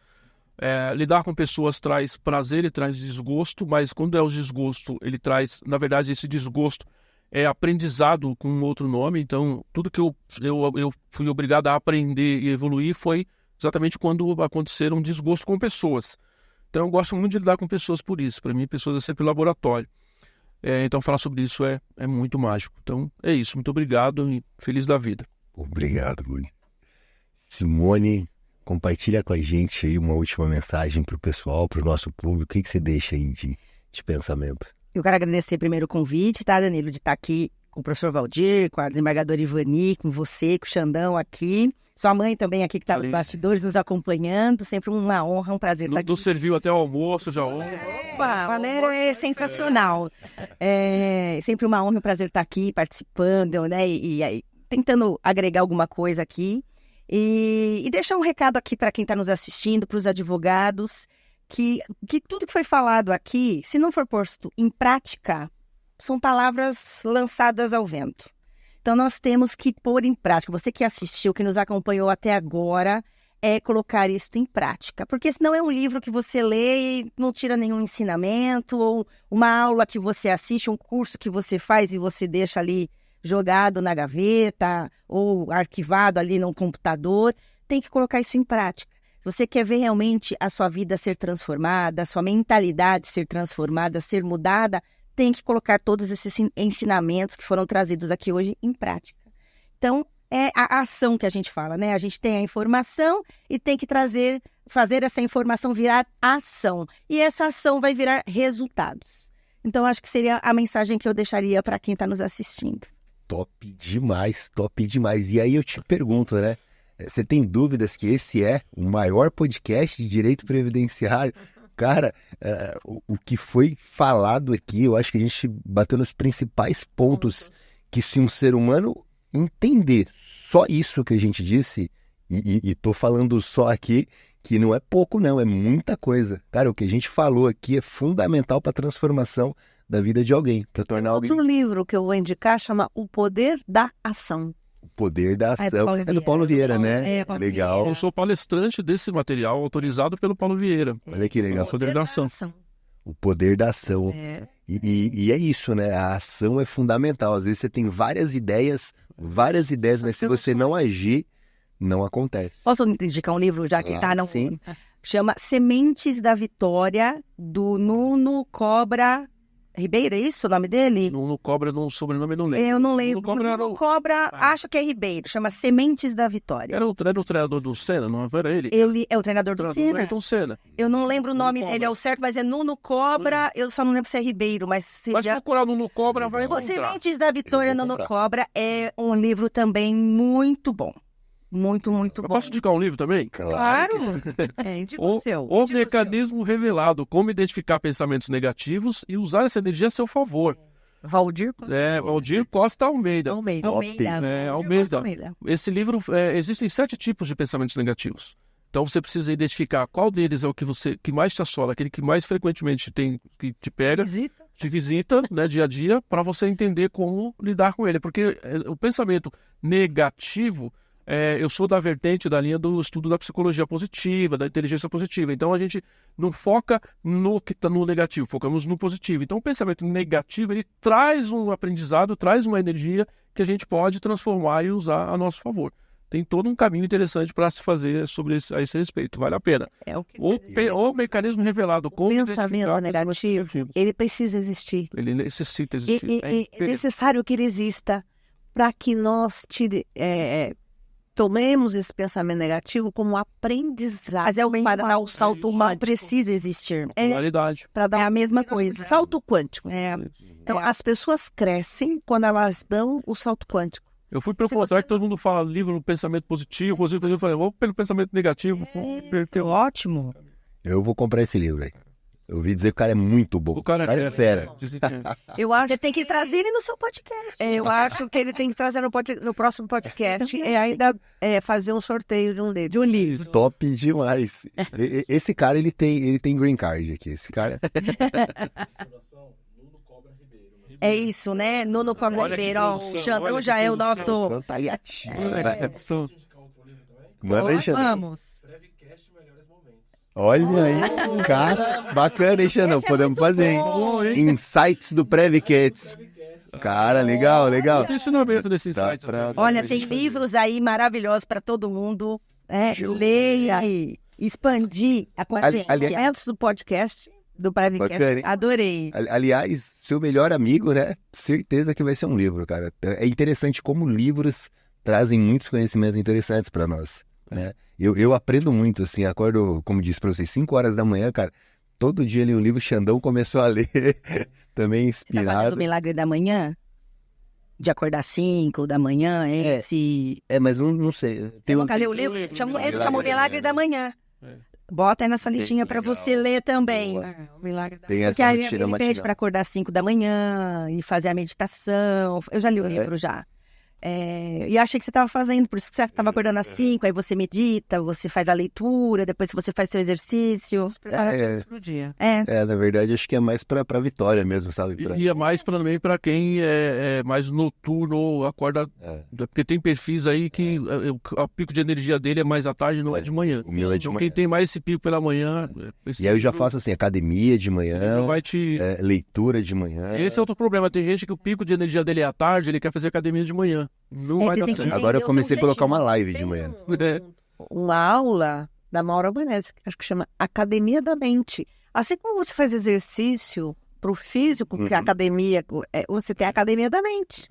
Lidar com pessoas traz prazer e traz desgosto, mas quando é o desgosto, ele traz, na verdade, esse desgosto é aprendizado com um outro nome. Então, tudo que eu fui obrigado a aprender e evoluir foi exatamente quando aconteceram um desgosto com pessoas. Então, eu gosto muito de lidar com pessoas por isso. Para mim, pessoas é sempre laboratório. Então, falar sobre isso é muito mágico. Então, é isso. Muito obrigado e feliz da vida. Obrigado, Rui. Simone, compartilha com a gente aí uma última mensagem para o pessoal, para o nosso público. O que você deixa aí de pensamento? Eu quero agradecer primeiro o convite, tá, Danilo, de estar aqui com o professor Valdir, com a desembargadora Ivani, com você, com o Xandão aqui. Sua mãe também aqui que está nos bastidores nos acompanhando. Sempre uma honra, um prazer estar aqui. Nos serviu até o almoço, já honra. Opa, a maneira é sensacional. É sempre uma honra e um prazer estar aqui participando, né? E tentando agregar alguma coisa aqui. E deixar um recado aqui para quem está nos assistindo, para os advogados, que tudo que foi falado aqui, se não for posto em prática, são palavras lançadas ao vento. Então, nós temos que pôr em prática. Você que assistiu, que nos acompanhou até agora, colocar isso em prática. Porque senão é um livro que você lê e não tira nenhum ensinamento, ou uma aula que você assiste, um curso que você faz e você deixa ali jogado na gaveta, ou arquivado ali no computador. Tem que colocar isso em prática. Se você quer ver realmente a sua vida ser transformada, a sua mentalidade ser transformada, ser mudada, tem que colocar todos esses ensinamentos que foram trazidos aqui hoje em prática. Então, é a ação que a gente fala, né? A gente tem a informação e tem que fazer essa informação virar ação. E essa ação vai virar resultados. Então, acho que seria a mensagem que eu deixaria para quem está nos assistindo. Top demais, top demais. E aí eu te pergunto, né? Você tem dúvidas que esse é o maior podcast de direito previdenciário? Cara, o que foi falado aqui, eu acho que a gente bateu nos principais pontos que se um ser humano entender só isso que a gente disse, e tô falando só aqui, que não é pouco não, é muita coisa. Cara, o que a gente falou aqui é fundamental para a transformação da vida de alguém, para tornar alguém... Outro livro que eu vou indicar chama O Poder da Ação. O Poder da Ação. É do Paulo Vieira, né? Legal. Eu sou palestrante desse material, autorizado pelo Paulo Vieira. Olha que legal. O Poder da Ação. O Poder da Ação. E é isso, né? A ação é fundamental. Às vezes você tem várias ideias, mas se você não agir, não acontece. Posso indicar um livro já que está no... Sim. Chama Sementes da Vitória, do Nuno Cobra Ribeiro, é isso o nome dele? Nuno Cobra, no sobrenome não lembro. Eu não lembro. Nuno Cobra, acho que é Ribeiro, chama Sementes da Vitória. Era o treinador do Senna, não era ele? Ele é o treinador do Senna. Ayrton Senna. Eu não lembro o nome dele ao certo, mas é Nuno Cobra, eu só não lembro se é Ribeiro, mas seria... Mas procurar Nuno Cobra vai encontrar. Sementes da Vitória, Nuno Cobra, é um livro também muito bom. Muito, muito bom. Eu posso indicar um livro também? Claro! Indica o seu. O Mecanismo Revelado, como identificar pensamentos negativos e usar essa energia a seu favor. Valdir Costa. Valdir Costa Almeida. Almeida. Esse livro, existem 7 tipos de pensamentos negativos. Então você precisa identificar qual deles é o que mais te assola, aquele que mais frequentemente que te pega, te visita, né, dia a dia, para você entender como lidar com ele. Porque o pensamento negativo... eu sou da vertente da linha do estudo da psicologia positiva, da inteligência positiva. Então, a gente não foca no que está no negativo, focamos no positivo. Então, o pensamento negativo, ele traz um aprendizado, traz uma energia que a gente pode transformar e usar a nosso favor. Tem todo um caminho interessante para se fazer a esse respeito. Vale a pena. O mecanismo revelado. O pensamento negativo, ele precisa existir. Ele necessita existir. É necessário que ele exista para que nós tomemos esse pensamento negativo como aprendizado. Mas para dar o salto quântico. Precisa existir. Para dar a mesma coisa. Salto quântico. Então, as pessoas crescem quando elas dão o salto quântico. Eu fui pelo contrário, que todo mundo fala livro no pensamento positivo, eu falei, vou pelo pensamento negativo. Ótimo. Eu vou comprar esse livro aí. Eu ouvi dizer que o cara é muito bom. O cara é fera. Eu acho que tem que trazer ele no seu podcast. Eu acho que ele tem que trazer no próximo podcast e ainda fazer um sorteio de um livro. Top demais. Esse cara, ele tem green card aqui. Esse cara... É isso, né? Nuno Cobra Olha que Ribeiro. Ó, produção, o Xandão olha que já é o produção. nosso... Santa Liatinha. É. Manda aí, Xandão. Vamos. Olha aí, cara, bacana, hein, Xandão? Esse é Podemos muito fazer, hein? bom, hein? Insights do Prevcats. Cara, legal, legal. Tem ensinamento desse Tá insight. pra- Olha, pra tem gente fazer. livros aí maravilhosos para todo mundo. Leia e expandir a consciência. Antes do podcast, do Privecast, Bacana, hein? Adorei. Aliás, seu melhor amigo, né? Certeza que vai ser um livro, cara. É interessante como livros trazem muitos conhecimentos interessantes pra nós, né? Eu aprendo muito, assim, acordo, como disse pra vocês, 5 horas da manhã, cara. Todo dia ali um livro, Xandão começou a ler, também Você tá fazendo inspirado. o milagre da manhã? De acordar 5 da manhã, esse... Mas não sei. Você Tem um... nunca leu o livro? livro, Chamou Milagre Milagre da da Manhã. É. Bota aí nessa listinha para Legal. você ler também. Boa. O milagre da... Tem Porque essa aí rotina ele pede matinal. para acordar 5 da manhã e fazer a meditação. Eu já li o É. livro já. E achei que você estava fazendo, por isso que você estava acordando às 5, aí você medita, você faz a leitura, depois você faz seu exercício. Pro dia. Na verdade, acho que é mais pra vitória mesmo, sabe? Pra- E é mais também para quem é mais noturno ou acorda. É. Porque tem perfis aí que o pico de energia dele é mais à tarde, não é de manhã. O meu é de Então, manhã. quem tem mais esse pico pela manhã. Esse E aí eu já livro- faço assim, academia de esse livro manhã, vai te. leitura de manhã. Esse é outro problema. Tem gente que o pico de energia dele é à tarde, ele quer fazer academia de manhã. Não vai você dar tem que certo. entender Agora eu o comecei a seu colocar uma objetivo. live de manhã. É. Uma aula da Maura Banese, que acho que chama Academia da Mente. Assim como você faz exercício pro físico, que a Uhum. academia, você tem a Academia da Mente.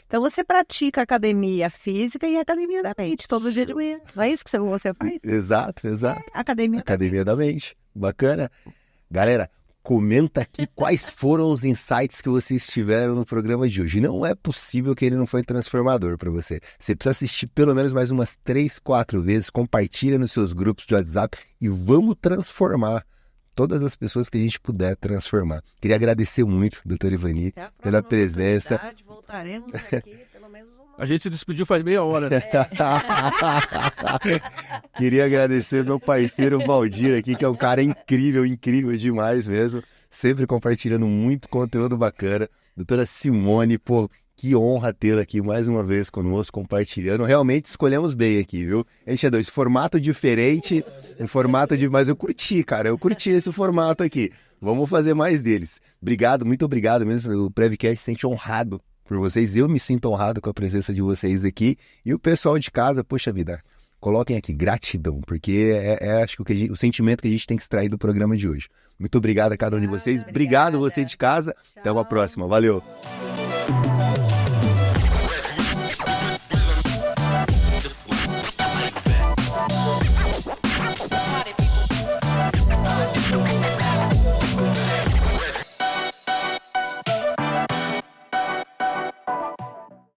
Então você pratica academia física e academia da mente todo dia de manhã. Não é isso que você faz? Exato. Academia da Academia da Mente. Bacana. Galera, comenta aqui quais foram os insights que vocês tiveram no programa de hoje. Não é possível que ele não foi transformador para você. Você precisa assistir pelo menos mais umas 3, 4 vezes, compartilha nos seus grupos de WhatsApp e vamos transformar todas as pessoas que a gente puder transformar. Queria agradecer muito, doutor Ivani, Até a próxima pela presença. oportunidade, voltaremos aqui pelo menos uma A gente se despediu faz meia hora, né? Queria agradecer meu parceiro Valdir aqui, que é um cara incrível, incrível demais mesmo. Sempre compartilhando muito conteúdo bacana. Doutora Simone, pô, que honra tê-la aqui mais uma vez conosco, compartilhando. Realmente escolhemos bem aqui, viu? A gente esse formato diferente, mas eu curti, cara. Eu curti esse formato aqui. Vamos fazer mais deles. Obrigado, muito obrigado mesmo. O Prevcast se sente honrado por vocês. Eu me sinto honrado com a presença de vocês aqui. E o pessoal de casa, poxa vida, coloquem aqui gratidão, porque acho que o sentimento que a gente tem que extrair do programa de hoje. Muito obrigado a cada um de vocês. Obrigado você de casa. Até uma próxima. Valeu.